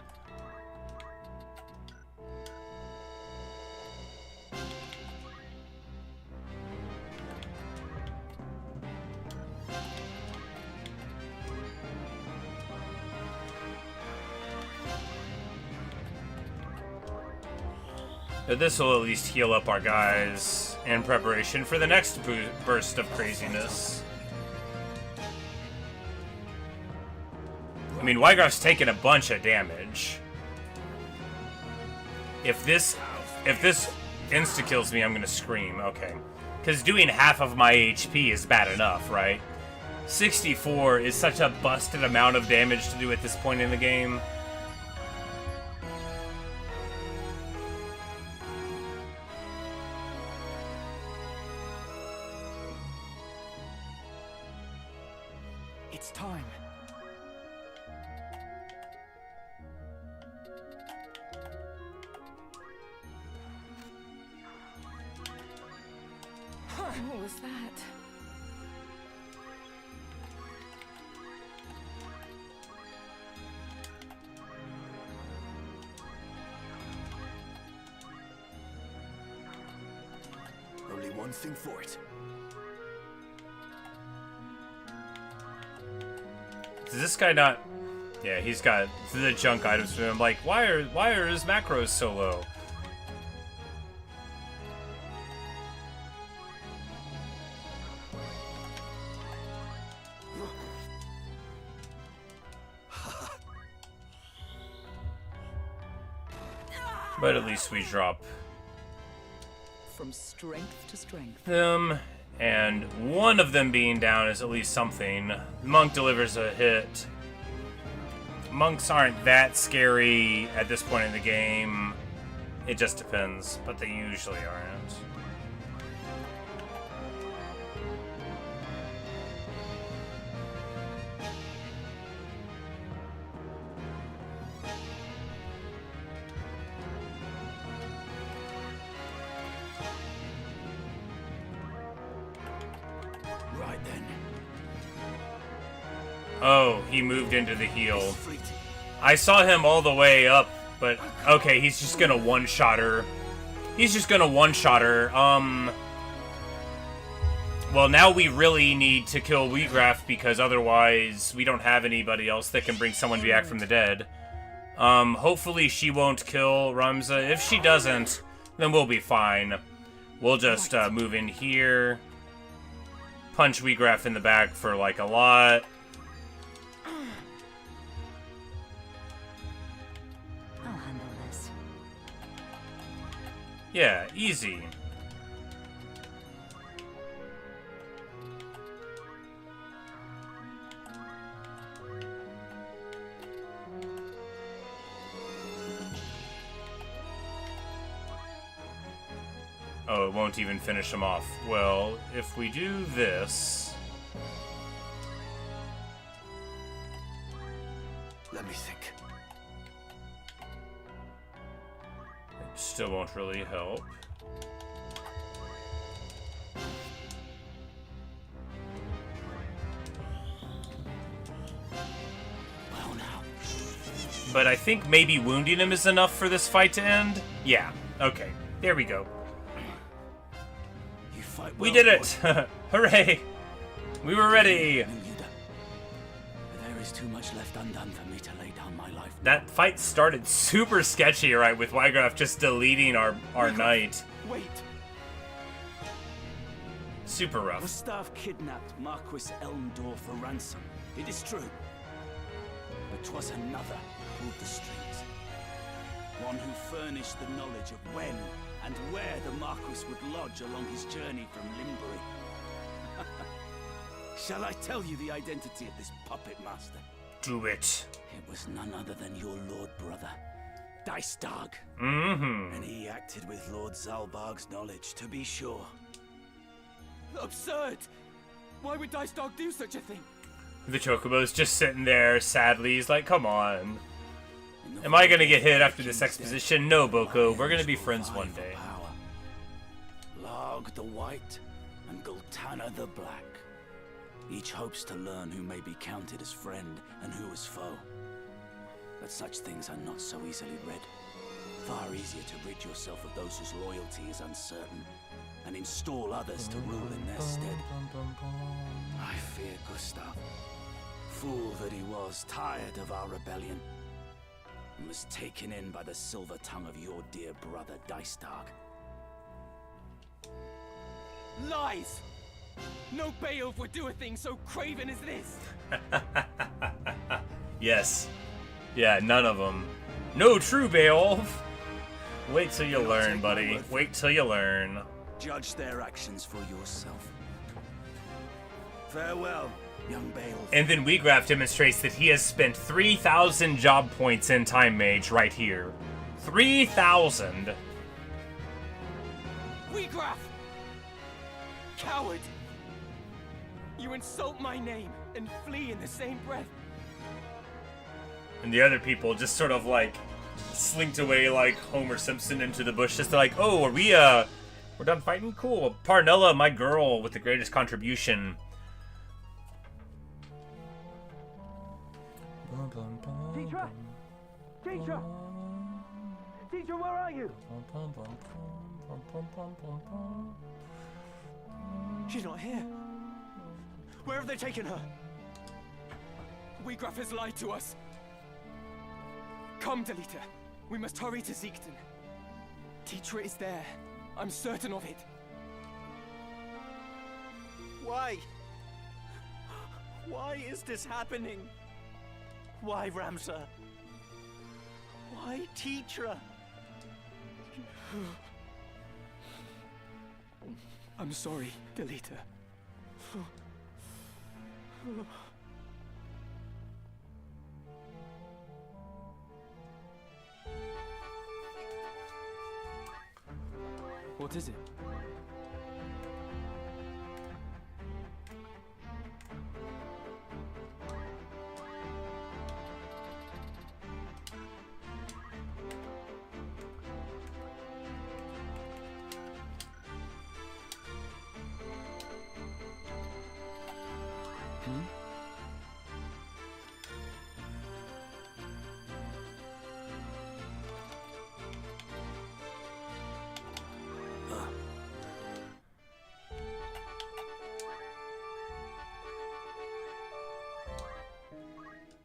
But this will at least heal up our guys in preparation for the next burst of craziness. I mean, Wygraf's taken a bunch of damage. If this insta-kills me, I'm gonna scream. Okay. Because doing half of my HP is bad enough, right? 64 is such a busted amount of damage to do at this point in the game. It's time. What was that? Only one thing for it. Does this guy not... Yeah, he's got the junk items for him. Like, why are his macros so low? But at least we drop From strength to strength. them, and one of them being down is at least something. The monk delivers a hit. Monks aren't that scary at this point in the game. It just depends, but they usually aren't. Right then. Oh, he moved into the heal. I saw him all the way up, but okay, he's just gonna one-shot her. He's just gonna one-shot her. Well, now we really need to kill Wheatgraf because otherwise we don't have anybody else that can bring someone back from the dead. Hopefully she won't kill Ramza. If she doesn't, then we'll be fine. We'll just move in here, punch Wheatgraf in the back for like a lot. I'll handle this. Yeah, easy. Oh, it won't even finish him off. Well, if we do this... Let me think. It still won't really help. Well, now. But I think maybe wounding him is enough for this fight to end? Yeah, okay. There we go. We did it! Hooray! We were ready! There is too much left undone for me to lay down my life. That fight started super sketchy, right? With Wheatgraf just deleting our knight. Wait! Super rough. Gustav kidnapped Marquis Elmdor for ransom. It is true. But 'twas another who pulled the strings. One who furnished the knowledge of when and where the Marquis would lodge along his journey from Limbury. Shall I tell you the identity of this puppet master? Do it. It was none other than your lord brother, Dicedog. Mm-hmm. And he acted with Lord Zalbarg's knowledge, to be sure. Absurd! Why would Dicedog do such a thing? The Chocobo's just sitting there sadly. He's like, come on. Am I gonna get hit after this exposition? No, Boko. We're gonna be friends one day. Larg the White and Gultana the Black. Each hopes to learn who may be counted as friend and who as foe. But such things are not so easily read. Far easier to rid yourself of those whose loyalty is uncertain and install others to rule in their stead. I fear Gustav, fool that he was, tired of our rebellion, and was taken in by the silver tongue of your dear brother Dicedog. Lies! No Beowulf would do a thing so craven as this! Yes. Yeah, none of them. No true Beowulf! Wait till you learn, buddy. Wait till you learn. Judge their actions for yourself. Farewell, young Beowulf. And then Wheatgraf demonstrates that he has spent 3,000 job points in Time Mage right here. 3,000! Wheatgraf! Coward! You insult my name and flee in the same breath. And the other people just sort of like slinked away like Homer Simpson into the bushes. They're like, oh, are we we're done fighting? Cool. Parnella, my girl with the greatest contribution. Teacher! Teacher! Teacher, where are you? She's not here. Where have they taken her? Wheatgraf has lied to us. Come, Delita. We must hurry to Ziekden. Teacher is there. I'm certain of it. Why? Why is this happening? Why, Ramza? Why, Teacher? I'm sorry, Delita. What is it?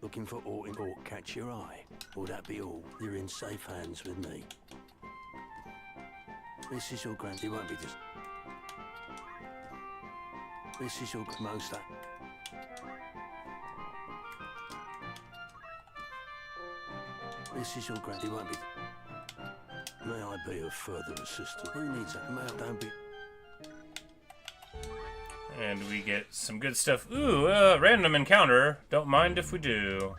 Looking for aught in aught catch your eye? Will that be all? You're in safe hands with me. This is your grand... It won't be just... This is your most... This is your grand... It won't be... May I be of further assistance? Who needs that? May I don't be... And we get some good stuff. Ooh, random encounter. Don't mind if we do.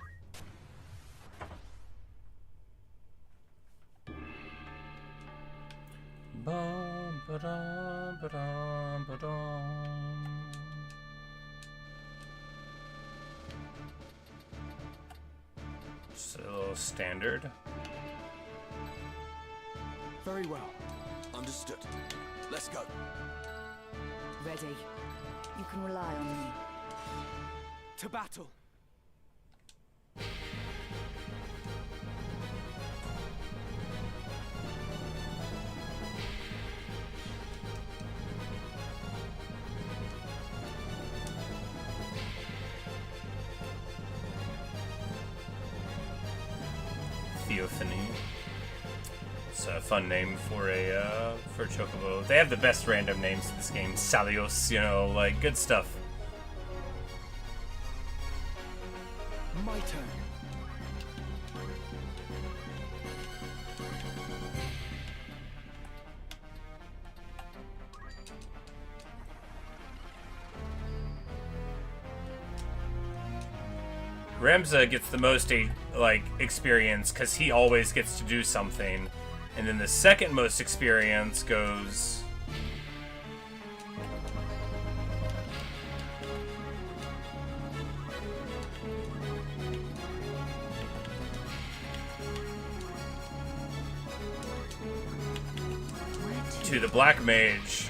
Just a little standard. Very well. Understood. Let's go. Ready. You can rely on me. To battle. Theophany. It's a fun name for a chocobo. They have the best random names in this game. Salios, you know, like good stuff. My turn. Ramza gets the most experience because he always gets to do something, and then the second most experience goes to the Black Mage.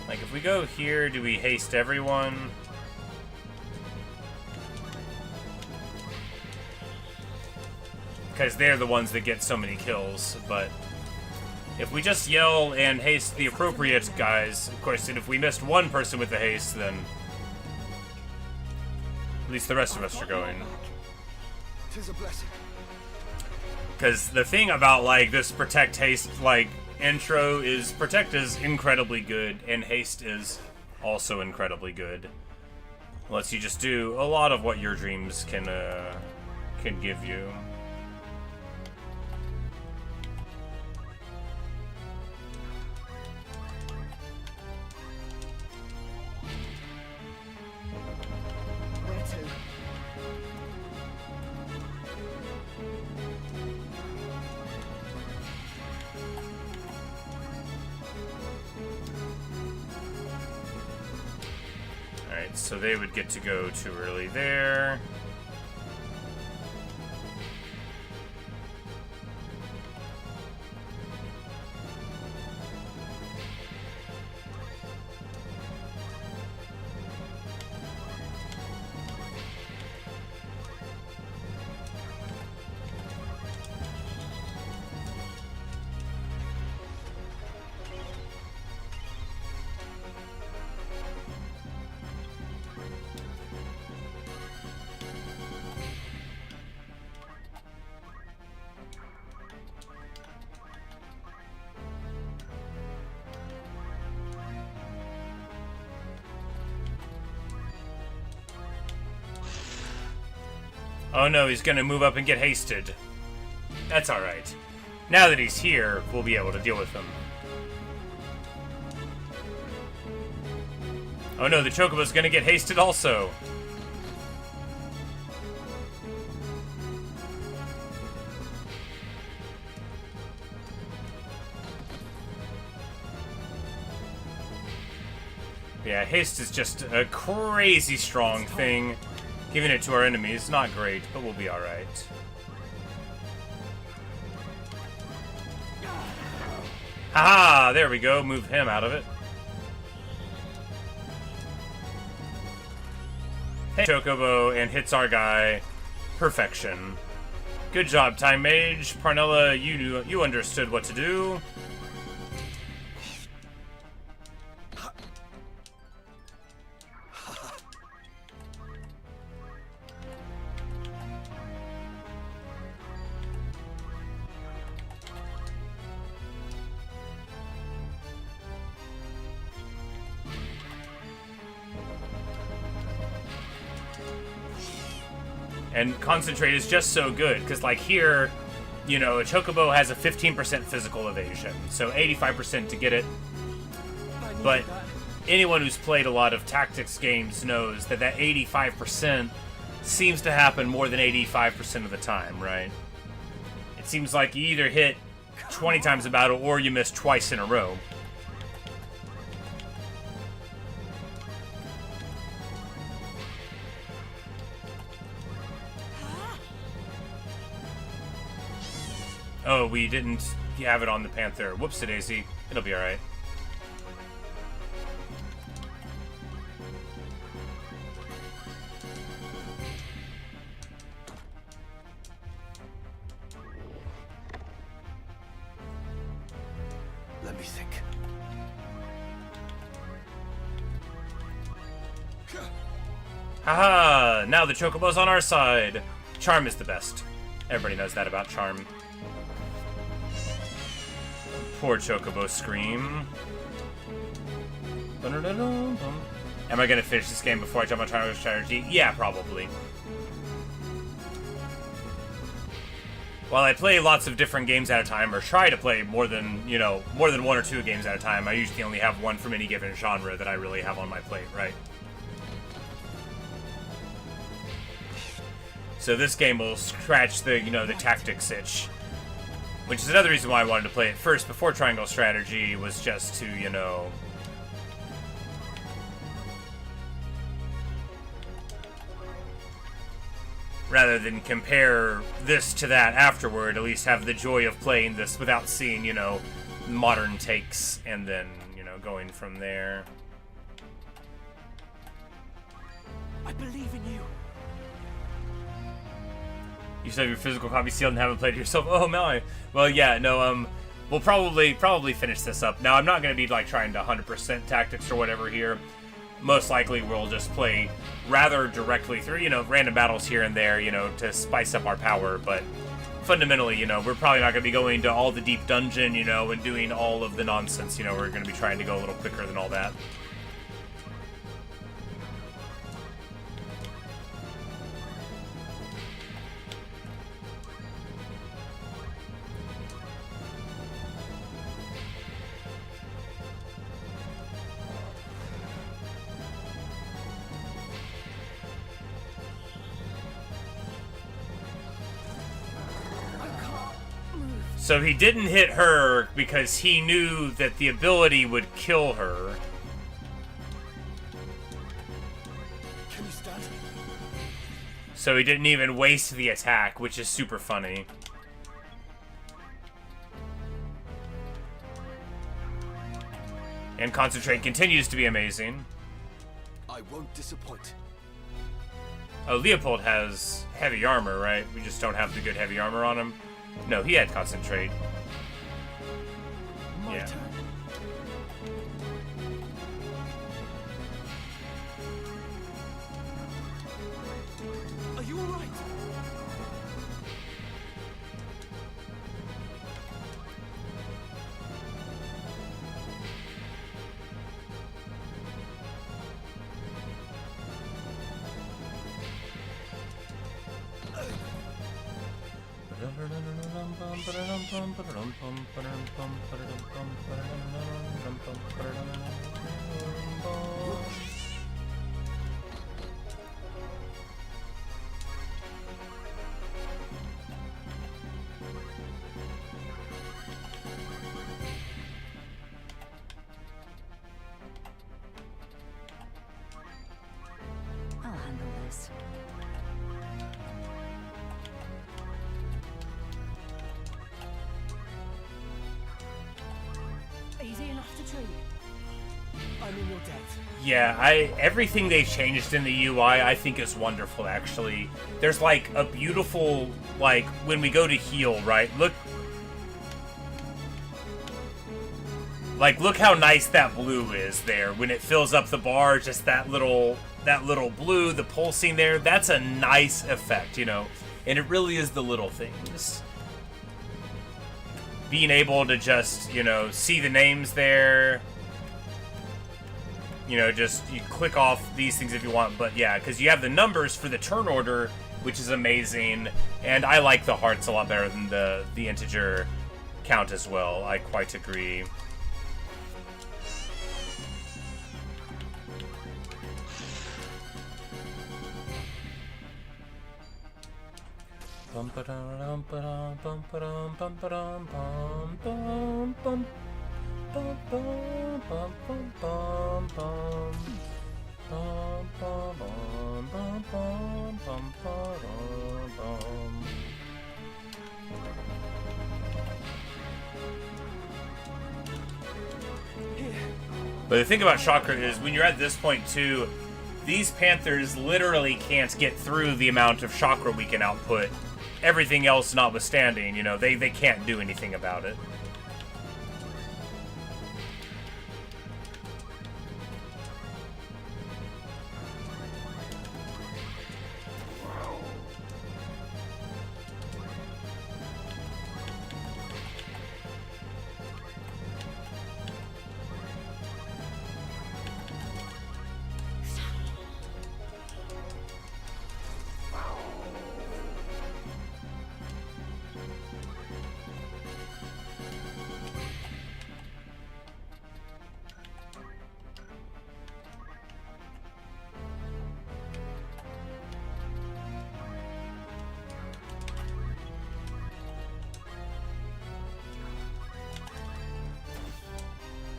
Like, if we go here, do we haste everyone? Because they're the ones that get so many kills, but if we just yell and haste the appropriate guys, of course, and if we missed one person with the haste, then at least the rest of us are going. 'Tis a blessing. Because the thing about, like, this Protect Haste, like, intro is Protect is incredibly good, and Haste is also incredibly good. Lets you just do a lot of what your dreams can give you. Where to? Alright, so they would get to go too early there. Oh no, he's gonna move up and get hasted. That's alright. Now that he's here, we'll be able to deal with him. Oh no, the Chocobo's gonna get hasted also. Yeah, haste is just a crazy strong thing. Giving it to our enemies, not great, but we'll be alright. Haha! There we go, move him out of it. Hey, Chocobo, and hits our guy. Perfection. Good job, Time Mage. Parnella, you understood what to do. And Concentrate is just so good, because like here, you know, a Chocobo has a 15% physical evasion, so 85% to get it. But anyone who's played a lot of tactics games knows that 85% seems to happen more than 85% of the time, right? It seems like you either hit 20 times a battle or you miss twice in a row. Oh, we didn't have it on the Panther. Whoops-a-daisy. It'll be alright. Let me think. Haha! Now the Chocobo's on our side! Charm is the best. Everybody knows that about Charm. Poor Chocobo Scream. Am I gonna finish this game before I jump on Triangle Strategy? Yeah, probably. While I play lots of different games at a time, or try to play more than 1 or 2 games at a time, I usually only have one from any given genre that I really have on my plate, right? So this game will scratch the, the tactics itch. Which is another reason why I wanted to play it first before Triangle Strategy, was just to, rather than compare this to that afterward, at least have the joy of playing this without seeing, modern takes, and then, going from there. I believe in you. You said your physical copy sealed and haven't played it yourself. Oh my. Well, yeah, no, we'll probably finish this up. Now, I'm not going to be, like, trying to 100% tactics or whatever here. Most likely, we'll just play rather directly through, random battles here and there, to spice up our power. But fundamentally, we're probably not going to be going to all the deep dungeon, and doing all of the nonsense. We're going to be trying to go a little quicker than all that. So he didn't hit her because he knew that the ability would kill her. Can you stand? So he didn't even waste the attack, which is super funny. And Concentrate continues to be amazing. I won't disappoint. Oh, Leopold has heavy armor, right? We just don't have the good heavy armor on him. No, he had Concentrate. My yeah. turn. Are you all right? I'll handle this. Easy enough to treat. I'm in your debt. Yeah, everything they've changed in the UI I think is wonderful, actually. There's like a beautiful, like, when we go to heal, right? Look how nice that blue is there. When it fills up the bar, just that little blue, the pulsing there, that's a nice effect, And it really is the little things. Being able to just, see the names there. Just you click off these things if you want. But yeah, because you have the numbers for the turn order which is amazing. And I like the hearts a lot better than the integer count as well. I quite agree. Bum ba dum ba dum bum ba dum bum ba dum bum bum bum bum bum bum bum bum bum bum bum bum bum bum bum bum. But the thing about Chakra is when you're at this point too, these Panthers literally can't get through the amount of Chakra we can output. Everything else notwithstanding, you know, they can't do anything about it.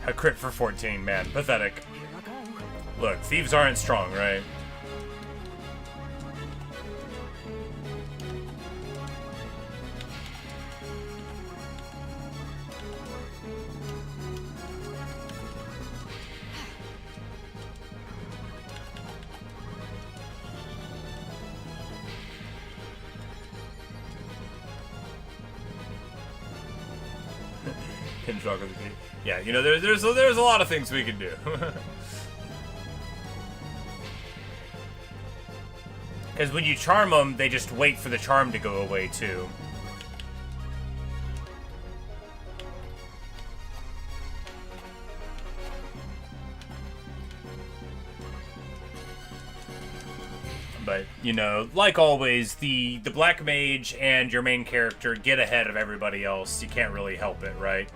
A crit for 14, man. Pathetic. Look, thieves aren't strong, right? Yeah, you know, there's a lot of things we can do. Because when you charm them, they just wait for the charm to go away, too. But, you know, like always, the Black Mage and your main character get ahead of everybody else. You can't really help it, right?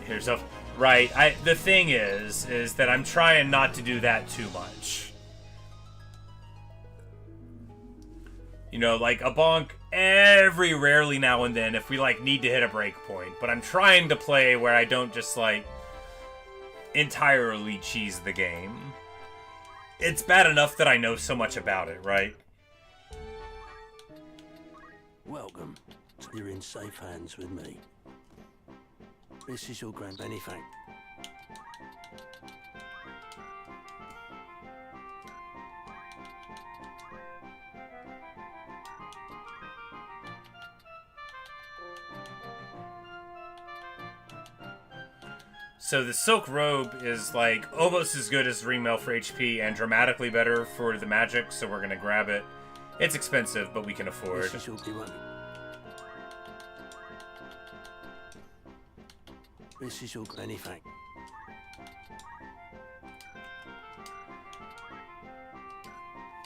Yourself. Right. The thing is that I'm trying not to do that too much. You know, like a bonk every rarely now and then if we like need to hit a break point. But I'm trying to play where I don't just like entirely cheese the game. It's bad enough that I know so much about it, right? Welcome. You're in safe hands with me. This is your grand benefit. So the Silk Robe is like almost as good as Ringmail for HP and dramatically better for the magic, so we're gonna grab it. It's expensive, but we can afford. This is your This is your benefit.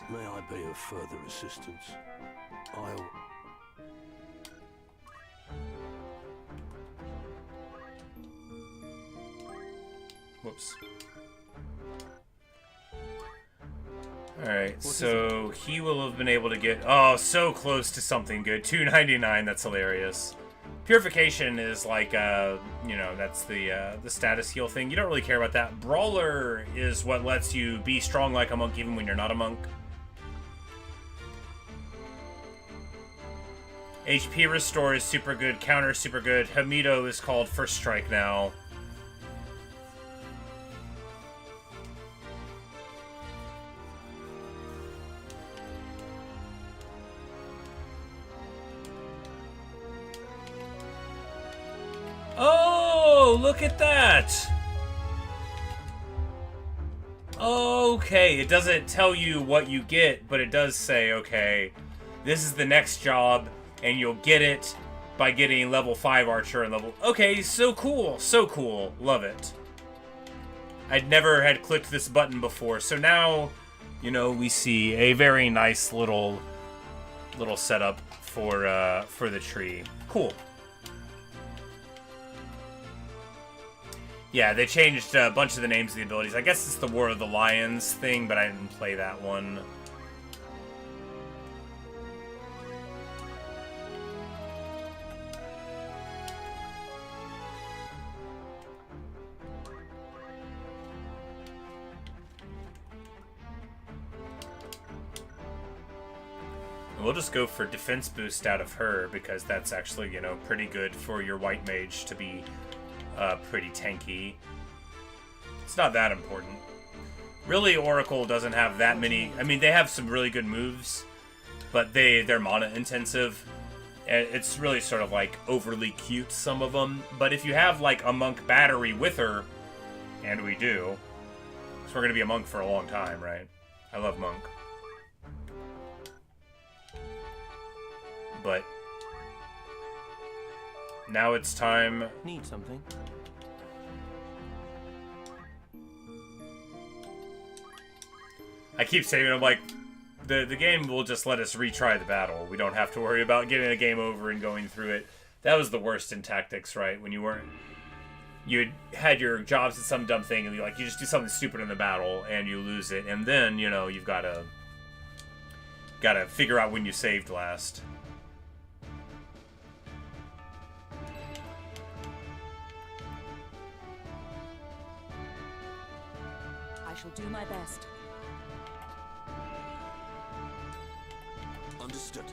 May I be of further assistance? I'll... Whoops. Alright, so he will have been able to get... Oh, so close to something good. 299, that's hilarious. Purification is like, you know, that's the status heal thing. You don't really care about that. Brawler is what lets you be strong like a monk even when you're not a monk. HP restore is super good. Counter is super good. Hamido is called First Strike now. Oh, look at that! Okay, it doesn't tell you what you get, but it does say, okay, this is the next job, and you'll get it by getting level 5 archer and level... Okay, so cool, love it. I'd never had clicked this button before, so now, you know, we see a very nice little setup for the tree. Cool. Yeah, they changed a bunch of the names of the abilities. I guess it's the War of the Lions thing, but I didn't play that one. We'll just go for defense boost out of her, because that's actually, you know, pretty good for your white mage to be pretty tanky. It's not that important. Really, Oracle doesn't have that many... I mean, they have some really good moves, but they're mana intensive. It's really sort of like overly cute, some of them. But if you have like a monk battery with her, and we do, so we're going to be a monk for a long time, right? I love monk. But now it's time. Need something? I keep saying, I'm like, the game will just let us retry the battle. We don't have to worry about getting the game over and going through it. That was the worst in tactics, right? When you had your jobs at some dumb thing, and you just do something stupid in the battle and you lose it, and then, you know, you've gotta figure out when you saved last. I shall do my best. Understood.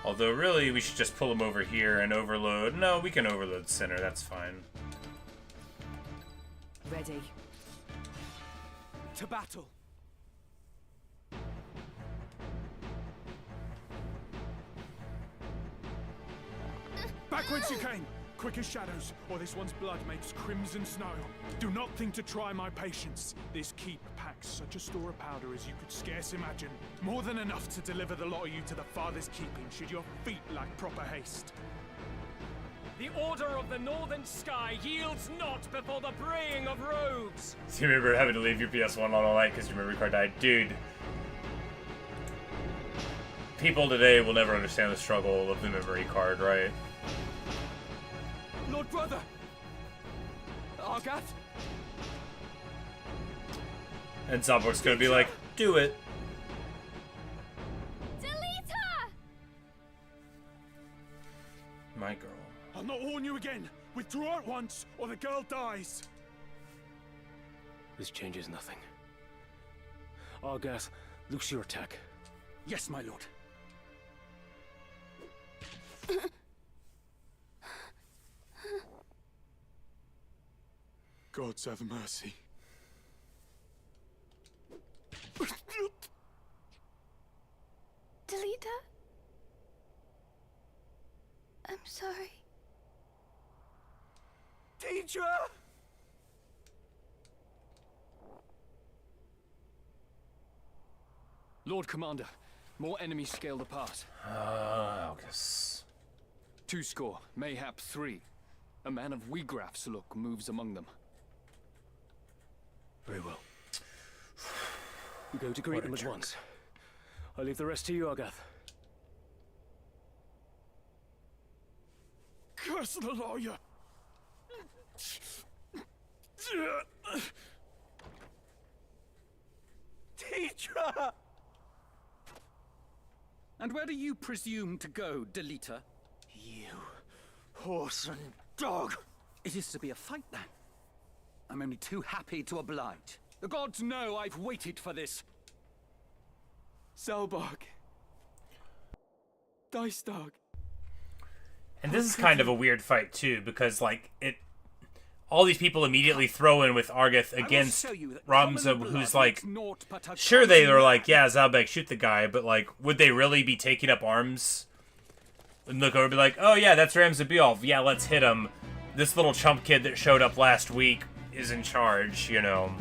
Although, really, we should just pull him over here and overload. No, we can overload center. That's fine. Ready. To battle. Back whence you came! Quick as shadows, or this one's blood makes crimson snow. Do not think to try my patience. This keep packs such a store of powder as you could scarce imagine. More than enough to deliver the lot of you to the farthest keeping, should your feet lack proper haste. The order of the northern sky yields not before the braying of rogues. Do you remember having to leave your PS1 on all night because your memory card died? Dude. People today will never understand the struggle of the memory card, right? Lord Brother! Argath? And Zobok's gonna be like, do it. Delita! My girl. I'll not warn you again. Withdraw at once, or the girl dies. This changes nothing. Argath, loose your attack. Yes, my lord. Gods have mercy. Delita? I'm sorry. Teacher! Lord Commander, more enemies scale the pass. Algus. 2 score, mayhap 3. A man of Wiegraf's look moves among them. Very well. We go to greet them at once. I leave the rest to you, Argath. Curse the lawyer! Teacher! And where do you presume to go, Delita? You whoreson dog! It is to be a fight, then. I'm only too happy to oblige. The gods know I've waited for this. Selbog. Dice dog. And this is kind of a weird fight too, because like all these people immediately throw in with Argath against Ramza, who's like, sure they are like, yeah, Zalbek, shoot the guy, but like, would they really be taking up arms? And look over and be like, oh yeah, that's Ramza Beolf, yeah, let's hit him. This little chump kid that showed up last week is in charge, you know.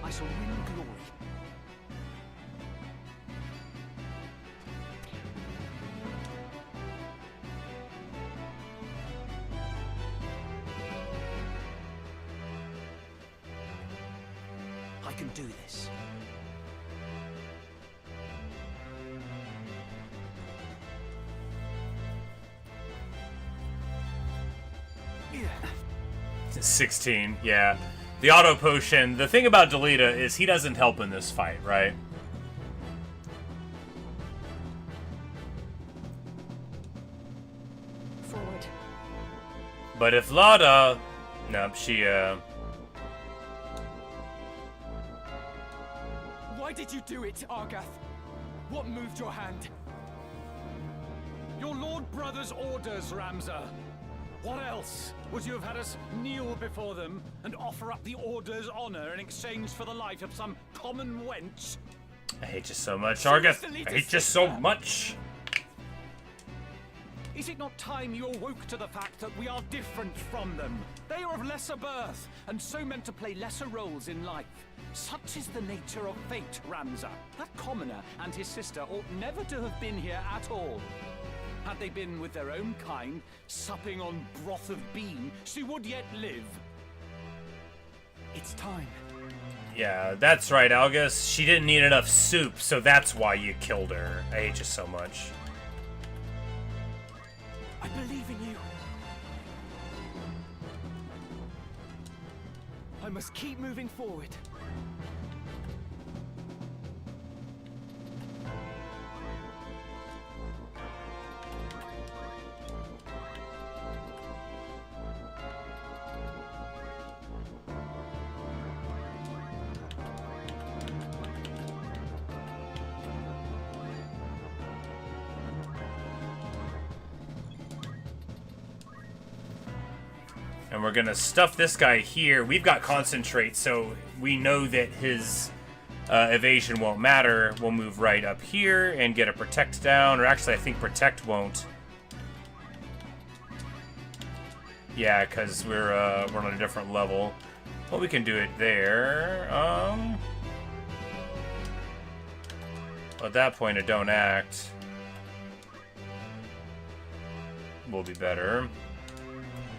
I shall win glory. can do this. Yeah. 16, yeah. The auto potion, the thing about Delita is he doesn't help in this fight, right? Forward. But if Lada... Nope, she, Why did you do it, Argath? What moved your hand? Your Lord Brother's orders, Ramza. What else? Would you have had us kneel before them and offer up the Order's honor in exchange for the life of some common wench? I hate you so much, Argath. I hate you so much. Is it not time you awoke to the fact that we are different from them? They are of lesser birth, and so meant to play lesser roles in life. Such is the nature of fate, Ramza. That commoner and his sister ought never to have been here at all. Had they been with their own kind, supping on broth of bean, she would yet live. It's time. Yeah, that's right, Algus. She didn't eat enough soup, so that's why you killed her. I hate you so much. I believe in you. I must keep moving forward. And we're gonna stuff this guy here. We've got concentrate, so we know that his evasion won't matter. We'll move right up here and get a protect down. Or actually, I think protect won't. Yeah, because we're on a different level. Well, we can do it there. At that point, a don't act will be better.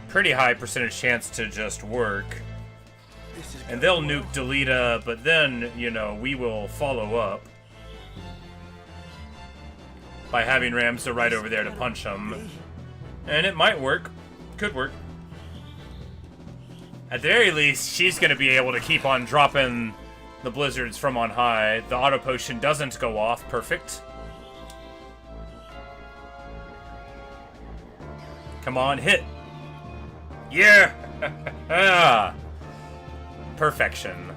Pretty high percentage chance to just work. And they'll nuke Delita, but then, you know, we will follow up by having Ramza right over there to punch him. And it might work. Could work. At the very least, she's going to be able to keep on dropping the blizzards from on high. The auto potion doesn't go off. Perfect. Come on, hit. Yeah! Perfection.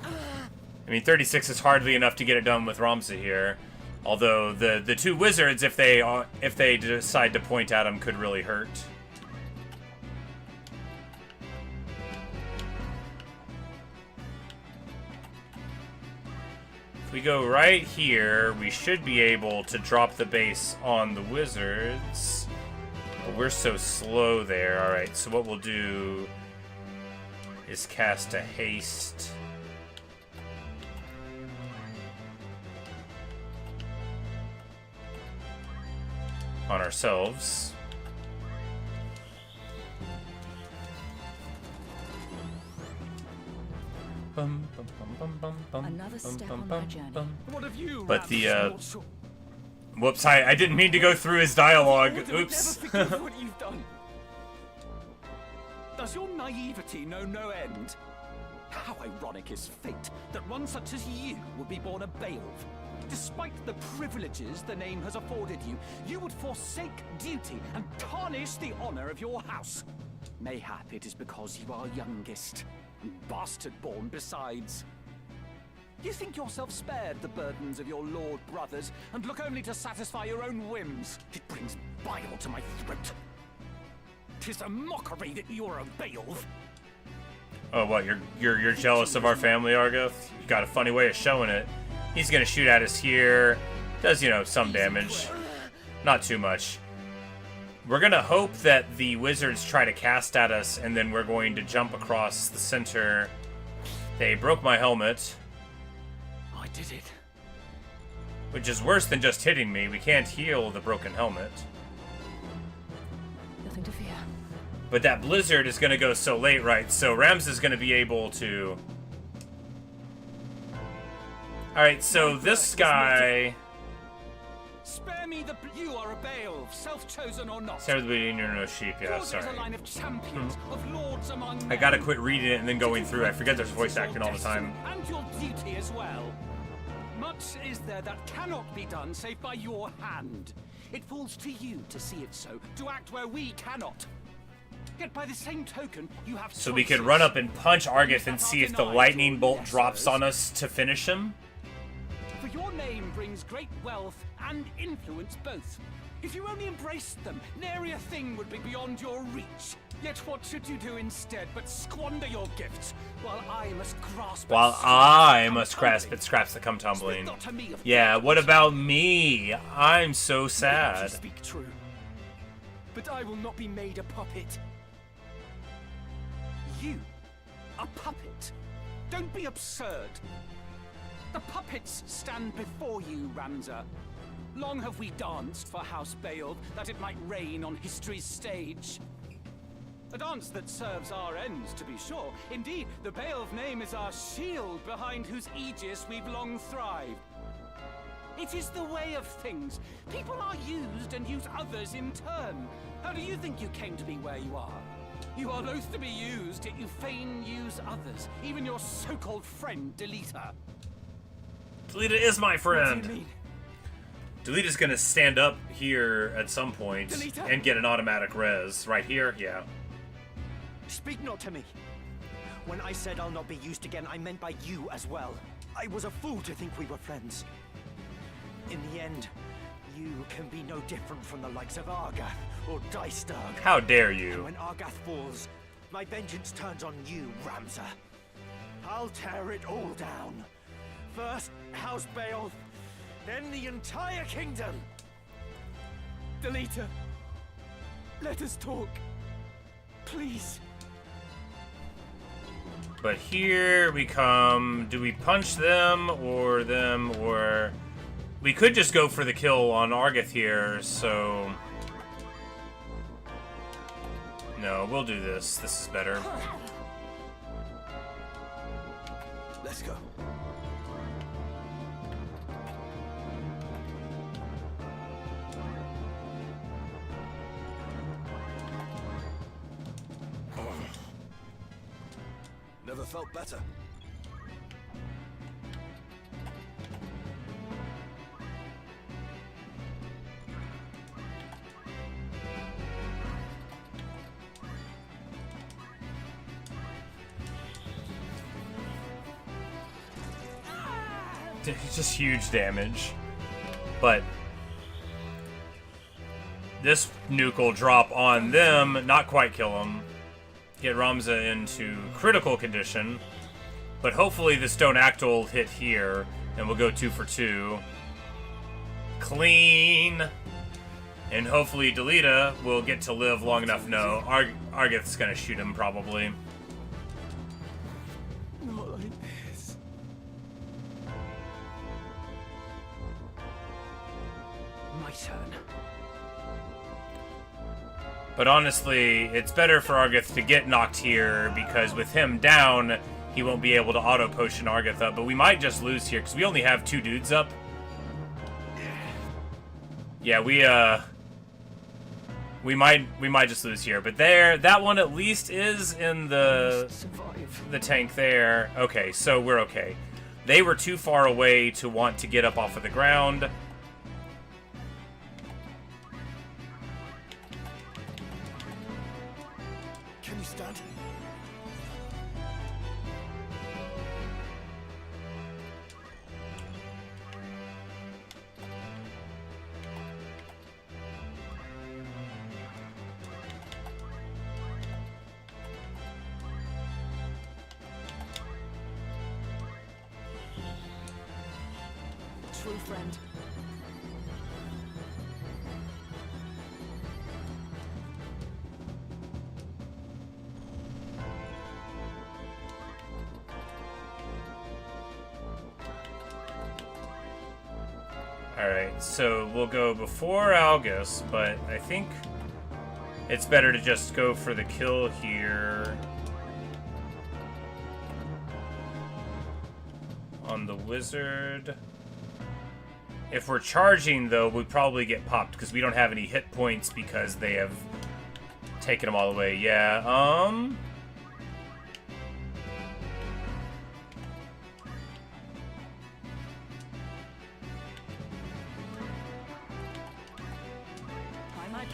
I mean, 36 is hardly enough to get it done with Ramza here. Although the two wizards, if they decide to point at him, could really hurt. If we go right here, we should be able to drop the base on the wizards. But we're so slow there. Alright, so what we'll do is cast a haste. On ourselves. Another step on my journey. What have you, But the whoops, I didn't mean to go through his dialogue. Oops. Never forgive what you've done. Does your naivety know no end? How ironic is fate that one such as you would be born a Beowulf. Despite the privileges the name has afforded you, you would forsake duty and tarnish the honor of your house. Mayhap it is because you are youngest, and bastard-born besides. You think yourself spared the burdens of your lord brothers, and look only to satisfy your own whims. It brings bile to my throat. 'Tis a mockery that you're a Beowulf. Oh, what? You're jealous of our family, Argath? You got a funny way of showing it. He's gonna shoot at us here. Does, you know, some damage. Not too much. We're gonna hope that the wizards try to cast at us, and then we're going to jump across the center. They broke my helmet. I did it. Which is worse than just hitting me. We can't heal the broken helmet. Nothing to fear. But that blizzard is going to go so late, right? So Rams is going to be able to... Alright, so this guy... Spare me the... You are a Beowulf, self-chosen or not. Sarah the Bleeding, you're no sheep. Yeah, Yours is sorry. a line of champions, of lords among I men. gotta quit reading it and then going through. I forget there's voice acting all the time. And your duty as well. Much is there that cannot be done save by your hand. It falls to you to see it so, to act where we cannot. Yet by the same token, you have So we could run up and punch Argath and see if the lightning bolt drops on us to finish him? For your name brings great wealth and influence both. If you only embraced them, nary a thing would be beyond your reach. Yet what should you do instead but squander your gifts, while I must grasp at scraps that come tumbling. Yeah, what about me? I'm so sad. Speak true. But I will not be made a puppet. You, a puppet? Don't be absurd. The puppets stand before you, Ramza. Long have we danced for House Beowulf, that it might reign on history's stage. A dance that serves our ends, to be sure. Indeed, the Beowulf name is our shield, behind whose aegis we've long thrived. It is the way of things. People are used and use others in turn. How do you think you came to be where you are? You are loath to be used, yet you feign use others. Even your so-called friend, Delita. Delita is my friend. What do you mean? Delita's gonna stand up here at some point Delita? and get an automatic res. Right here? Yeah. Speak not to me. When I said I'll not be used again, I meant by you as well. I was a fool to think we were friends. In the end, you can be no different from the likes of Argath or Dystag. How dare And you? when Argath falls, my vengeance turns on you, Ramza. I'll tear it all down. First, House Beowulf, then the entire kingdom. Delita, let us talk. Please. But here we come. Do we punch them, or we could just go for the kill on Argath here, so... No, we'll do this. This is better. Let's go. Never felt better. Just huge damage. But this nuke will drop on them, not quite kill them. Get Ramza into critical condition. But hopefully the Stone Act will hit here, and we'll go 2 for 2. Clean! And hopefully Delita will get to live long enough. No, Argath's gonna shoot him, probably. Not like this. My turn. But honestly, it's better for Argath to get knocked here, because with him down, he won't be able to auto-potion Argath up. But we might just lose here, because we only have 2 dudes up. Yeah, we might just lose here. But that one at least is in the tank there. Okay, so we're okay. They were too far away to want to get up off of the ground. Can you stand? True friend. Alright, so we'll go before Algus, but I think It's better to just go for the kill here. On the wizard. If we're charging, though, we probably get popped because we don't have any hit points because they have taken them all away. Yeah,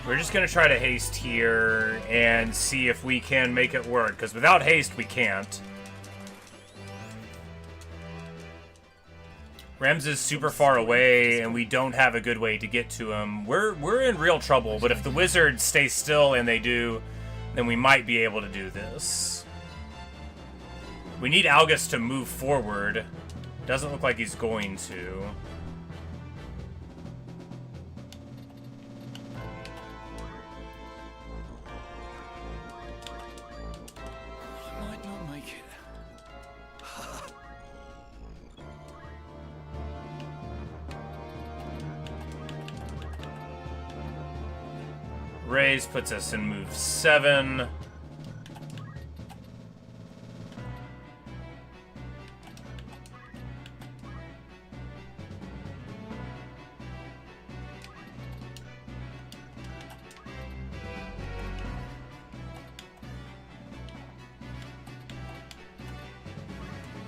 we're just going to try to haste here and see if we can make it work, because without haste, we can't. Rems is super far away, and we don't have a good way to get to him. We're in real trouble, but if the wizards stay still, and they do, then we might be able to do this. We need Argath to move forward. Doesn't look like he's going to. Raise puts us in move 7.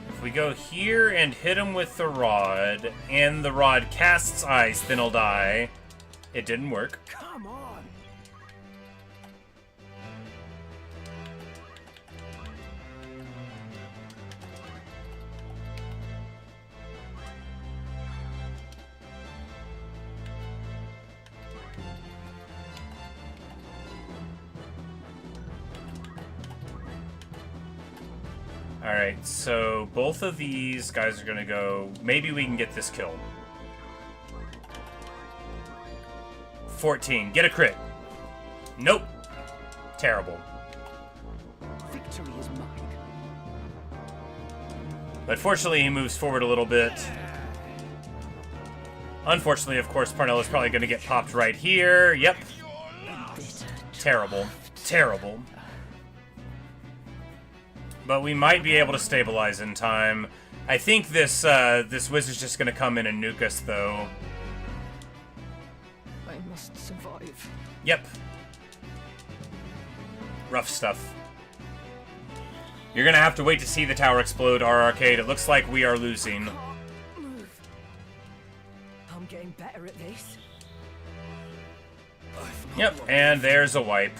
If we go here and hit him with the rod, and the rod casts ice, then he'll die. It didn't work. Come on. Alright, so both of these guys are gonna go. Maybe we can get this kill. 14. Get a crit. Nope. Terrible. Victory is mine. But fortunately, he moves forward a little bit. Unfortunately, of course, Parnell is probably going to get popped right here. Yep. Terrible. Terrible. But we might be able to stabilize in time. I think this this wizard's just going to come in and nuke us, though. I must survive. Yep. Rough stuff. You're going to have to wait to see the tower explode, our arcade. It looks like we are losing. I'm getting better at this. Yep, and there's a wipe.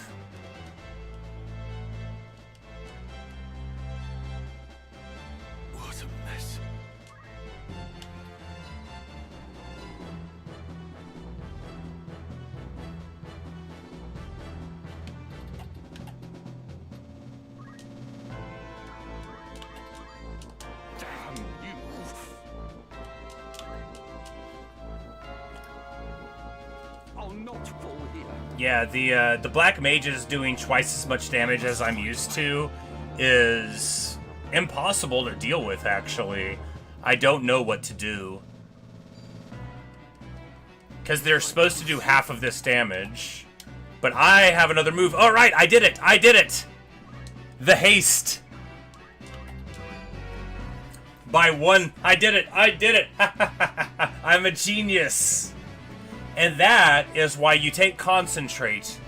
What a mess. Damn you. I'll not fall here. Yeah, the black mages doing twice as much damage as I'm used to is impossible to deal with, actually. I don't know what to do. Because they're supposed to do half of this damage. But I have another move. All right, I did it! I did it! The haste. By 1. I did it! I did it! I'm a genius! And that is why you take concentrate.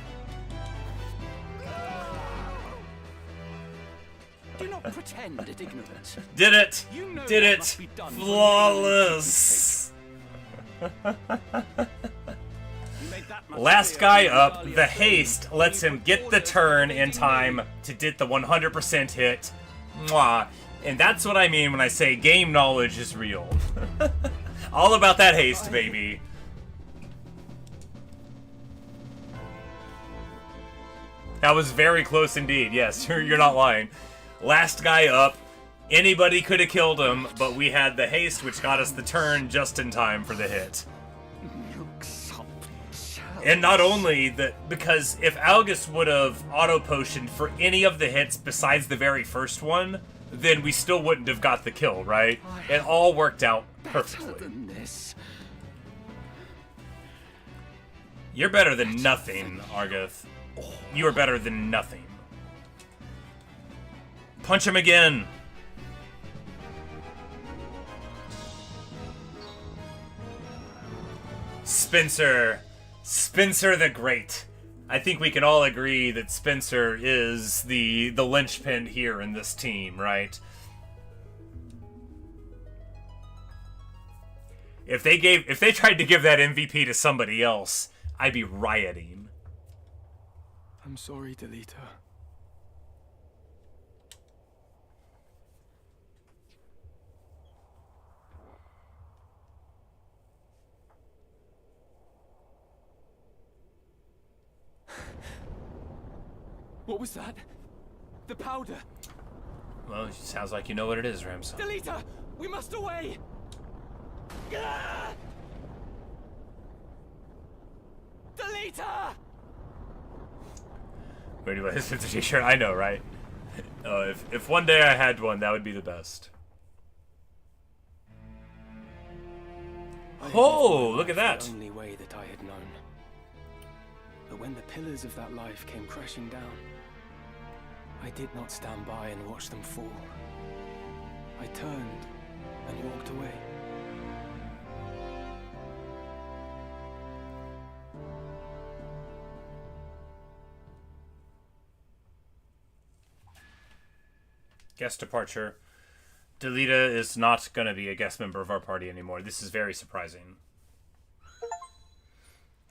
Do not pretend at ignorance. Did it! You know Did what it! must be done. Flawless! You made that much Last clearer guy in up, earlier the films. haste lets him get the turn in time to get the 100% hit. Mwah. And that's what I mean when I say game knowledge is real. All about that haste, baby. That was very close indeed. Yes, you're not lying. Last guy up. Anybody could have killed him, but we had the haste, which got us the turn just in time for the hit. And not only that, because if Argath would have auto-potioned for any of the hits besides the very first one, then we still wouldn't have got the kill, right? It all worked out perfectly. You're better than nothing, Argath. You are better than nothing. Punch him again! Spencer. Spencer the Great. I think we can all agree that Spencer is the linchpin here in this team, right? If they tried to give that MVP to somebody else, I'd be rioting. I'm sorry, Delita. What was that? The powder. Well, it sounds like you know what it is, Ramsay. Delita! We must away! Ah! Delita! Where do you want the t-shirt? I know, right? If one day I had one, that would be the best. Oh, look at that! The only way that I had known. But when the pillars of that life came crashing down, I did not stand by and watch them fall. I turned and walked away. Guest departure. Delita is not going to be a guest member of our party anymore. This is very surprising.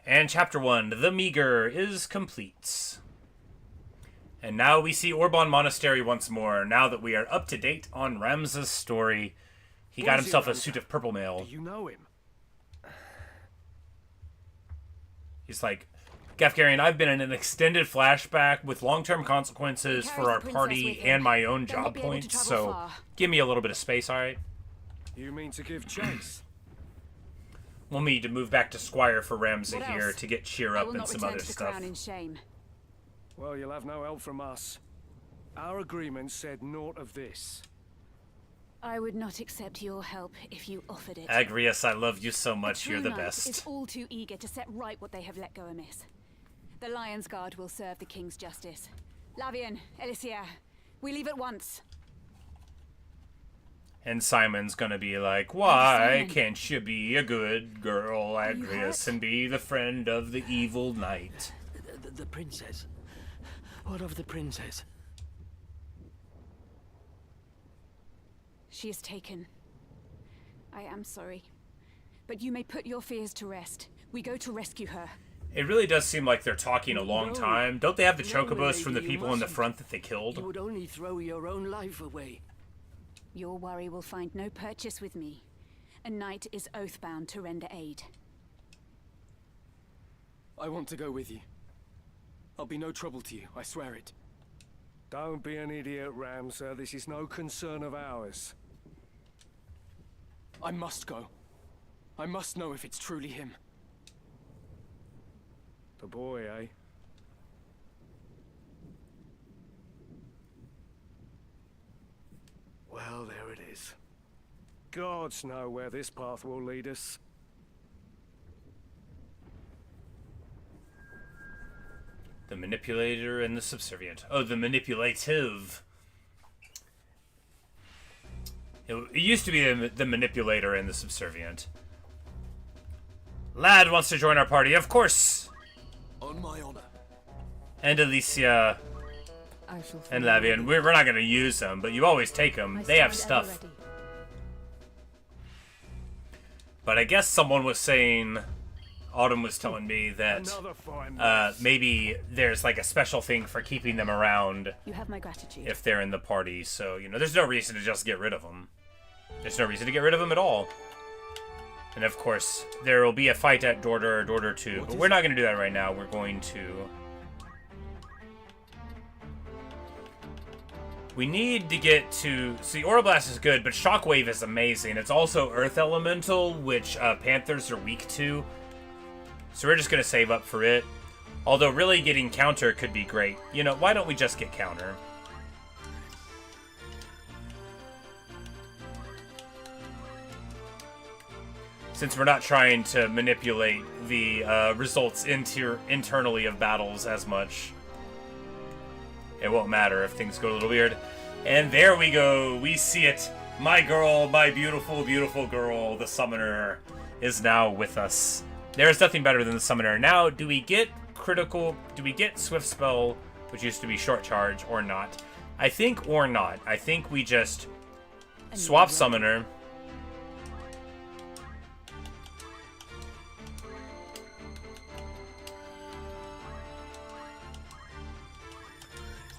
And Chapter 1, The Meager, is complete. And now we see Orban Monastery once more, now that we are up to date on Ramza's story. He got himself a suit of purple mail. Do you know him? He's like, Gafgarian, I've been in an extended flashback with long-term consequences for our party and my own job points, so give me a little bit of space, alright? You mean to give chase? We'll need to move back to Squire for Ramsay here to get cheer up and some other stuff. Well, you'll have no help from us. Our agreement said naught of this. I would not accept your help if you offered it. Agrius, I love you so much. You're the Knight best. is all too eager to set right what they have let go amiss. The Lion's Guard will serve the King's justice. Lavian, Elicia, we leave at once. And Simon's gonna be like, why can't you be a good girl, Agrius, and be the friend of the evil knight? The princess. What of the princess? She is taken. I am sorry. But you may put your fears to rest. We go to rescue her. It really does seem like they're talking a long time. Don't they have the chocobos from the people in the front that they killed? You would only throw your own life away. Your worry will find no purchase with me. A knight is oath-bound to render aid. I want to go with you. I'll be no trouble to you, I swear it. Don't be an idiot, Ramsay. This is no concern of ours. I must go. I must know if it's truly him. The boy, eh? Well, there it is. Gods know where this path will lead us. The manipulator and the subservient. Oh, the manipulative. It used to be the manipulator and the subservient. Lad wants to join our party, of course. On my honor. And Alicia and Lavian. We're not going to use them, but you always take them. They have stuff. But I guess someone was saying... Autumn was telling me that maybe there's like a special thing for keeping them around. You have my gratitude. If they're in the party, so, you know, there's no reason to just get rid of them. There's no reason to get rid of them at all. And of course, there will be a fight at Dorder 2, but we're not going to do that right now. We're going to... We need to get to... See, Aura Blast is good, but Shockwave is amazing. It's also Earth Elemental, which Panthers are weak to. So we're just going to save up for it. Although really getting counter could be great. You know, why don't we just get counter? since we're not trying to manipulate the results internally of battles as much. It won't matter if things go a little weird. And there we go. We see it. My girl, my beautiful, beautiful girl, the summoner, is now with us. There is nothing better than the summoner. Now, do we get critical? Do we get swift spell, which used to be short charge, or not? I think or not. I think we just swap summoner.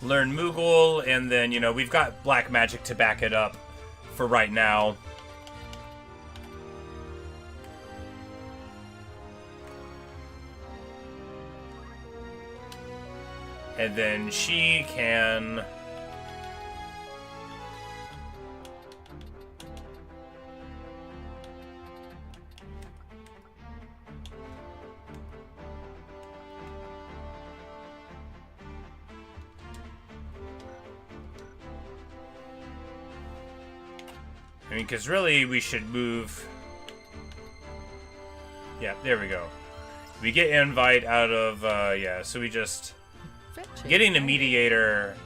Learn Moogle, and then, you know, we've got black magic to back it up for right now. And then she can... I mean, because really we should move... Yeah, there we go. We get invite out of, yeah, so we just... Getting a mediator,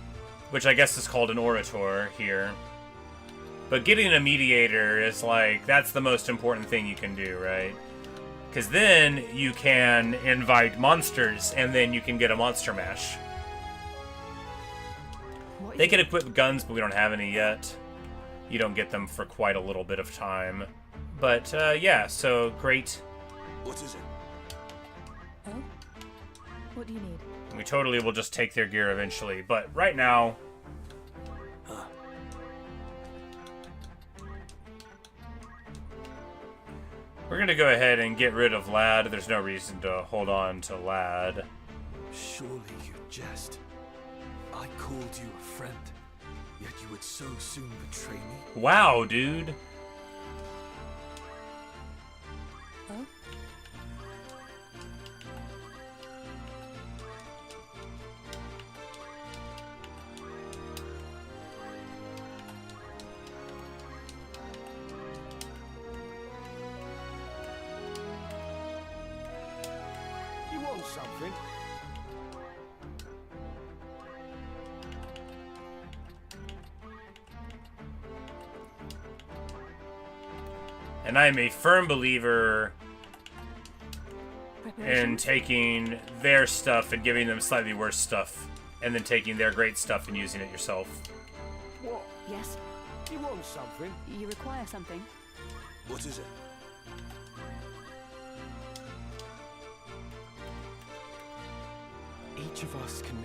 which I guess is called an orator here. But getting a mediator is like, that's the most important thing you can do, right? Because then you can invite monsters, and then you can get a monster mash. They can equip guns, but we don't have any yet. You don't get them for quite a little bit of time. But, yeah, so great. What is it? Oh? What do you need? We totally will just take their gear eventually, but right now... We're gonna go ahead and get rid of Lad. There's no reason to hold on to Lad. Surely you jest. I called you a friend, yet you would so soon betray me. Wow, dude. Oh? You want something? And I'm a firm believer in taking their stuff and giving them slightly worse stuff, and then taking their great stuff and using it yourself. What? Yes? You want something? You require something? What is it? Each of us can...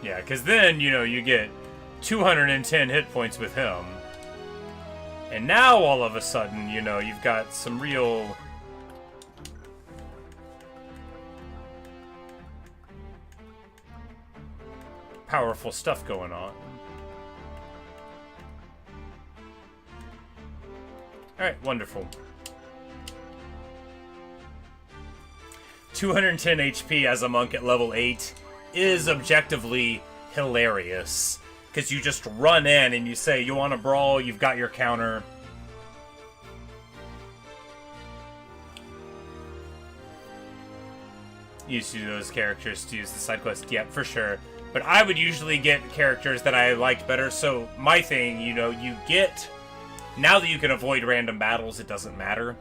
Yeah, because then, you know, you get 210 hit points with him. And now, all of a sudden, you know, you've got some real... powerful stuff going on. Alright, wonderful. 210 HP as a monk at level 8 is objectively hilarious. Because you just run in and you say, you want to brawl, you've got your counter. Used to those characters to use the side quest. Yep, for sure. But I would usually get characters that I liked better. So my thing, you know, you get... Now that you can avoid random battles, it doesn't matter.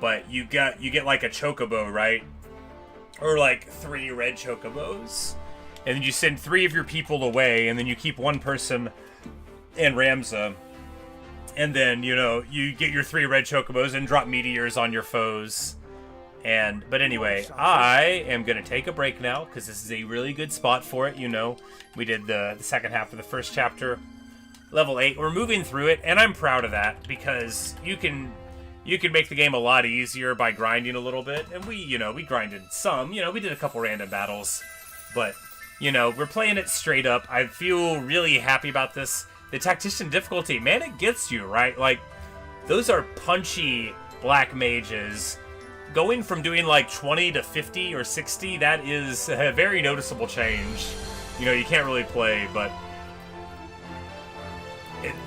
But you get like a chocobo, right? Or like 3 red chocobos. And then you send 3 of your people away, and then you keep 1 person in Ramza. And then, you know, you get your 3 red chocobos and drop meteors on your foes. But anyway, I am going to take a break now, because this is a really good spot for it, you know. We did the second half of the first chapter. Level 8. We're moving through it, and I'm proud of that, because you can make the game a lot easier by grinding a little bit. And we grinded some. You know, we did a couple random battles. But, you know, we're playing it straight up. I feel really happy about this. The tactician difficulty, man, it gets you, right? Like, those are punchy black mages. Going from doing like 20 to 50 or 60, that is a very noticeable change. You know, you can't really play, but...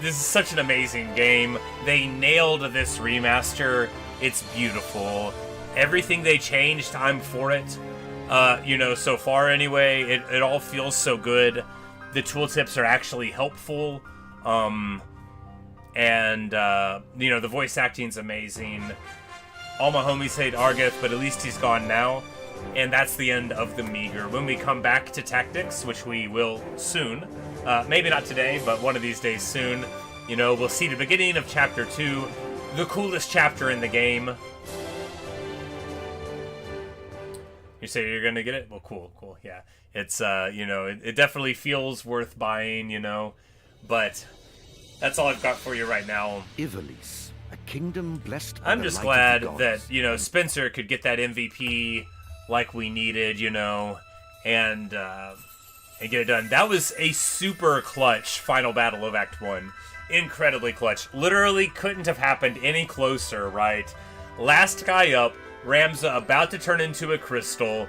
This is such an amazing game. They nailed this remaster. It's beautiful. Everything they changed, I'm for it. You know, so far anyway, it all feels so good. The tooltips are actually helpful. And you know, the voice acting's amazing. All my homies hate Argath, but at least he's gone now. And that's the end of the meager. When we come back to tactics, which we will soon, maybe not today, but one of these days soon, you know, we'll see the beginning of Chapter 2, the coolest chapter in the game. You say you're gonna get it? Well, cool, yeah. It's, you know, it definitely feels worth buying, you know, but that's all I've got for you right now. Ivalice, a kingdom blessed by I'm just glad that, you know, Spencer could get that MVP like we needed, you know, and get it done. That was a super clutch final battle of Act 1. Incredibly clutch. Literally couldn't have happened any closer, right? Last guy up, Ramza about to turn into a crystal,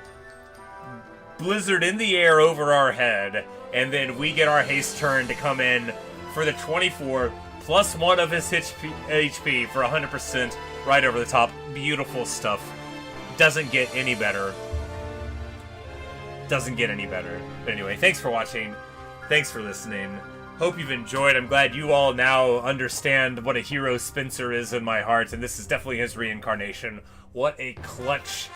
blizzard in the air over our head, and then we get our haste turn to come in for the 24 plus 1 of his HP for 100% right over the top. Beautiful stuff. Doesn't get any better. Doesn't get any better. But anyway, thanks for watching. Thanks for listening. Hope you've enjoyed. I'm glad you all now understand what a hero Spencer is in my heart, and this is definitely his reincarnation. What a clutch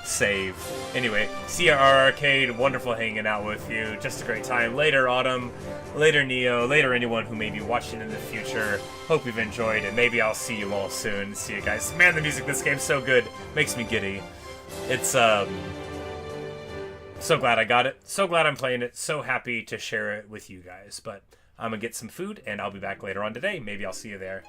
save. Anyway, see you at our arcade. Wonderful hanging out with you. Just a great time. Later, Autumn. Later, Neo. Later, anyone who may be watching in the future. Hope you've enjoyed, and maybe I'll see you all soon. See you guys. Man, the music in this game's so good. Makes me giddy. It's, so glad I got it. So glad I'm playing it. So happy to share it with you guys. But I'm gonna get some food, and I'll be back later on today. Maybe I'll see you there.